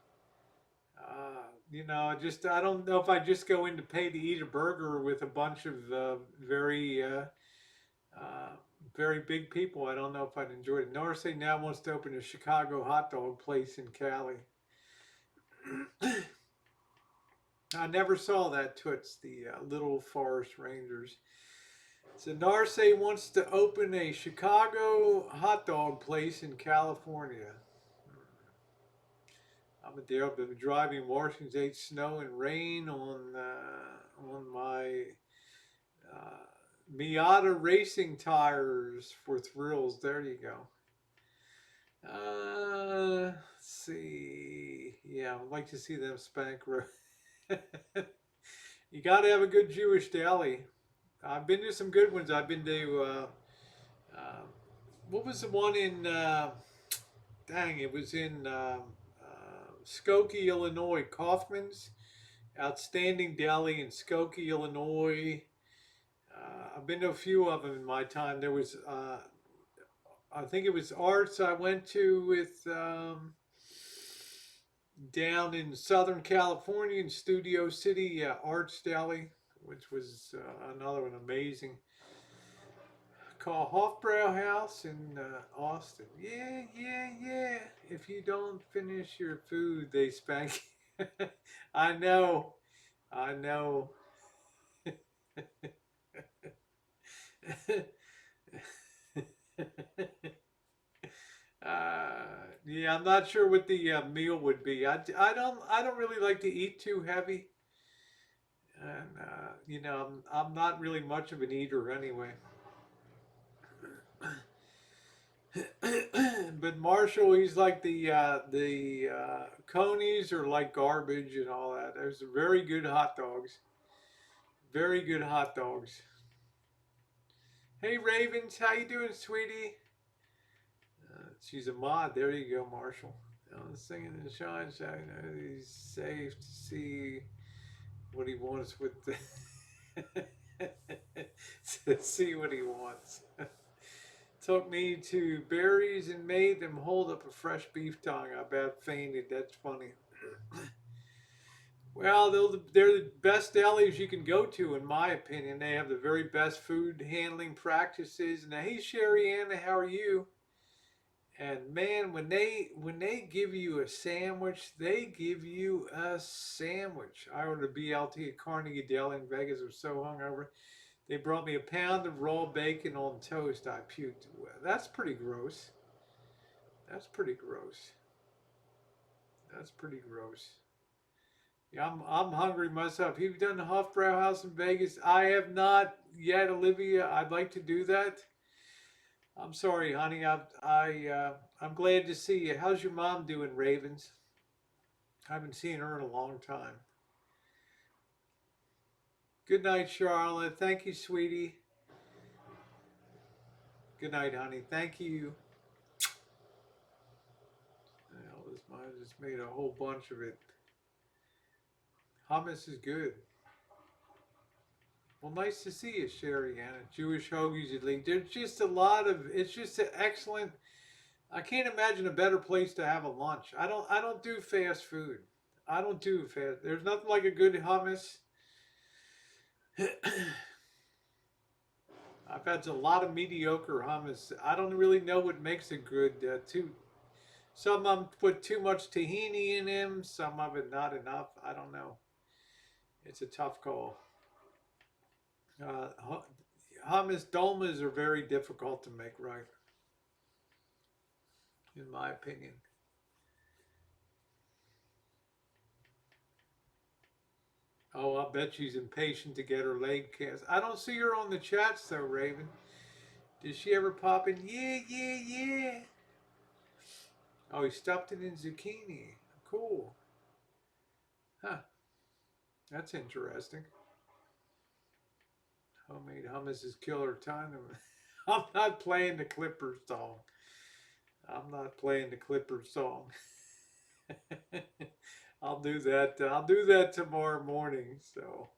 [SPEAKER 1] I don't know if I just go in to pay to eat a burger with a bunch of uh, very big people. I don't know if I'd enjoy it. Norse now wants to open a Chicago hot dog place in Cali. I never saw that Toots, the Little Forest Rangers. So Narse wants to open a Chicago hot dog place in California. I'm a deal. I've been driving Washington State snow and rain on my uh, Miata racing tires for thrills. There you go. Let's see. Yeah, I'd like to see them spank. You got to have a good Jewish deli. I've been to some good ones. I've been to uh, what was the one in? Dang, it was in Skokie, Illinois. Kaufman's Outstanding Deli in Skokie, Illinois. I've been to a few of them in my time. There was, I think it was Arts I went to with down in Southern California in Studio City, Arts Deli, which was another one amazing. Call Hofbrau House in Austin. Yeah, yeah, yeah. If you don't finish your food, they spank I know. I know. Yeah, I'm not sure what the meal would be. I don't really like to eat too heavy, and I'm not really much of an eater anyway. But Marshall, he's like the conies are like garbage and all that. There's very good hot dogs. Very good hot dogs. Hey Ravens, how you doing, sweetie? She's a mod. There you go, Marshall. Singing in the sunshine. He's safe to see what he wants with the to see what he wants. Took me to Barry's and made them hold up a fresh beef tongue. I about fainted. That's funny. Well, they're the best delis you can go to, in my opinion. They have the very best food handling practices. And hey, Sherry Ann, how are you? And man, when they give you a sandwich, they give you a sandwich. I ordered a BLT at Carnegie Deli in Vegas. I was so hungover. They brought me a pound of raw bacon on toast. I puked. Well, that's pretty gross. That's pretty gross. That's pretty gross. Yeah, I'm hungry myself. You've done the Hofbrau House in Vegas. I have not yet, Olivia. I'd like to do that. I'm sorry, honey. I'm glad to see you. How's your mom doing, Ravens? I haven't seen her in a long time. Good night, Charlotte. Thank you, sweetie. Good night, honey. Thank you. Well, this mine just made a whole bunch of it. Hummus is good. Well, nice to see you, Sherry Ann. Jewish hoagies at least. There's just a lot of. It's just an excellent. I can't imagine a better place to have a lunch. I don't do fast food. I don't do fast. There's nothing like a good hummus. I've had a lot of mediocre hummus. I don't really know what makes it good. Some of them put too much tahini in them. Some of it not enough. I don't know. It's a tough call. Uh, Hummus dolmas are very difficult to make right, in my opinion. Oh, I bet she's impatient to get her leg cast. I don't see her on the chats though, Raven. Did she ever pop in? Yeah, yeah, yeah. Oh, he stuffed it in zucchini. Cool. Huh. That's interesting. Homemade hummus is killer time. I'm not playing the Clippers song. I'm not playing the Clippers song. I'll do that. I'll do that tomorrow morning. So,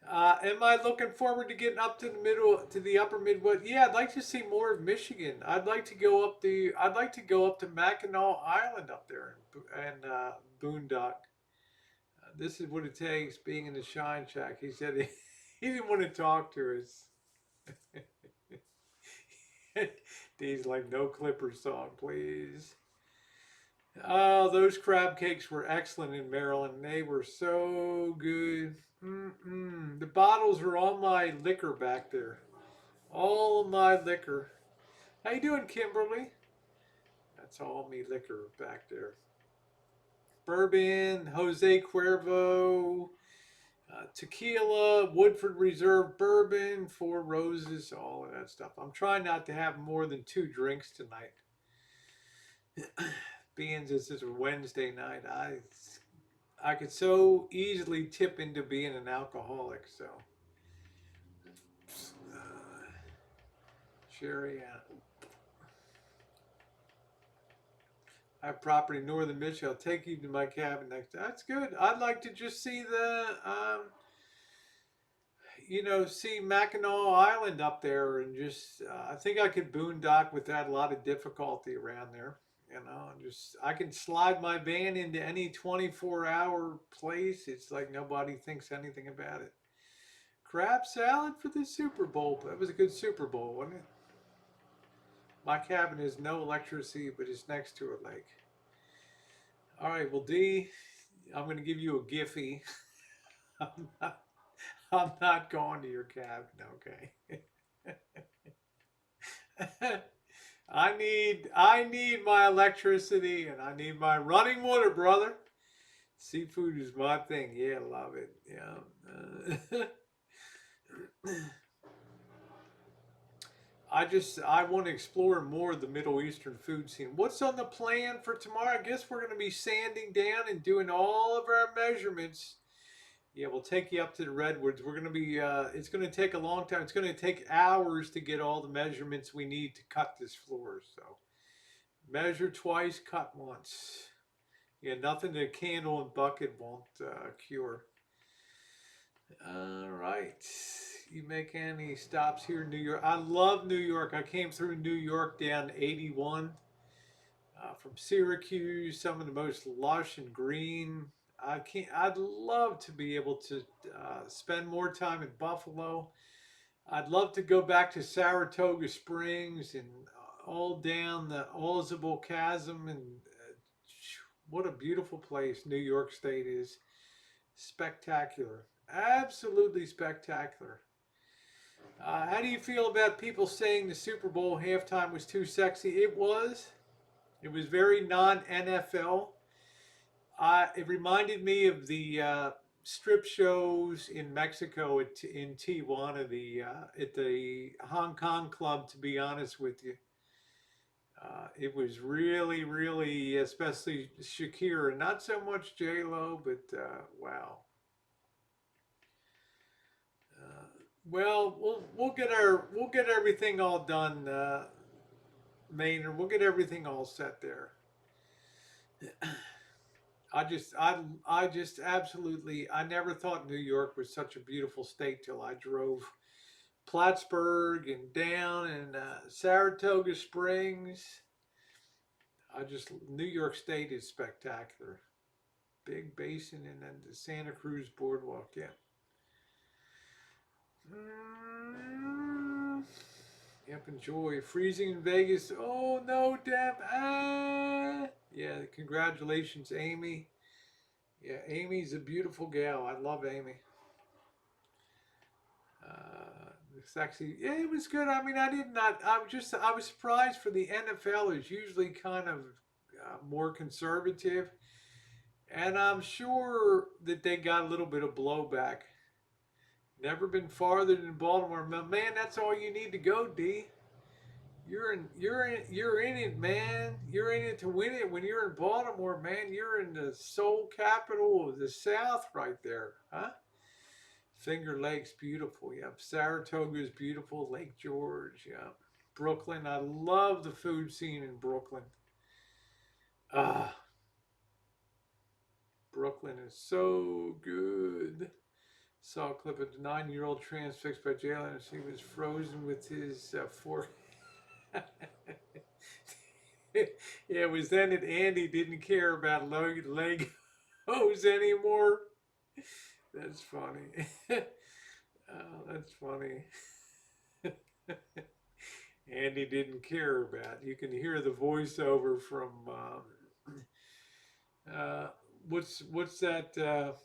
[SPEAKER 1] am I looking forward to getting up to the middle, to the upper Midwest? Yeah, I'd like to see more of Michigan. I'd like to go up the. I'd like to go up to Mackinac Island up there and Boondock. This is what it takes being in the Shine Shack. He said he didn't want to talk to us. He's like, no Clippers song, please. Oh, those crab cakes were excellent in Maryland. They were so good. Mm-mm. The bottles are all my liquor back there. All of my liquor. How you doing, Kimberly? That's all me liquor back there. Bourbon, Jose Cuervo, tequila, Woodford Reserve bourbon, Four Roses, all of that stuff. I'm trying not to have more than two drinks tonight. Being this is a Wednesday night, I could so easily tip into being an alcoholic. So, Sherry, I have property in northern Michigan. I'll take you to my cabin next. That's good. I'd like to just see see Mackinac Island up there, and just I think I could boondock without a lot of difficulty around there. And just I can slide my van into any 24-hour place. It's like nobody thinks anything about it. Crab salad for the Super Bowl. That was a good Super Bowl, wasn't it? My cabin has no electricity, but it's next to a lake. All right, well, D, I'm going to give you a Giphy. I'm not, I'm not going to your cabin, okay? I need my electricity and I need my running water, brother. Seafood is my thing. Yeah, love it. Yeah. I want to explore more of the Middle Eastern food scene. What's on the plan for tomorrow? I guess we're going to be sanding down and doing all of our measurements. Yeah, we'll take you up to the redwoods. We're going to be. It's going to take a long time. It's going to take hours to get all the measurements we need to cut this floor. So measure twice, cut once. Yeah, nothing that a candle and bucket won't cure. All right. You make any stops here in New York? I love New York. I came through New York down 81 from Syracuse, some of the most lush and green. I can't. I'd love to be able to spend more time in Buffalo. I'd love to go back to Saratoga Springs and all down the Ozable Chasm and what a beautiful place New York State is. Spectacular. Absolutely spectacular. How do you feel about people saying the Super Bowl halftime was too sexy? It was. It was very non NFL. It reminded me of the strip shows in Mexico in Tijuana, at the Hong Kong club. To be honest with you, it was really, really, especially Shakira. Not so much J Lo, but wow. Well, we'll get everything all done, Maynard. We'll get everything all set there. I just absolutely I never thought New York was such a beautiful state till I drove Plattsburgh and down and Saratoga Springs. I just New York State is spectacular. Big Basin and then the Santa Cruz Boardwalk. Yeah. Mm, yep, enjoy. Freezing in Vegas. Oh no, Deb. Ah. Yeah, congratulations, Amy. Yeah, Amy's a beautiful gal. I love Amy. It's actually, yeah, it was good. I mean, I did not. I was surprised for the NFL is usually kind of more conservative, and I'm sure that they got a little bit of blowback. Never been farther than Baltimore, man. That's all you need to go, D. You're in it, man. You're in it to win it. When you're in Baltimore, man, you're in the soul capital of the South, right there, huh? Finger Lake's beautiful. Yep. Saratoga is beautiful. Lake George. Yep. Brooklyn. I love the food scene in Brooklyn. Ah, Brooklyn is so good. Saw a clip of the 9-year-old transfixed by Jalen as he was frozen with his fork. Yeah, it was then that Andy didn't care about Legos anymore. That's funny. Oh, that's funny. Andy didn't care about. You can hear the voiceover from uh, what's that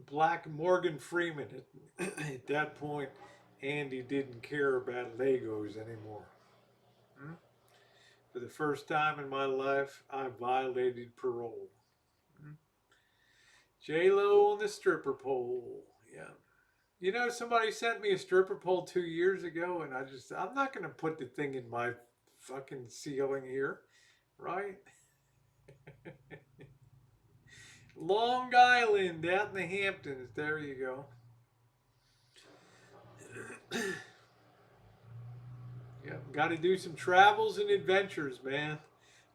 [SPEAKER 1] Black Morgan Freeman. At that point, Andy didn't care about Legos anymore. Hmm? For the first time in my life, I violated parole. Hmm? J Lo on the stripper pole. Yeah. You know, somebody sent me a stripper pole 2 years ago, and I'm not going to put the thing in my fucking ceiling here, right? Long Island, out in the Hamptons. There you go. Yeah, got to do some travels and adventures, man.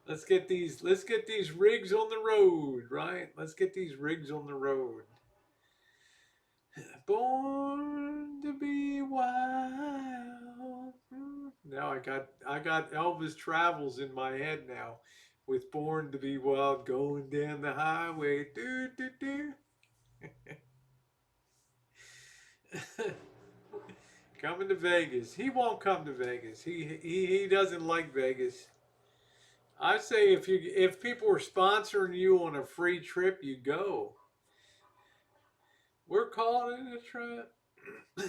[SPEAKER 1] Let's get these rigs on the road, right? Let's get these rigs on the road. Born to be wild. Now I got Elvis Travels in my head now, with Born to Be Wild going down the highway. Do do do. Coming to Vegas. He won't come to Vegas. He doesn't like Vegas. I say if people are sponsoring you on a free trip, you go. We're calling it a trip.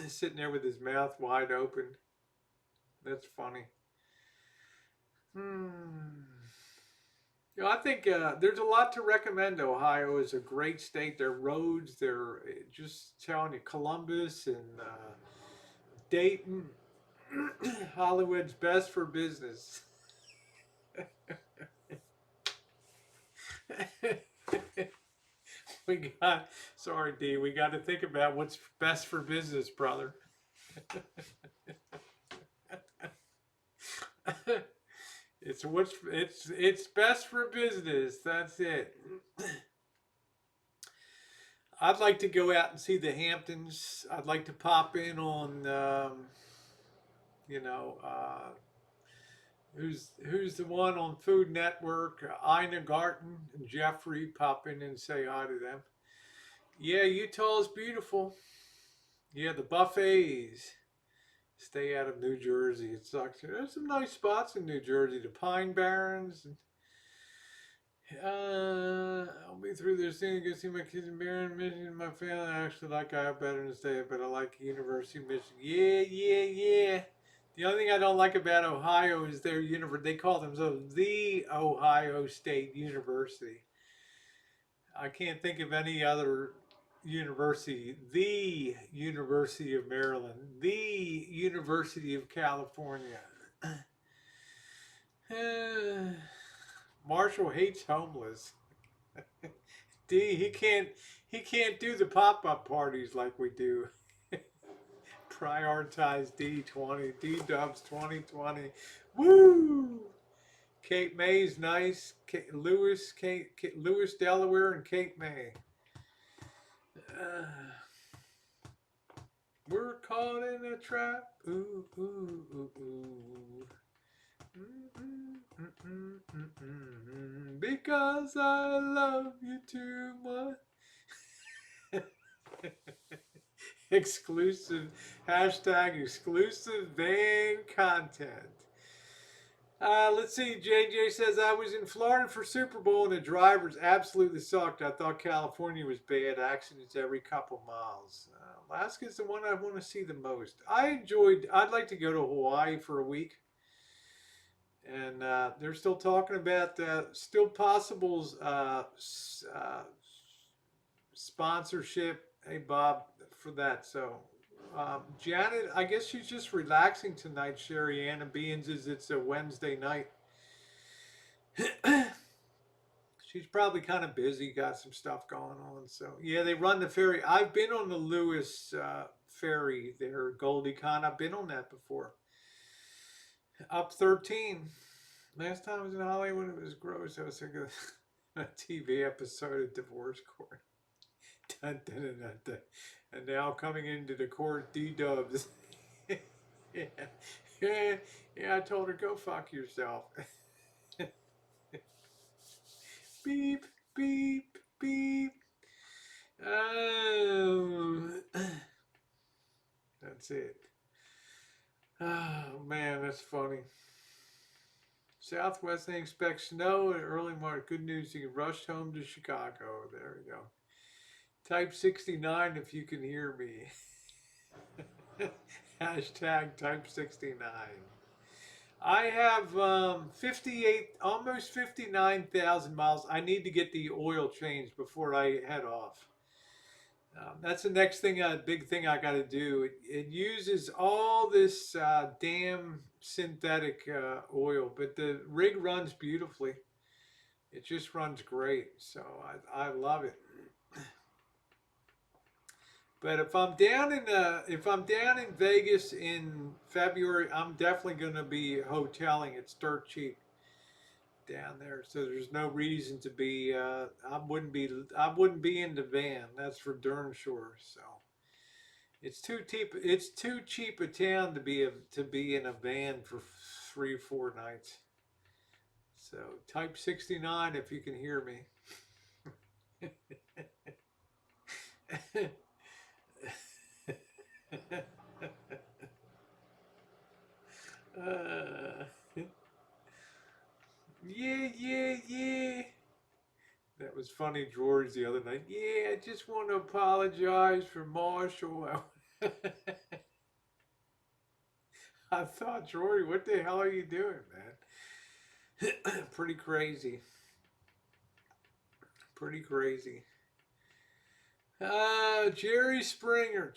[SPEAKER 1] Sitting there with his mouth wide open. That's funny. Hmm. You know, I think there's a lot to recommend. Ohio is a great state. Their roads, they're just telling you, Columbus and Dayton, Hollywood's best for business. we got, sorry, D, we got to think about what's best for business, brother. It's best for business. That's it. I'd like to go out and see the Hamptons. I'd like to pop in on, you know, who's the one on Food Network? Ina Garten and Jeffrey. Pop in and say hi to them. Yeah, Utah's beautiful. Yeah, the buffets. Stay out of New Jersey. It sucks. There's some nice spots in New Jersey. The Pine Barrens. I'll be through this thing. Go see my kids in Barron, Michigan. My family. I actually like I have Veterans Day, but I like University of Michigan. Yeah, yeah, yeah. The only thing I don't like about Ohio is their university. They call themselves the Ohio State University. I can't think of any other university. The University of Maryland, the University of California. Marshall hates homeless. D, he can't do the pop-up parties like we do. Prioritize D20, D Dubs 2020. Woo! Cape May's nice. Lewis, Delaware, and Cape May. Uh, we're caught in a trap. Ooh, ooh, ooh, ooh. Because I love you too much. Exclusive hashtag exclusive van content. Let's see. JJ says I was in Florida for Super Bowl and the drivers absolutely sucked. I thought California was bad. Accidents every couple miles. Alaska's the one I want to see the most. I'd like to go to Hawaii for a week. And they're still talking about still possible sponsorship. Hey, Bob, for that. So, Janet, I guess she's just relaxing tonight. Sherry Ann and Beans is it's a Wednesday night. She's probably kind of busy, got some stuff going on. So, yeah, they run the ferry. I've been on the Lewis ferry there, Goldie Con. I've been on that before. Up 13. Last time I was in Hollywood, it was gross. I was thinking of a TV episode of Divorce Court. Dun, dun, dun, dun, dun. And now coming into the court, D-dubs. Yeah. Yeah, I told her, go fuck yourself. Beep, beep, beep. Oh, that's it. Oh, man, that's funny. Southwest, they expect snow in early March. Good news, you can rush home to Chicago. There you go. Type 69 if you can hear me. Hashtag type 69. I have 58, almost 59,000 miles. I need to get the oil changed before I head off. That's the next thing, big thing I got to do. It uses all this damn synthetic oil, but the rig runs beautifully. It just runs great, so I love it. But if I'm down in Vegas in February, I'm definitely going to be hoteling. It's dirt cheap down there, so there's no reason to be. I wouldn't be in the van. That's for darn sure. So it's too cheap. It's too cheap a town to be in a van for 3 or 4 nights. So type 69 if you can hear me. Yeah, yeah, yeah. That was funny, George, the other night. Yeah, I just want to apologize for Marshall. I thought, George, what the hell are you doing, man? Pretty crazy. Pretty crazy. Jerry Springer.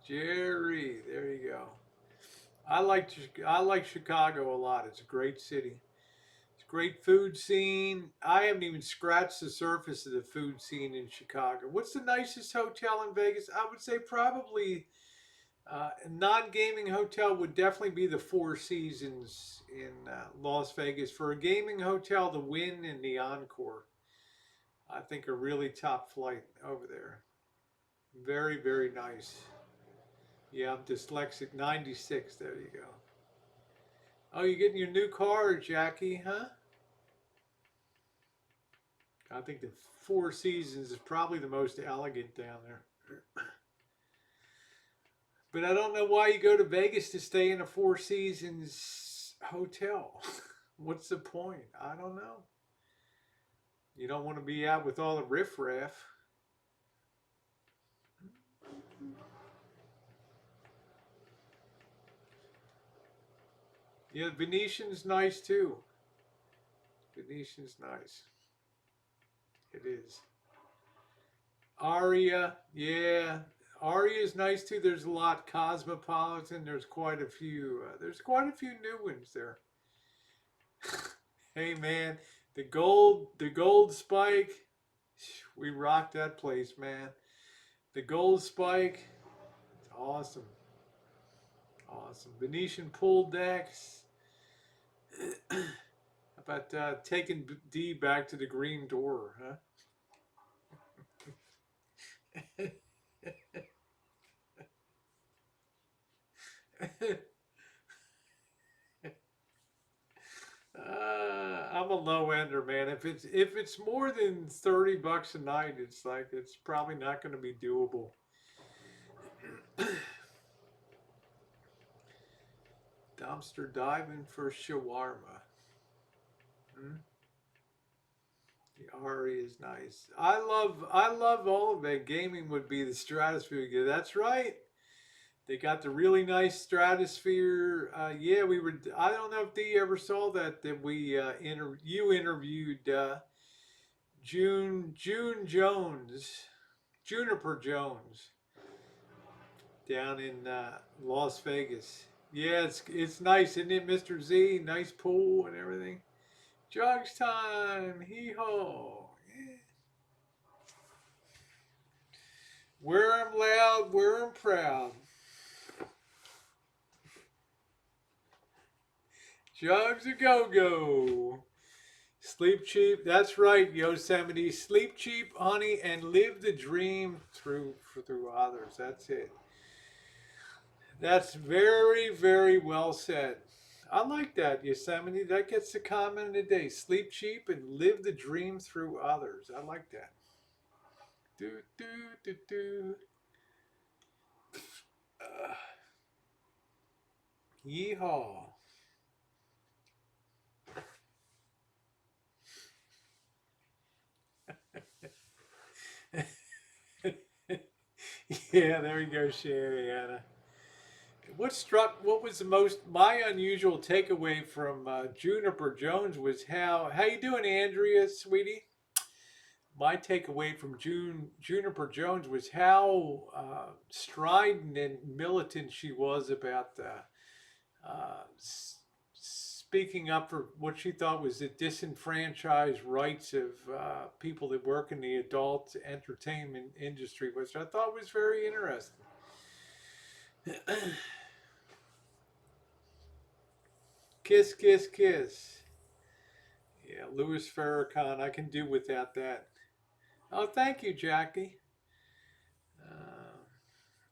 [SPEAKER 1] Jerry. There you go. I like Chicago a lot. It's a great city. It's a great food scene. I haven't even scratched the surface of the food scene in Chicago. What's the nicest hotel in Vegas? I would say probably a non-gaming hotel would definitely be the Four Seasons in Las Vegas. For a gaming hotel, the Wynn and the Encore, I think, are really top flight over there. Very, very nice. Yeah, I'm dyslexic. 96. There you go. Oh, you getting your new car, Jackie, huh? I think the Four Seasons is probably the most elegant down there. But I don't know why you go to Vegas to stay in a Four Seasons hotel. What's the point? I don't know. You don't want to be out with all the riffraff. Yeah, Venetian's nice too. Venetian's nice. It is. Aria, yeah. Aria is nice too. There's a lot cosmopolitan. There's quite a few. There's quite a few new ones there. Hey man, the gold spike. We rocked that place, man. The gold spike. It's awesome. Awesome. Venetian pool decks. How about taking D back to the green door, huh? I'm a low ender, man. If it's more than $30 a night, it's like it's probably not going to be doable. Dumpster diving for shawarma. Hmm? The Ari is nice. I love all of it. Gaming would be the stratosphere. That's right. They got the really nice stratosphere. Yeah, we were. I don't know if Dee ever saw that. That we you interviewed June Jones, Juniper Jones, down in Las Vegas. Yeah, it's nice, isn't it, Mr. Z? Nice pool and everything. Jugs time, hee haw. Yeah. Wear 'em loud, wear 'em proud. Jugs a go go. Sleep cheap. That's right, Yosemite. Sleep cheap, honey, and live the dream through others. That's it. That's very, very well said. I like that, Yosemite. That gets the comment of the day. Sleep cheap and live the dream through others. I like that. Do, do, do, do. Uh, Yeehaw. Yeah, there you go, Sherry. What was the most my unusual takeaway from Juniper Jones was how you doing, Andrea, sweetie? My takeaway from Juniper Jones was how strident and militant she was about speaking up for what she thought was the disenfranchised rights of people that work in the adult entertainment industry, which I thought was very interesting. Kiss, kiss, kiss. Yeah, Louis Farrakhan. I can do without that. Oh, thank you, Jackie.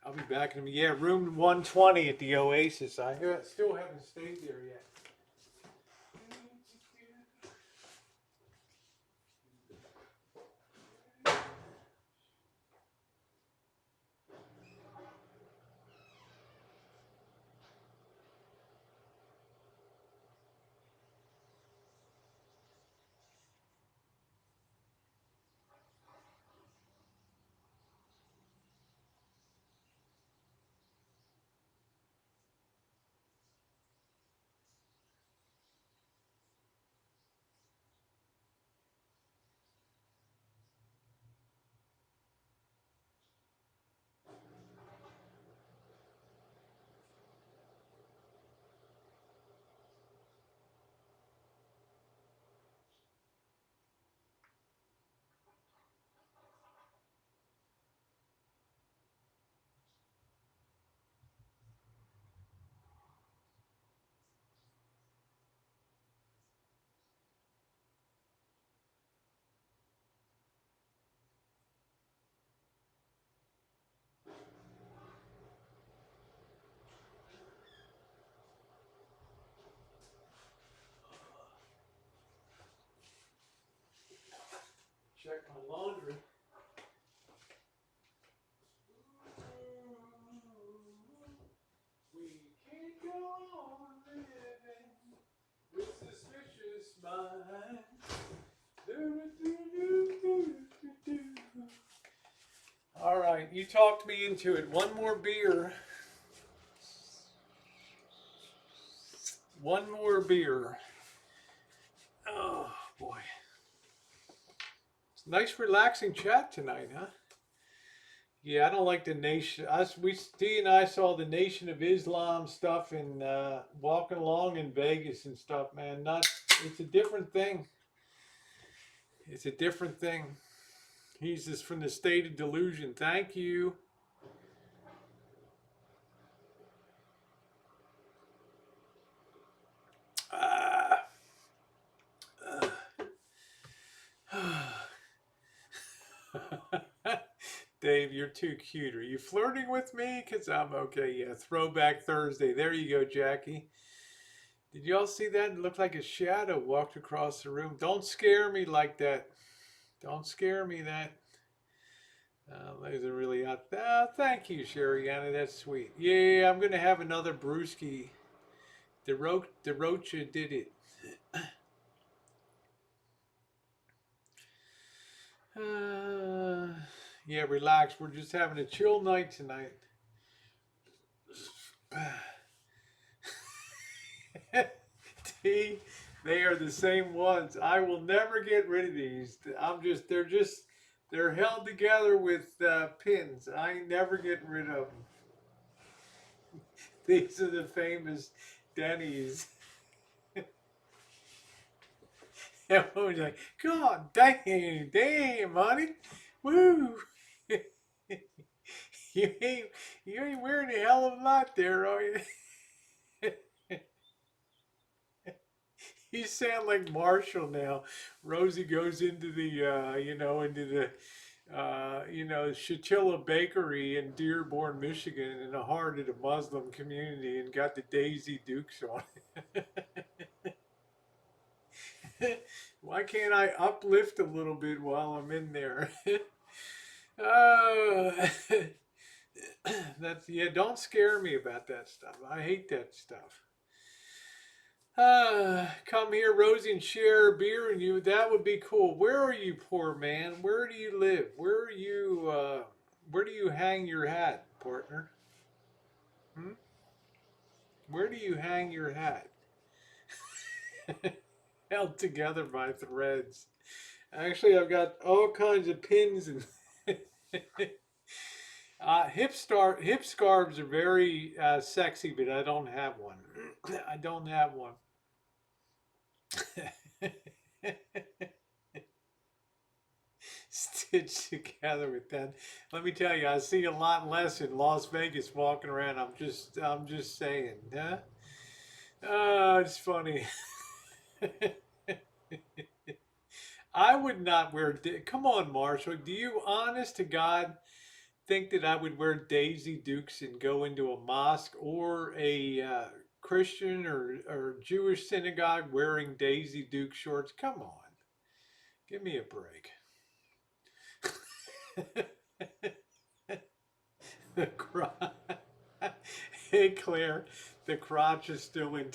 [SPEAKER 1] I'll be back in a minute. Yeah, room 120 at the Oasis. Still haven't stayed there yet. You talked me into it. One more beer. One more beer. Oh boy. It's a nice relaxing chat tonight, huh? Yeah, I don't like the nation. Steve and I saw the Nation of Islam stuff and walking along in Vegas and stuff, man. It's a different thing. It's a different thing. He's just from the state of delusion. Thank you. Ah. Dave, you're too cute. Are you flirting with me? Because I'm okay. Yeah, Throwback Thursday. There you go, Jackie. Did y'all see that? It looked like a shadow walked across the room. Don't scare me like that. Don't scare me that. Those are really out. Oh, thank you, Sheriana. That's sweet. Yeah, I'm going to have another brewski. The Rocha did it. Yeah, relax. We're just having a chill night tonight. T, they are the same ones. I will never get rid of these. They're held together with pins. I ain't never getting rid of them. These are the famous Denny's. Everyone's like, God damn, honey. Woo. you ain't you ain't wearing a hell of a lot there, are you? You sound like Marshall now. Rosie goes into the Chatilla Bakery in Dearborn, Michigan, in the heart of the Muslim community, and got the Daisy Dukes on. Why can't I uplift a little bit while I'm in there? uh, don't scare me about that stuff. I hate that stuff. Come here, Rosie, and share a beer, and that would be cool. Where are you, poor man? Where do you live? Where do you hang your hat, partner? Hmm? Where do you hang your hat? Held together by threads. Actually, I've got all kinds of pins and hip scarves are very sexy, but I don't have one. I don't have one. Stitched together with that. Let me tell you, I see a lot less in Las Vegas walking around. I'm just saying, huh? Oh, it's funny. I would not wear. Come on, Marshall. Do you, honest to God, think that I would wear Daisy Dukes and go into a mosque or a Christian or Jewish synagogue wearing Daisy Duke shorts? Come on, give me a break. The crotch. Hey Claire, the crotch is still in.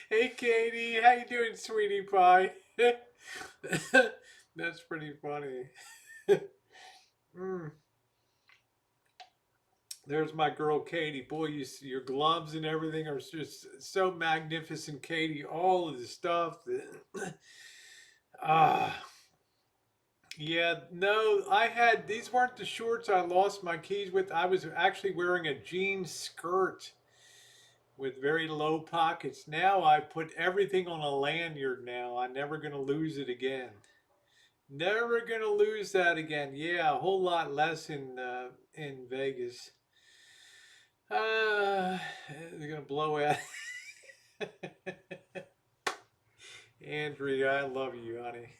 [SPEAKER 1] Hey Katie, how you doing, sweetie pie? That's pretty funny. Mm. There's my girl Katie. Boy, your gloves and everything are just so magnificent, Katie. All of the stuff. Ah. Yeah, no, these weren't the shorts I lost my keys with. I was actually wearing a jean skirt with very low pockets. Now I put everything on a lanyard now. I'm never going to lose it again. Never going to lose that again. Yeah, a whole lot less in Vegas. They're going to blow out. Andrea, I love you, honey.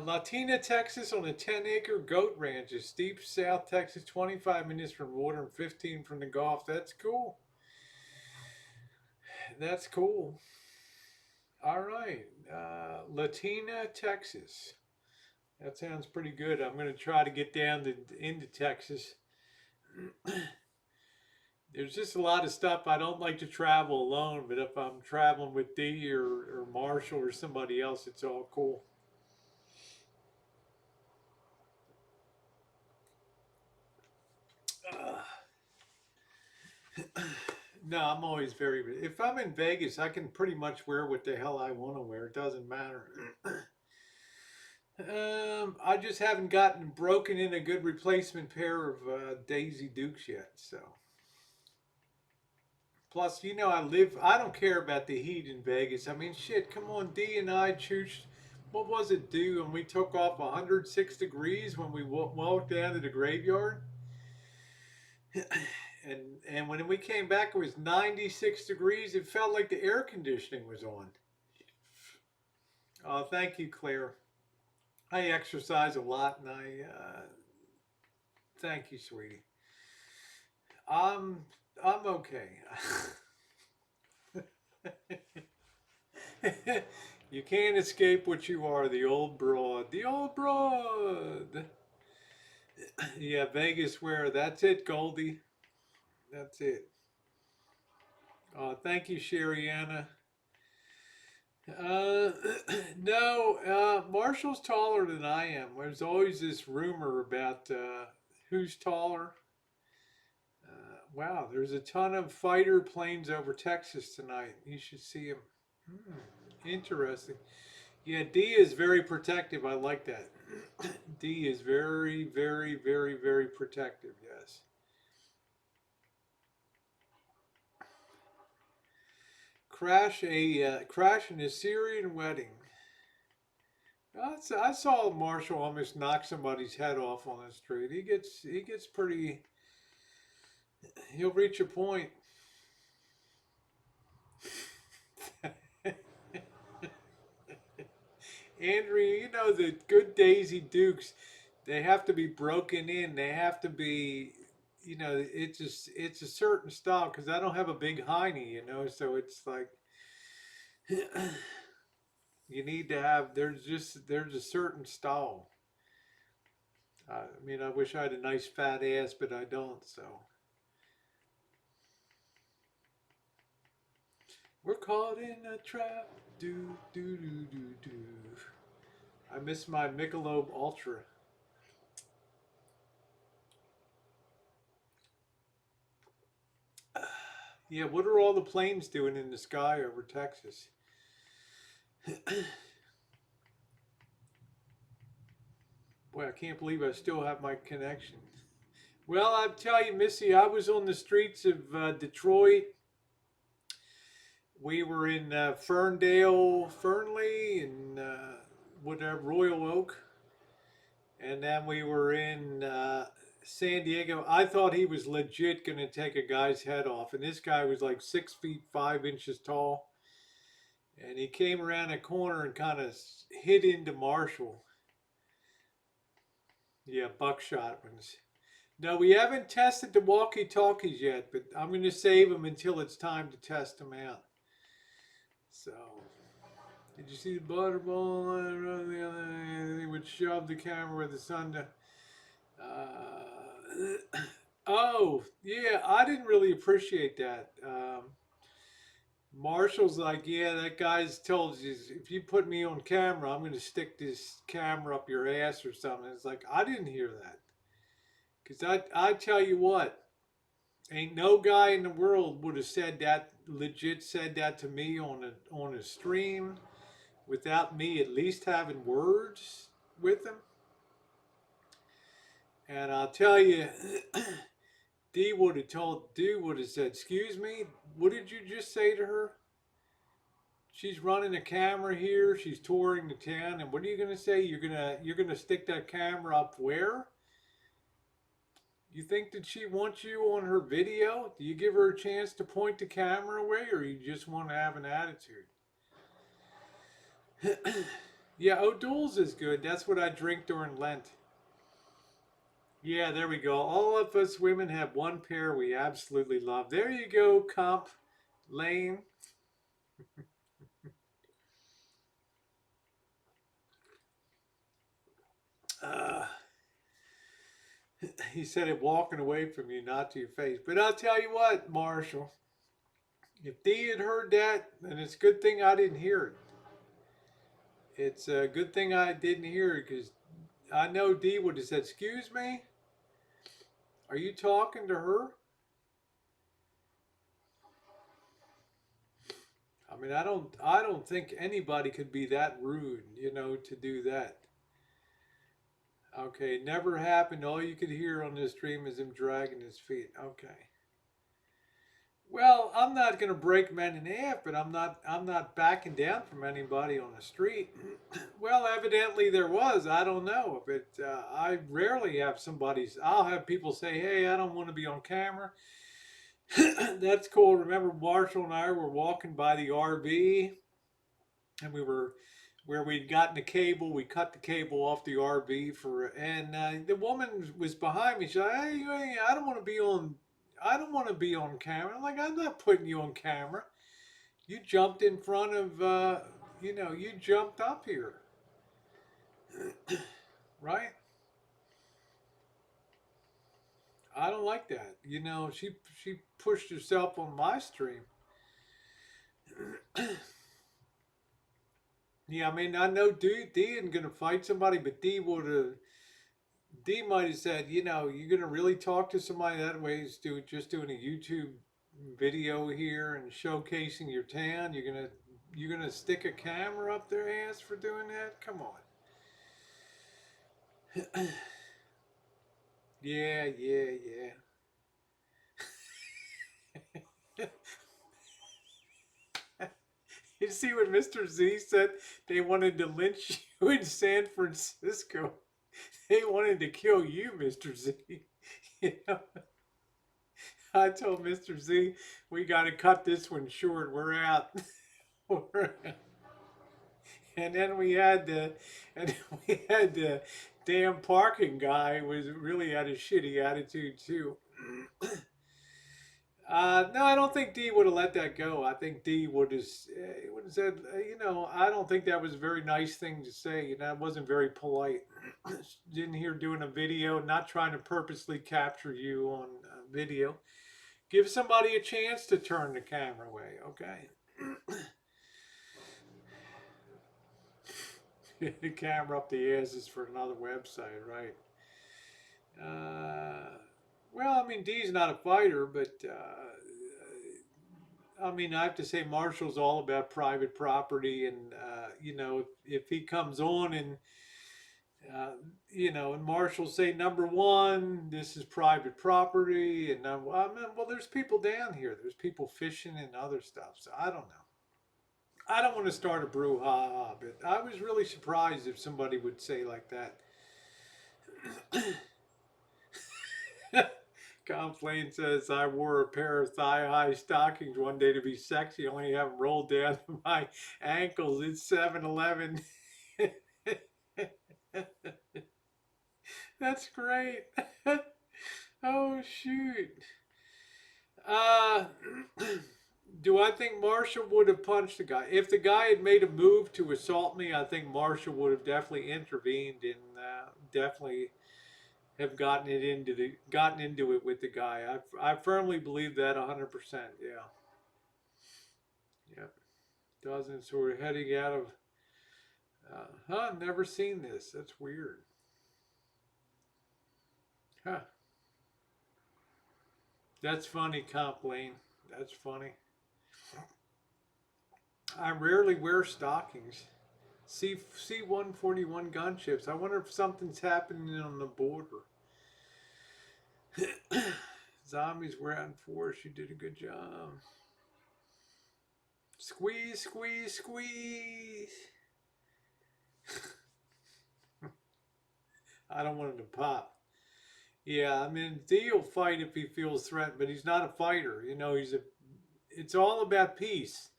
[SPEAKER 1] Latina, Texas on a 10-acre goat ranch is steep South Texas, 25 minutes from water and 15 from the Gulf. That's cool. That's cool. All right. Latina, Texas. That sounds pretty good. I'm going to try to get down into Texas. There's just a lot of stuff I don't like to travel alone, but if I'm traveling with Dee or Marshall or somebody else, it's all cool. Uh, no, I'm always very. If I'm in Vegas, I can pretty much wear what the hell I want to wear. It doesn't matter. I just haven't gotten broken in a good replacement pair of Daisy Dukes yet. So, plus, I don't care about the heat in Vegas. I mean, shit, come on, D and I chooched. What was it, do? And we took off 106 degrees when we walked down to the graveyard. And when we came back, it was 96 degrees. It felt like the air conditioning was on. Oh, thank you, Claire. I exercise a lot, and thank you, sweetie. I'm I'm okay. You can't escape what you are, the old broad. The old broad. Yeah, Vegas where that's it, Goldie. That's it. Thank you, Sherriana. Uh, no, Marshall's taller than I am. There's always this rumor about who's taller. Wow, there's a ton of fighter planes over Texas tonight. You should see them. Interesting. Yeah, D is very protective. I like that. D is very, very, very, very protective. Yes. Crash in a Syrian wedding. I saw Marshall almost knock somebody's head off on the street. He gets pretty. He'll reach a point. Andrea, the good Daisy Dukes, they have to be broken in. They have to be, it's a certain style because I don't have a big hiney, so it's like you need to have. There's a certain style. I mean, I wish I had a nice fat ass, but I don't. So we're caught in a trap. Do do do do do. I miss my Michelob Ultra. Yeah, what are all the planes doing in the sky over Texas? Boy, I can't believe I still have my connection. Well, I tell you, Missy, I was on the streets of Detroit. We were in Ferndale, Fernley, and whatever Royal Oak, and then we were in San Diego. I thought he was legit going to take a guy's head off, and this guy was like 6 feet 5 inches tall, and he came around a corner and kind of hit into Marshall. Yeah, buckshot ones. No, we haven't tested the walkie talkies yet, but I'm going to save them until it's time to test them out. So, did you see the butterball? The other, they would shove the camera with the sun. Oh, yeah, I didn't really appreciate that. Marshall's like, yeah, that guy's told you if you put me on camera, I'm going to stick this camera up your ass or something. It's like, I didn't hear that. Because I tell you what, ain't no guy in the world would have said that, legit said that to me on a stream without me at least having words with him. And I'll tell you, D would have said, "Excuse me, what did you just say to her? She's running a camera here. She's touring the town, and what are you gonna say? You're gonna stick that camera up where? You think that she wants you on her video? Do you give her a chance to point the camera away, or you just want to have an attitude?" Yeah, O'Doul's is good. That's what I drink during Lent. Yeah, there we go. All of us women have one pair we absolutely love. There you go, Comp Lane. Uh, He said it walking away from you, not to your face. But I'll tell you what, Marshall, if Dee had heard that, then it's a good thing I didn't hear it. It's a good thing I didn't hear it because I know Dee would have said, "Excuse me, are you talking to her?" I mean, I don't think anybody could be that rude, to do that. Okay, never happened. All you could hear on this stream is him dragging his feet. Okay. Well, I'm not going to break men in half, but I'm not backing down from anybody on the street. Well, evidently there was. I don't know, but I rarely have somebody's. I'll have people say, "Hey, I don't want to be on camera." That's cool. Remember, Marshall and I were walking by the RV, and we were where we'd gotten the cable. We cut the cable off the RV and the woman was behind me. She's like, "Hey, I don't want to be on. I don't want to be on camera." I'm like, "I'm not putting you on camera. You jumped in front of. You jumped up here, right?" I don't like that. She pushed herself on my stream. Yeah, I mean, I know D isn't gonna fight somebody, but D might have said, you're gonna really talk to somebody that way is just doing a YouTube video here and showcasing your town. You're gonna stick a camera up their ass for doing that? Come on. Yeah, yeah, yeah. You see what Mr. Z said? They wanted to lynch you in San Francisco. They wanted to kill you, Mr. Z. You know, I told Mr. Z, we got to cut this one short. We're out. We're out. And then we had the damn parking guy was really had a shitty attitude too. No, I don't think D would have let that go. I think D would have said, I don't think that was a very nice thing to say. It wasn't very polite. Didn't hear doing a video, not trying to purposely capture you on video. Give somebody a chance to turn the camera away, okay? The camera up the ass is for another website, right? Uh, well, I mean, D's not a fighter, but I mean, I have to say, Marshall's all about private property, and if he comes on uh, and Marshall say number one, this is private property, and I mean, well, there's people down here, there's people fishing and other stuff, so I don't know. I don't want to start a brouhaha, but I was really surprised if somebody would say like that. Complain says I wore a pair of thigh-high stockings one day to be sexy, only have them rolled down to my ankles. It's 7-Eleven. That's great. Oh shoot. Uh, do I think Marshall would have punched the guy? If the guy had made a move to assault me, I think Marshall would have definitely intervened and definitely have gotten into it with the guy. I firmly believe that 100%. Yeah, yeah. Dozens who are heading out of. Never seen this. That's weird. Huh. That's funny, Comp Lane. That's funny. I rarely wear stockings. C-141 gunships. I wonder if something's happening on the border. Zombies were out in force. You did a good job. Squeeze, squeeze, squeeze. I don't want him to pop. Yeah, I mean, D will fight if he feels threatened, but he's not a fighter. It's all about peace.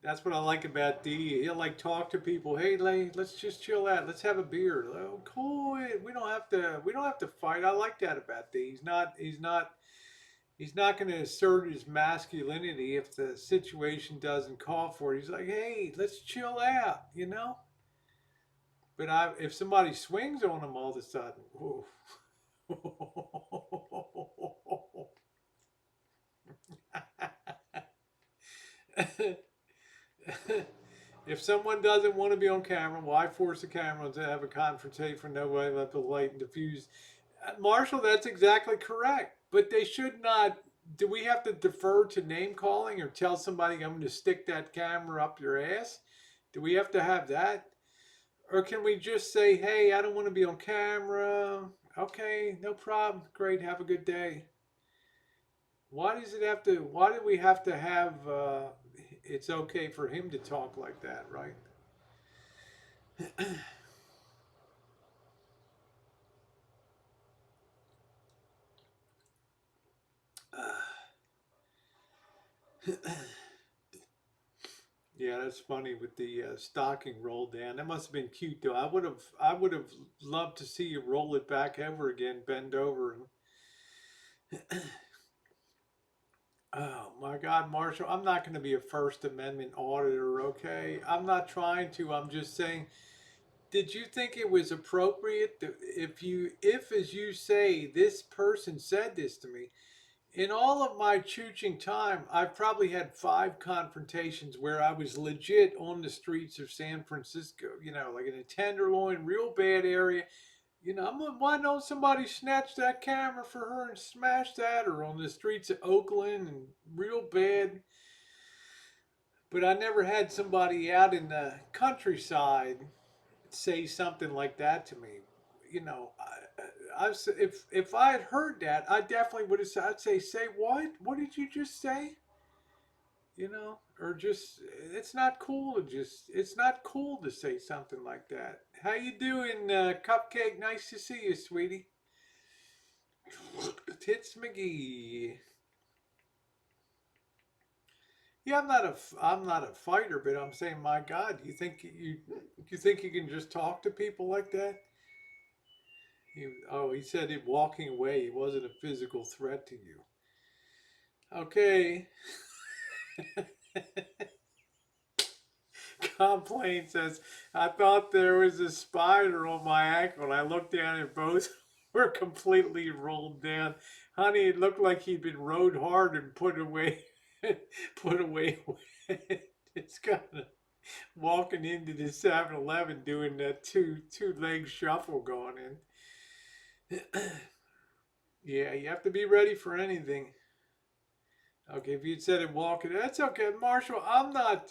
[SPEAKER 1] That's what I like about D. He'll like talk to people. Hey, let's just chill out. Let's have a beer. Oh, cool. We don't have to. We don't have to fight. I like that about D. He's not. He's not. He's not going to assert his masculinity if the situation doesn't call for it. He's like, hey, let's chill out. But if somebody swings on him all of a sudden, whoa, If someone doesn't want to be on camera, why force the camera to have a confrontation for nobody let the light and diffuse? Marshall, that's exactly correct. But they should not. Do we have to defer to name calling or tell somebody I'm going to stick that camera up your ass? Do we have to have that? Or can we just say, hey, I don't want to be on camera? Okay, no problem. Great. Have a good day. Why does it have to? Why do we have to have? It's okay for him to talk like that, right? Yeah, that's funny with the stocking roll down. That must have been cute though. I would have loved to see you roll it back over again, bend over, and oh my God, Marshall, I'm not going to be a First Amendment auditor, okay? I'm not trying to. I'm just saying, did you think it was appropriate that if as you say, this person said this to me? In all of my chooching time, I've probably had 5 confrontations where I was legit on the streets of San Francisco, like in a tenderloin, real bad area. Why don't somebody snatch that camera for her and smash that? Or on the streets of Oakland and real bad. But I never had somebody out in the countryside say something like that to me. If I had heard that, I definitely would have said, I'd say what? What did you just say? Or just it's not cool to say something like that. How you doing, Cupcake? Nice to see you, sweetie. Tits McGee. Yeah, I'm not a fighter, but I'm saying, my God, you think you can just talk to people like that? He said it walking away. He wasn't a physical threat to you. Okay. Complaint says, I thought there was a spider on my ankle, and I looked down and both were completely rolled down. Honey, it looked like he'd been rode hard and put away. Put away. It's kind of walking into the 7-Eleven doing that two leg shuffle going in. Yeah, you have to be ready for anything. Okay, if you'd said it walking, that's okay, Marshall. I'm not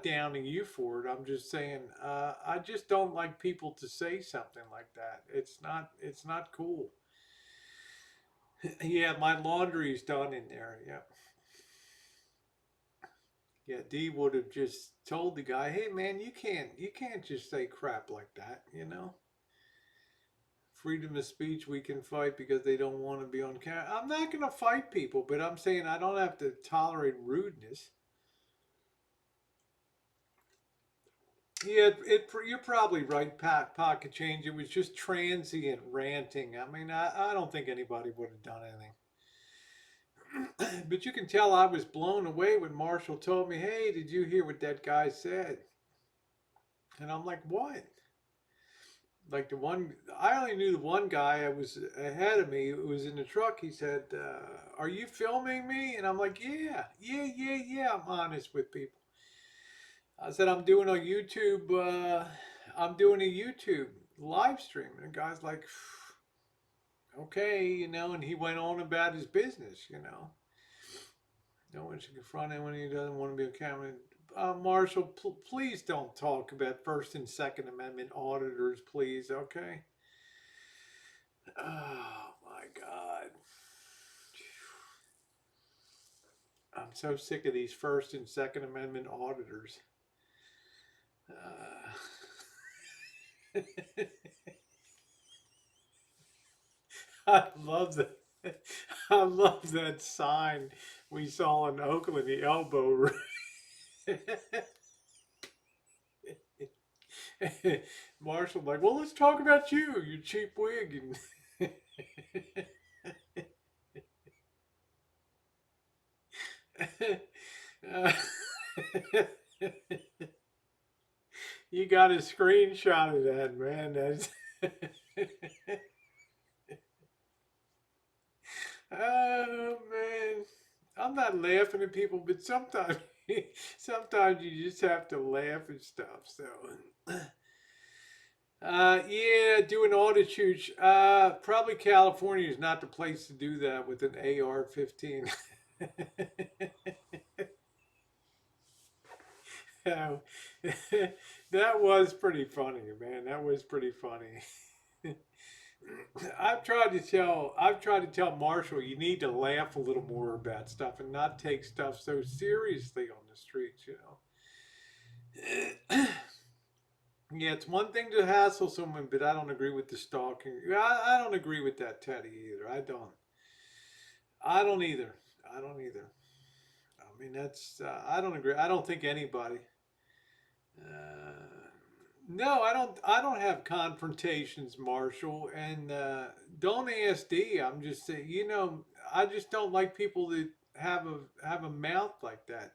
[SPEAKER 1] downing you for it. I'm just saying, I just don't like people to say something like that. It's not cool. Yeah, my laundry's done in there. Yeah, yeah. Dee would have just told the guy, hey man, you can't just say crap like that. Freedom of speech, we can fight because they don't want to be on camera. I'm not gonna fight people, but I'm saying I don't have to tolerate rudeness. Yeah, you're probably right, Pocket Change. It was just transient ranting. I mean, I don't think anybody would have done anything. But you can tell I was blown away when Marshall told me, hey, did you hear what that guy said? And I'm like, what? Like I only knew the one guy that was ahead of me who was in the truck. He said, are you filming me? And I'm like, yeah, yeah, yeah, yeah. I'm honest with people. I said, I'm doing a YouTube live stream. And the guy's like, okay, and he went on about his business. No one should confront him when he doesn't want to be on camera. Marshall, please don't talk about First and Second Amendment auditors, please, okay? Oh, my God. I'm so sick of these First and Second Amendment auditors. Uh, I love that. I love that sign we saw in Oakland, the elbow. Marshall, like, well, let's talk about you cheap wig. Uh, you got a screenshot of that, man. That's Oh man, I'm not laughing at people, but sometimes, sometimes you just have to laugh at stuff. So, yeah, doing audit shoots. Probably California is not the place to do that with an AR-15. Oh, that was pretty funny, man. That was pretty funny. I've tried to tell Marshall you need to laugh a little more about stuff and not take stuff so seriously on the streets, you know. Yeah, it's one thing to hassle someone, but I don't agree with the stalking. I don't agree with that, Teddy, either. I don't. I don't either. I don't either. I mean, that's I don't agree. I don't think anybody. No, I don't. I don't have confrontations, Marshall, and don't ask D. I'm just saying. You know, I just don't like people that have a mouth like that.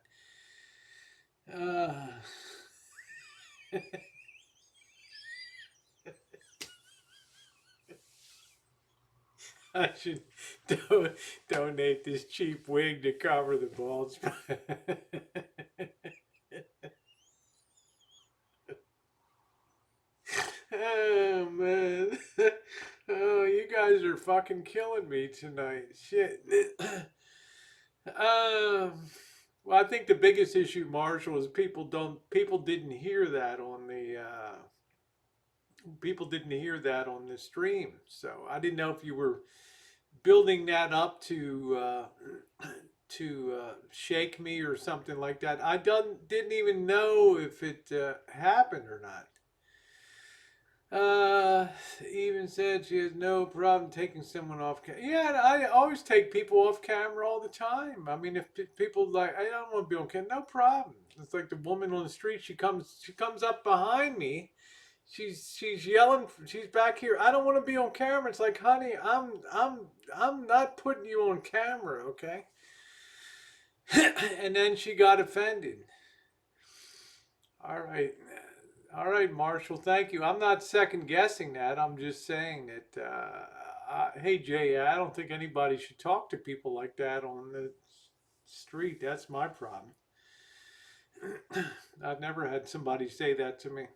[SPEAKER 1] Uh, I should donate this cheap wig to cover the bald spot. Oh man. Oh, you guys are fucking killing me tonight. Shit. Um, well, I think the biggest issue, Marshall, is people didn't hear that on the people didn't hear that on the stream. So I didn't know if you were building that up to shake me or something like that. I didn't even know if it happened or not. Uh, even said she has no problem taking someone off camera. Yeah, I always take people off camera all the time. I mean, if people like, I don't want to be on camera, no problem. It's like the woman on the street. She comes up behind me. She's yelling. She's back here. I don't want to be on camera. It's like, honey, I'm not putting you on camera, okay? And then she got offended. All right. All right, Marshall. Thank you. I'm not second guessing that. I'm just saying that, hey, Jay, I don't think anybody should talk to people like that on the street. That's my problem. I've never had somebody say that to me.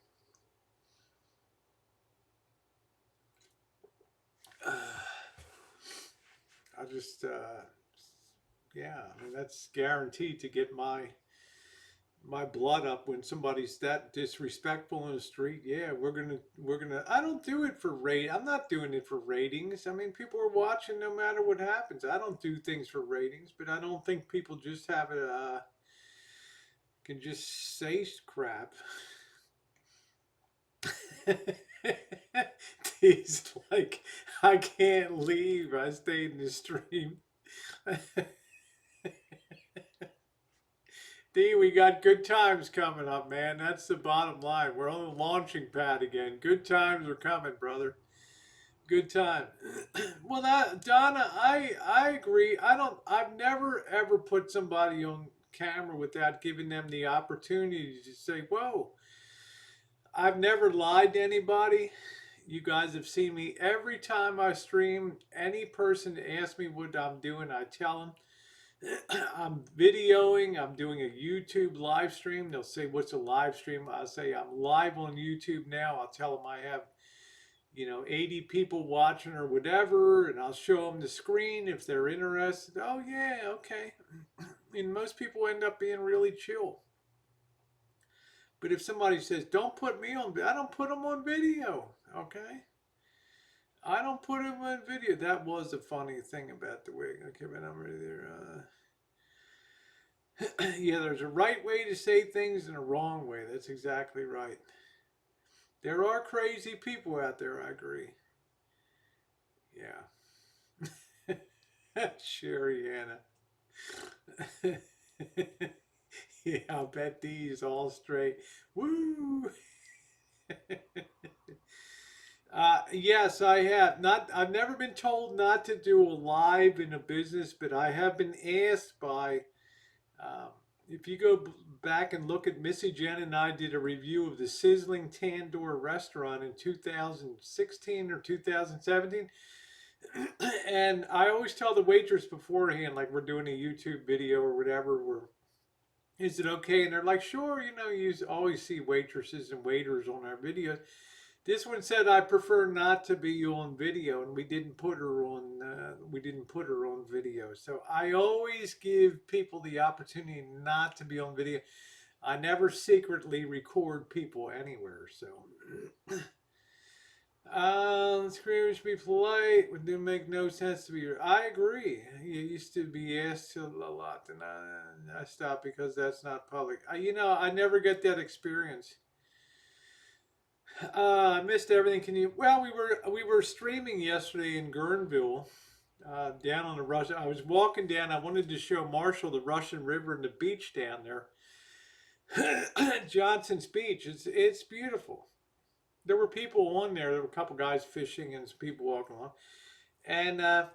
[SPEAKER 1] I just, yeah, I mean, that's guaranteed to get my blood up when somebody's that disrespectful in the street. Yeah, we're gonna. I don't do it for rate. I'm not doing it for ratings. I mean, people are watching no matter what happens. I don't do things for ratings, but I don't think people just have it. Can just say crap. He's like, I can't leave. I stayed in the stream. D, we got good times coming up, man. That's the bottom line. We're on the launching pad again. Good times are coming, brother. Good time. Well, that Donna, I agree. I've never ever put somebody on camera without giving them the opportunity to say, "Whoa." I've never lied to anybody. You guys have seen me every time I stream. Any person asks me what I'm doing, I tell them. I'm videoing. I'm doing a YouTube live stream. They'll say, "What's a live stream?" I'll say, "I'm live on YouTube now." I'll tell them I have, 80 people watching or whatever, and I'll show them the screen if they're interested. Oh, yeah, okay. And most people end up being really chill. But if somebody says, "Don't put me on," I don't put them on video, okay? I don't put them on video. That was a funny thing about the wig. Okay, but I'm ready there. Yeah, there's a right way to say things and a wrong way. That's exactly right. There are crazy people out there, I agree. Yeah. Sherry Anna. Yeah, I'll bet these all straight. Woo! Yes, I have. Not. I've never been told not to do a live in a business, but I have been asked by. Um, if you go back and look at Missy Jen and I did a review of the Sizzling Tandoor restaurant in 2016 or 2017. And I always tell the waitress beforehand, like we're doing a YouTube video or whatever, is it okay? And they're like, sure, you always see waitresses and waiters on our videos. This one said I prefer not to be on video, and we didn't put her on video. So I always give people the opportunity not to be on video. I never secretly record people anywhere. So screaming should be polite. It do make no sense to be. I agree. You used to be asked to a lot, and I stopped because that's not public. I never get that experience. I missed everything. Can you? Well, we were streaming yesterday in Guerneville, down on the Russian. I was walking down. I wanted to show Marshall the Russian River and the beach down there, Johnson's Beach. It's beautiful. There were people on there. There were a couple guys fishing and some people walking along. And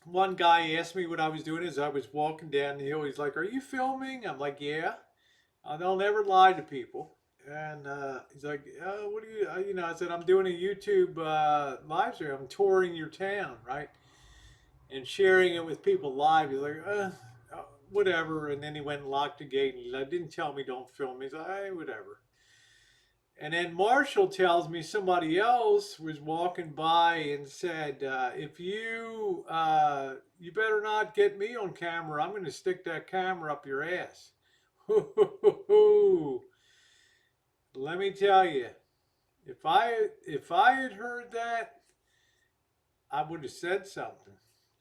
[SPEAKER 1] one guy asked me what I was doing as I was walking down the hill. He's like, "Are you filming?" I'm like, "Yeah." They'll never lie to people. And he's like, "What do you?" I said, "I'm doing a YouTube live stream. I'm touring your town, right, and sharing it with people live." He's like, "Whatever." And then he went and locked the gate. And he didn't tell me don't film. He's like, "Hey, whatever." And then Marshall tells me somebody else was walking by and said, "If you better not get me on camera. I'm going to stick that camera up your ass." Let me tell you, if I had heard that, I would have said something.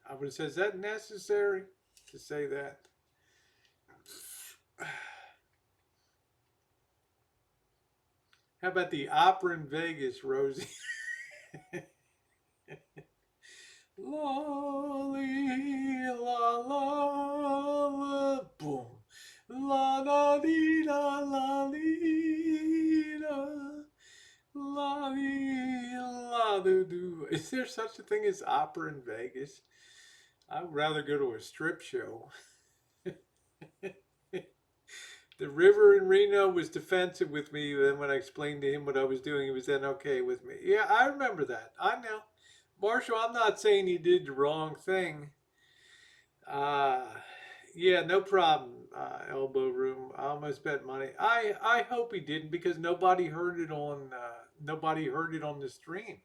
[SPEAKER 1] I would have said, "Is that necessary to say that?" How about the opera in Vegas, Rosie? Lolly, la la la, boom. La da dee da la dee da. La dee la do do. Is there such a thing as opera in Vegas? I would rather go to a strip show. The river in Reno was defensive with me. Then when I explained to him what I was doing, he was then okay with me. Yeah, I remember that. I know. Marshall, I'm not saying he did the wrong thing. Uh, yeah, no problem. Elbow room. I almost bet money. I hope he didn't because nobody heard it on the stream.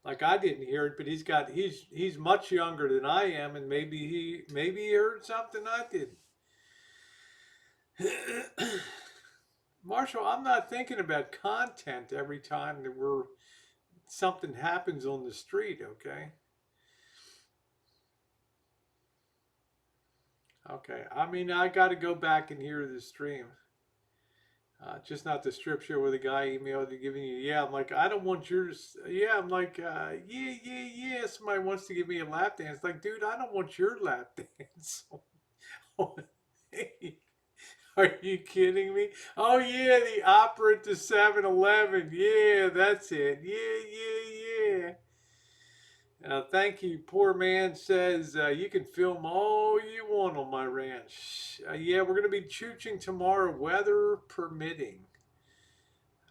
[SPEAKER 1] Like I didn't hear it, but he's much younger than I am, and maybe he heard something I didn't. Marshall, I'm not thinking about content every time something happens on the street. Okay. Okay. I mean, I got to go back and hear the stream. Just not the strip show where the guy emailed you giving you, yeah. I'm like, I don't want yours. Yeah, I'm like, yeah, yeah, yeah. Somebody wants to give me a lap dance. Like, dude, I don't want your lap dance. Hey, are you kidding me? Oh, yeah, the opera at the 7-Eleven. Yeah, that's it. Yeah, yeah, yeah. Thank you. Poor man says you can film all you want on my ranch. Yeah, we're going to be chooching tomorrow, weather permitting.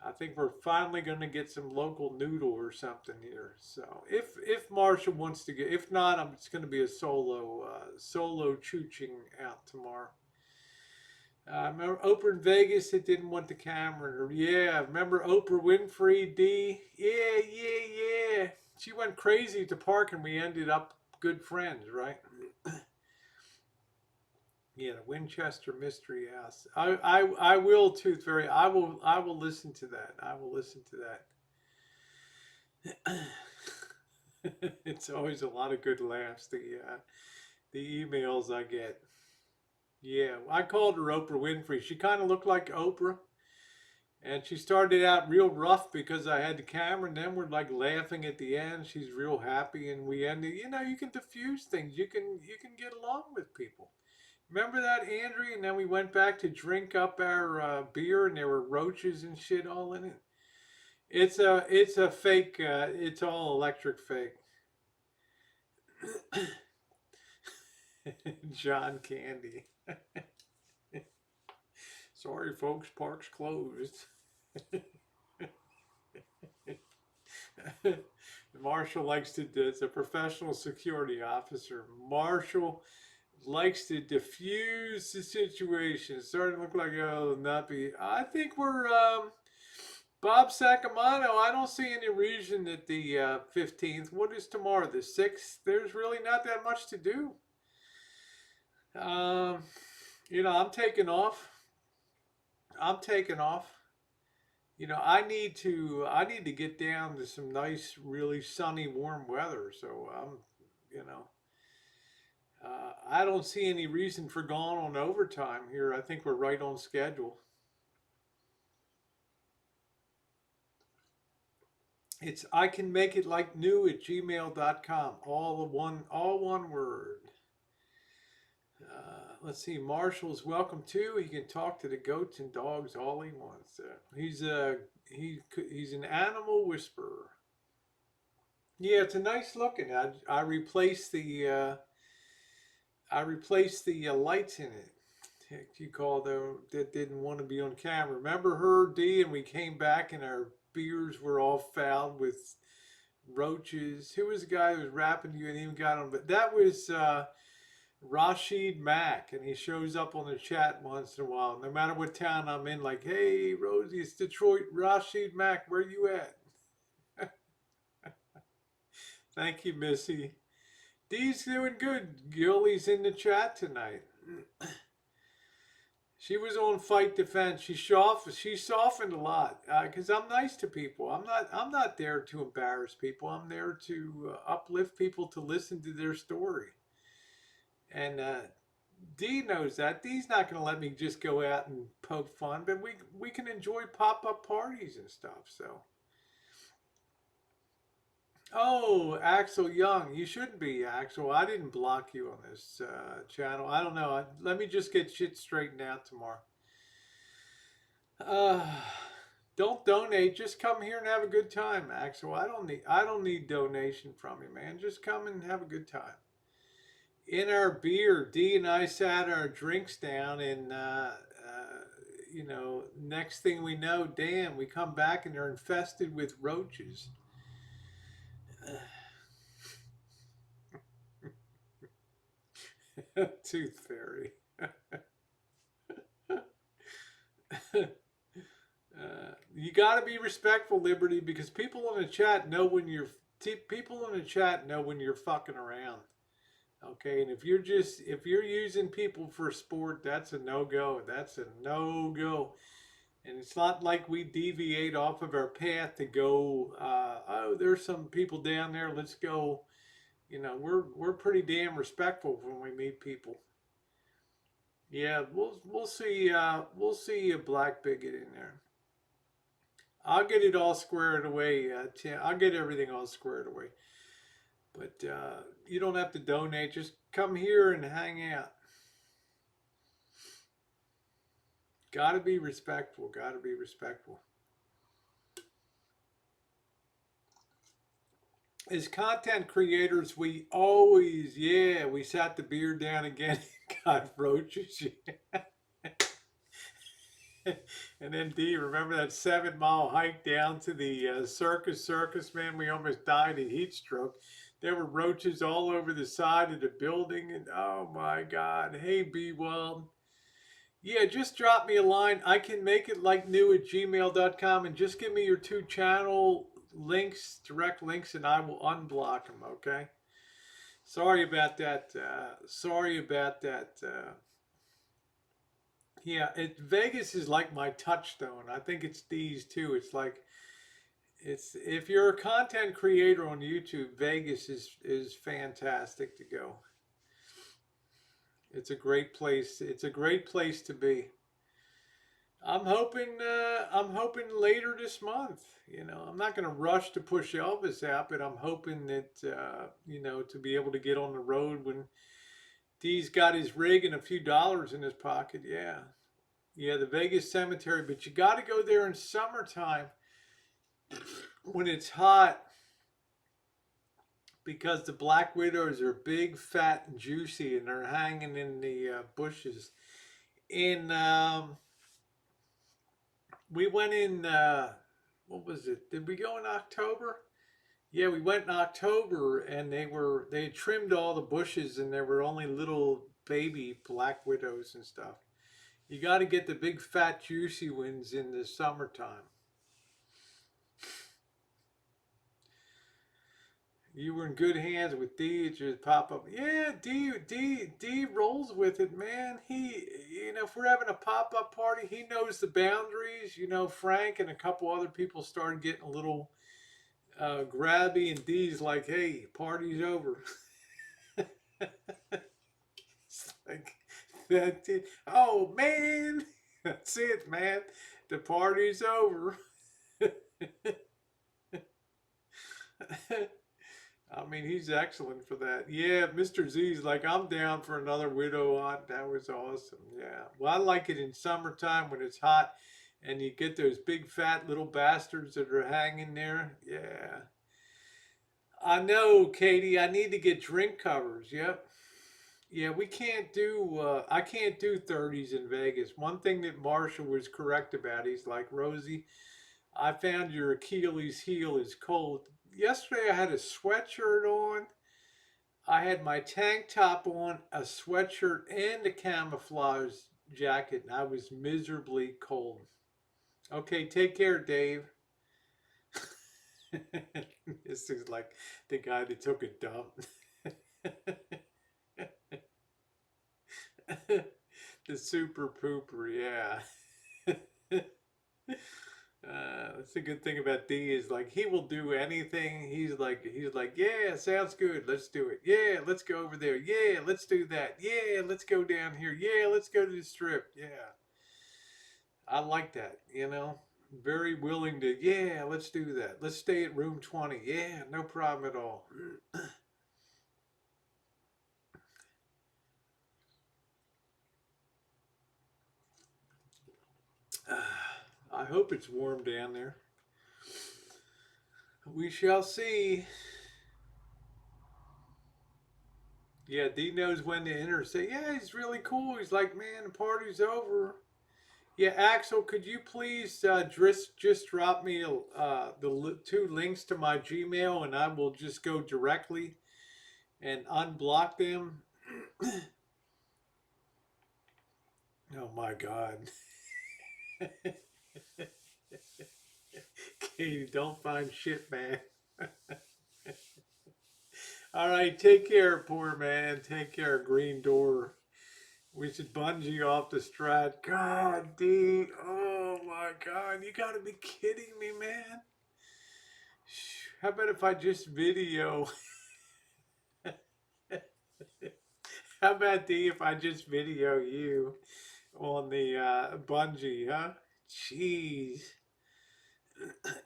[SPEAKER 1] I think we're finally going to get some local noodle or something here. So if Marshall wants to get, if not, it's going to be a solo chooching out tomorrow. Remember Oprah in Vegas that didn't want the camera. Yeah, remember Oprah Winfrey D? Yeah, yeah, yeah. She went crazy at the park and we ended up good friends, right? Yeah, the Winchester Mystery House. I will Tooth Fairy. I will listen to that. I will listen to that. It's always a lot of good laughs. The emails I get. Yeah, I called her Oprah Winfrey. She kind of looked like Oprah. And she started out real rough because I had the camera, and then we're like laughing at the end. She's real happy, and we ended. You can diffuse things. You can get along with people. Remember that, Andrea? And then we went back to drink up our beer, and there were roaches and shit all in it. It's a fake. It's all electric fake. John Candy. Sorry, folks. Park's closed. Marshall likes to, as a professional security officer, Marshall likes to diffuse the situation. It's starting to look like, oh, not be. I think we're, Bob Sacamano. I don't see any reason that the 15th, what is tomorrow, the 6th? There's really not that much to do. Um, I'm taking off. I'm taking off. I need to get down to some nice, really sunny, warm weather. So you know, I don't see any reason for going on overtime here. I think we're right on schedule. It's I can make it like new at gmail.com. All one word. Let's see. Marshall's welcome too. He can talk to the goats and dogs all he wants. He's an animal whisperer. Yeah, it's a nice looking. I replaced the lights in it. Heck, you call them that didn't want to be on camera. Remember her, D, and we came back and our beers were all fouled with roaches. Who was the guy who was rapping you and even got on? But that was Rashid Mack, and he shows up on the chat once in a while. No matter what town I'm in, like, hey, Rosie, it's Detroit. Rashid Mack, where you at? Thank you, Missy. Dee's doing good. Gilly's in the chat tonight. She was on Fight Defense. She softened a lot because I'm nice to people. I'm not there to embarrass people. I'm there to uplift people to listen to their story. And Dee knows that. Dee's not going to let me just go out and poke fun, but we can enjoy pop up parties and stuff. So. Oh, Axel Young. You shouldn't be, Axel. I didn't block you on this channel. I don't know. Let me just get shit straightened out tomorrow. Uh, don't donate. Just come here and have a good time, Axel. I don't need donation from you, man. Just come and have a good time. In our beer, D and I sat our drinks down, and next thing we know, damn, we come back and they're infested with roaches. Tooth fairy. You got to be respectful, Liberty, because people in the chat know when you're fucking around. Okay, and if you're using people for sport, that's a no go. That's a no go. And it's not like we deviate off of our path to go. Oh, there's some people down there. Let's go. We're pretty damn respectful when we meet people. Yeah, we'll see a black bigot in there. I'll get it all squared away, Tim. I'll get everything all squared away. But you don't have to donate. Just come here and hang out. Gotta be respectful. Gotta be respectful. As content creators, we sat the beer down again and got roaches. And then D, remember that 7 mile hike down to the circus, man? We almost died of heat stroke. There were roaches all over the side of the building, and oh my God. Hey, B World. Yeah, just drop me a line. I can make it like new at gmail.com and just give me your two channel links, direct links, and I will unblock them, okay? Sorry about that. Sorry about that. Yeah, Vegas is like my touchstone. I think it's D's too. It's if you're a content creator on YouTube, Vegas is fantastic to go. It's a great place. It's a great place to be. I'm hoping later this month. I'm not going to rush to push Elvis out, but I'm hoping that to be able to get on the road when D's got his rig and a few dollars in his pocket. Yeah. Yeah, the Vegas cemetery, but you got to go there in summertime when it's hot because the black widows are big, fat, and juicy, and they're hanging in the bushes. In we went in. What was it? Did we go in October? Yeah, we went in October, and they had trimmed all the bushes, and there were only little baby black widows and stuff. You got to get the big fat juicy ones in the summertime. You were in good hands with D. It just pop up. Yeah, D rolls with it, man. If we're having a pop up party, he knows the boundaries. Frank and a couple other people started getting a little grabby, and D's like, "Hey, party's over." It's like that. Oh man, that's it, man. The party's over. I mean, he's excellent for that. Yeah, Mr. Z's like, I'm down for another widow hunt. That was awesome. Yeah. Well, I like it in summertime when it's hot and you get those big fat little bastards that are hanging there. Yeah. I know, Katie. I need to get drink covers. Yep. Yeah, we can't do, I can't do 30s in Vegas. One thing that Marshall was correct about, he's like, Rosie, I found your Achilles heel is cold. Yesterday I had a sweatshirt on. I had my tank top on, a sweatshirt, and a camouflage jacket, and I was miserably cold. Okay, take care, Dave. This is like the guy that took a dump. The super pooper, yeah. That's the good thing about D is like he will do anything. He's like, yeah, sounds good. Let's do it. Yeah, let's go over there. Yeah, let's do that. Yeah, let's go down here. Yeah, let's go to the strip. Yeah, I like that. Very willing to. Yeah, let's do that. Let's stay at room 20. Yeah, no problem at all. I hope it's warm down there. We shall see. Yeah, D knows when to enter. Say, yeah, he's really cool. He's like, man, the party's over. Yeah, Axel, could you please just drop me the two links to my Gmail, and I will just go directly and unblock them. Oh my God. Katie, don't find shit, man. All right, take care, poor man. Take care, Green Door. We should bungee off the strat. God, D. Oh my God. You gotta be kidding me, man. How about if I just video? How about D if I just video you on the bungee, huh? Jeez.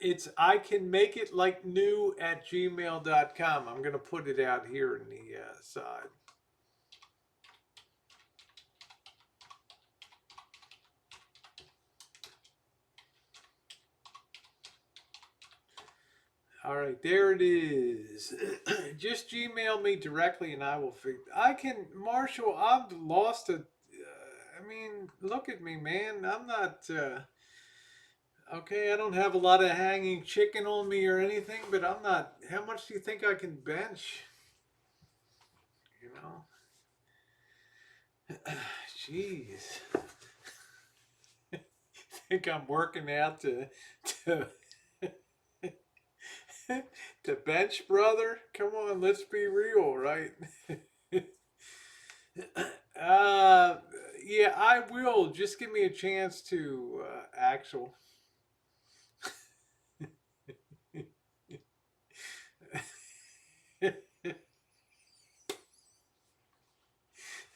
[SPEAKER 1] It's I can make it like new at gmail.com. I'm gonna put it out here in the side. All right, there it is. Just Gmail me directly, and I will figure. I can, Marshall. I've lost a. I mean, look at me, man. I'm not. Okay, I don't have a lot of hanging chicken on me or anything, but I'm not. How much do you think I can bench? You know, jeez. Think I'm working out to to bench, brother? Come on, let's be real, right? uh, yeah, I will. Just give me a chance to Axel.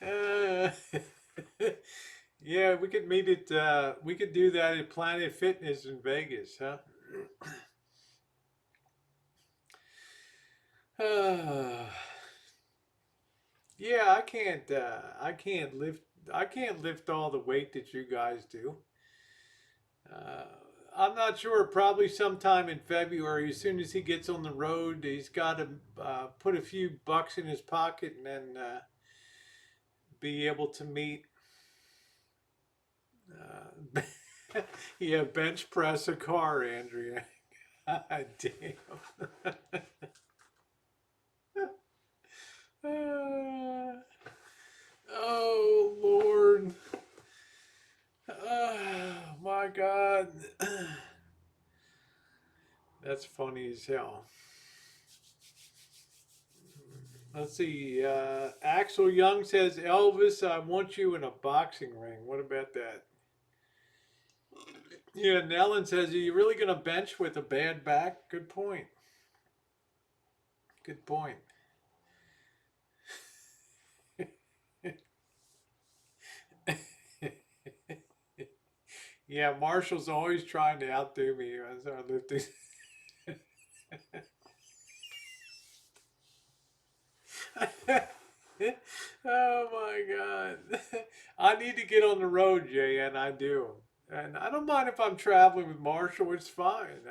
[SPEAKER 1] uh, yeah, we could meet at. We could do that at Planet Fitness in Vegas, huh? Yeah, I can't. I can't lift. I can't lift all the weight that you guys do. Uh, I'm not sure. Probably sometime in February. As soon as he gets on the road, he's got to put a few bucks in his pocket and then be able to meet. Uh, yeah, bench press a car, Andrea. Damn. Uh, oh Lord. Oh my God. That's funny as hell. Let's see. Axel Young says, Elvis, I want you in a boxing ring. What about that? Yeah, Nellen says, are you really going to bench with a bad back? Good point. Good point. Yeah, Marshall's always trying to outdo me as I lifting. Oh my God. I need to get on the road, Jay, and I do. And I don't mind if I'm traveling with Marshall, it's fine.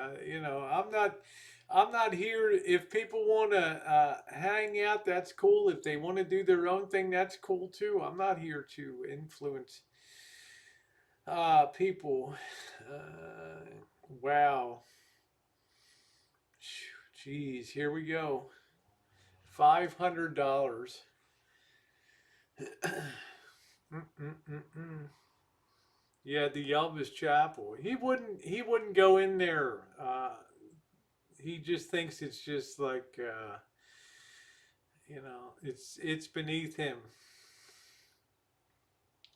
[SPEAKER 1] I'm not here. If people want to hang out, that's cool. If they want to do their own thing, that's cool too. I'm not here to influence people. Wow. Jeez, here we go. $500. Mm-mm-mm-mm. Yeah, the Elvis Chapel. He wouldn't go in there. He just thinks it's just like it's beneath him.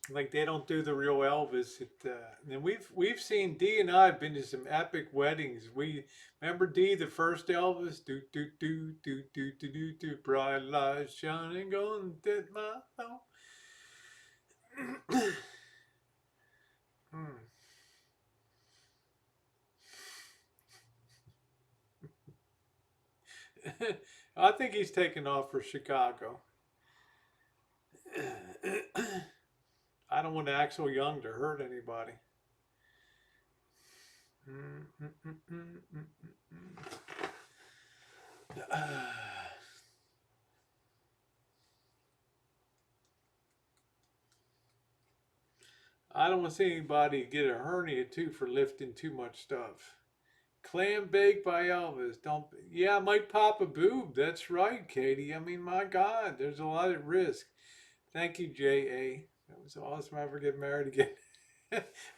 [SPEAKER 1] Like they don't do the real Elvis. And we've seen D and I have been to some epic weddings. We remember D the first Elvis. Do do do do do do do do. Bright lights shining on that my home. Hmm. I think he's taking off for Chicago. I don't want Axel Young to hurt anybody. I don't want to see anybody get a hernia too for lifting too much stuff. Clam bake by Elvis. Don't. Yeah, I might pop a boob. That's right, Katie. I mean, my God, there's a lot at risk. Thank you, J.A. That was awesome. I ever get married again.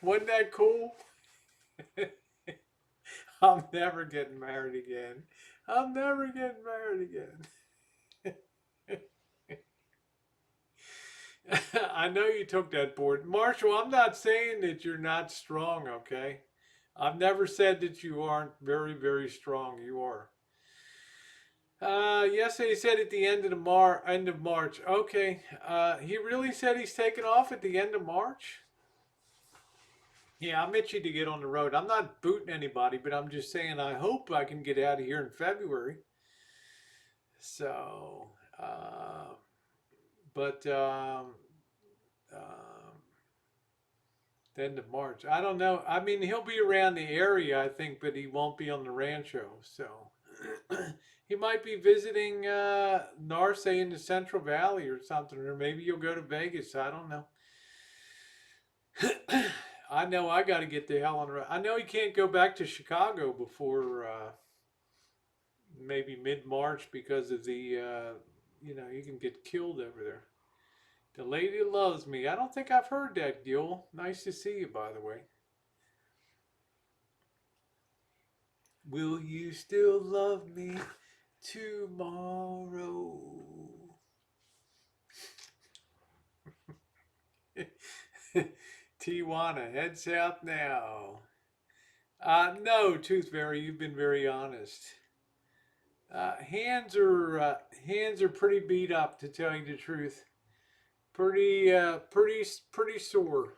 [SPEAKER 1] Wasn't that cool? I'm never getting married again. I'm never getting married again. I know you took that board. Marshall, I'm not saying that you're not strong, okay? I've never said that you aren't very, very strong. You are. Yes, he said at the end of end of March. Okay. He really said he's taking off at the end of March. Yeah, I'm itchy to get on the road. I'm not booting anybody, but I'm just saying I hope I can get out of here in February. So, but um, the end of March. I don't know. I mean, he'll be around the area, I think, but he won't be on the rancho. So he might be visiting Narce in the Central Valley or something, or maybe you'll go to Vegas. I don't know. I know I got to get the hell on the road. I know he can't go back to Chicago before maybe mid March because of the, you can get killed over there. The lady loves me. I don't think I've heard that, Gil. Nice to see you, by the way. Will you still love me tomorrow? Tijuana, head south now. No, Tooth Fairy, you've been very honest. Hands are pretty beat up, to tell you the truth. Pretty sore.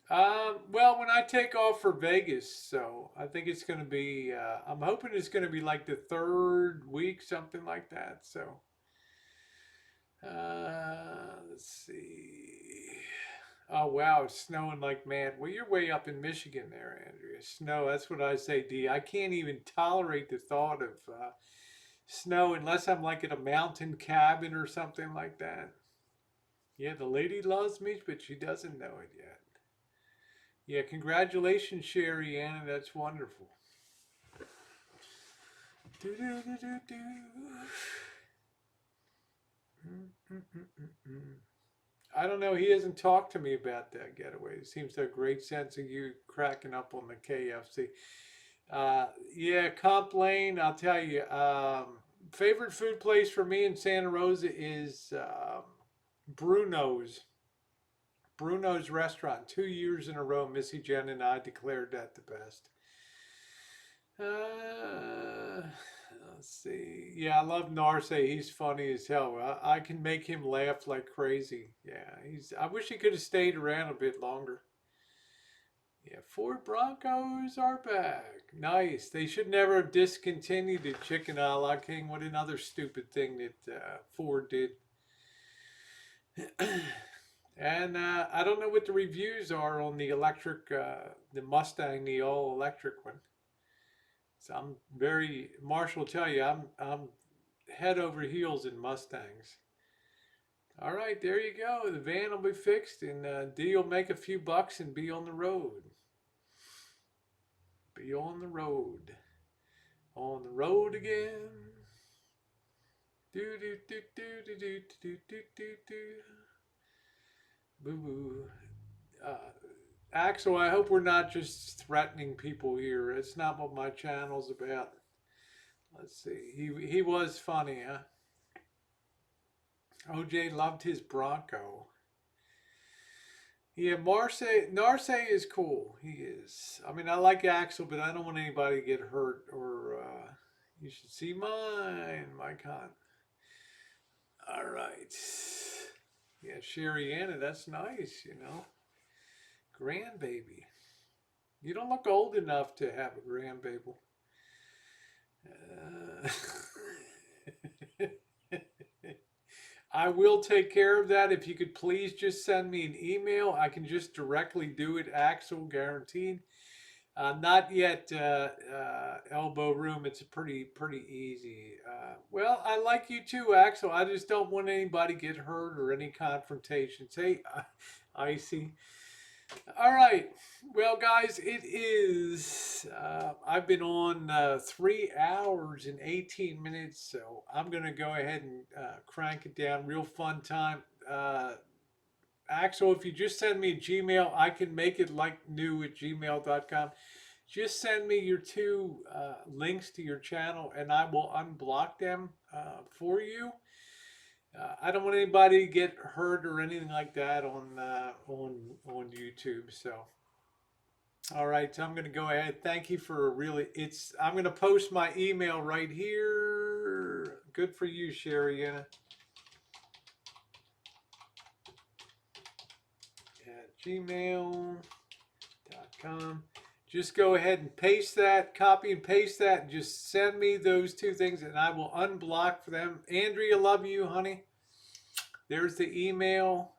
[SPEAKER 1] Well, when I take off for Vegas, so I think it's going to be. I'm hoping it's going to be like the third week, something like that. So, let's see. Oh wow, it's snowing like mad. Well, you're way up in Michigan there, Andrea. Snow. That's what I say, D. I can't even tolerate the thought of snow unless I'm like at a mountain cabin or something like that. Yeah, the lady loves me, but she doesn't know it yet. Yeah, congratulations, Sherry Ann. That's wonderful. Do-do-do-do-do. Mm-mm-mm-mm-mm. I don't know. He hasn't talked to me about that getaway. He seems to have a great sense of you cracking up on the KFC. Yeah, Comp Lane, I'll tell you. Favorite food place for me in Santa Rosa is Bruno's. Bruno's restaurant. 2 years in a row, Missy Jen and I declared that the best. Uh, let's see. Yeah, I love Narce. He's funny as hell. I can make him laugh like crazy. Yeah, he's. I wish he could have stayed around a bit longer. Yeah, Ford Broncos are back. Nice. They should never have discontinued the chicken a la king. What another stupid thing that Ford did. And I don't know what the reviews are on the electric, the Mustang, the all electric one. So I'm very, Marshall will tell you, I'm head over heels in Mustangs. All right, there you go. The van will be fixed, and D will make a few bucks and be on the road. Be on the road. On the road again. Do do do do do do do do do do. Boo boo. Uh, Axel, I hope we're not just threatening people here. It's not what my channel's about. Let's see. He was funny, huh? OJ loved his Bronco. Yeah, Narce is cool. He is. I mean, I like Axel, but I don't want anybody to get hurt or you should see my con. All right. Yeah, Sherry Anna, that's nice. Grandbaby. You don't look old enough to have a grandbaby. I will take care of that. If you could please just send me an email, I can just directly do it, Axel, guaranteed. Not yet, elbow room. It's pretty easy. Well, I like you too, Axel. I just don't want anybody get hurt or any confrontations. Hey, Icy. All right. Well, guys, it is. I've been on 3 hours and 18 minutes, so I'm going to go ahead and crank it down. Real fun time. Axel, if you just send me a Gmail, I can make it like new at gmail.com. Just send me your two links to your channel, and I will unblock them for you. I don't want anybody to get hurt or anything like that on YouTube. So, all right, so I'm going to go ahead. Thank you for I'm going to post my email right here. Good for you, Sherry Anna. At gmail.com. Just go ahead and paste that, copy and paste that, and just send me those two things, and I will unblock for them. Andrea, love you, honey. There's the email.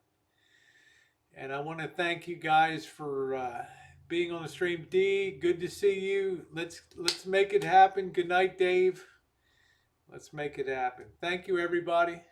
[SPEAKER 1] And I want to thank you guys for being on the stream. D, good to see you. Let's make it happen. Good night, Dave. Let's make it happen. Thank you, everybody.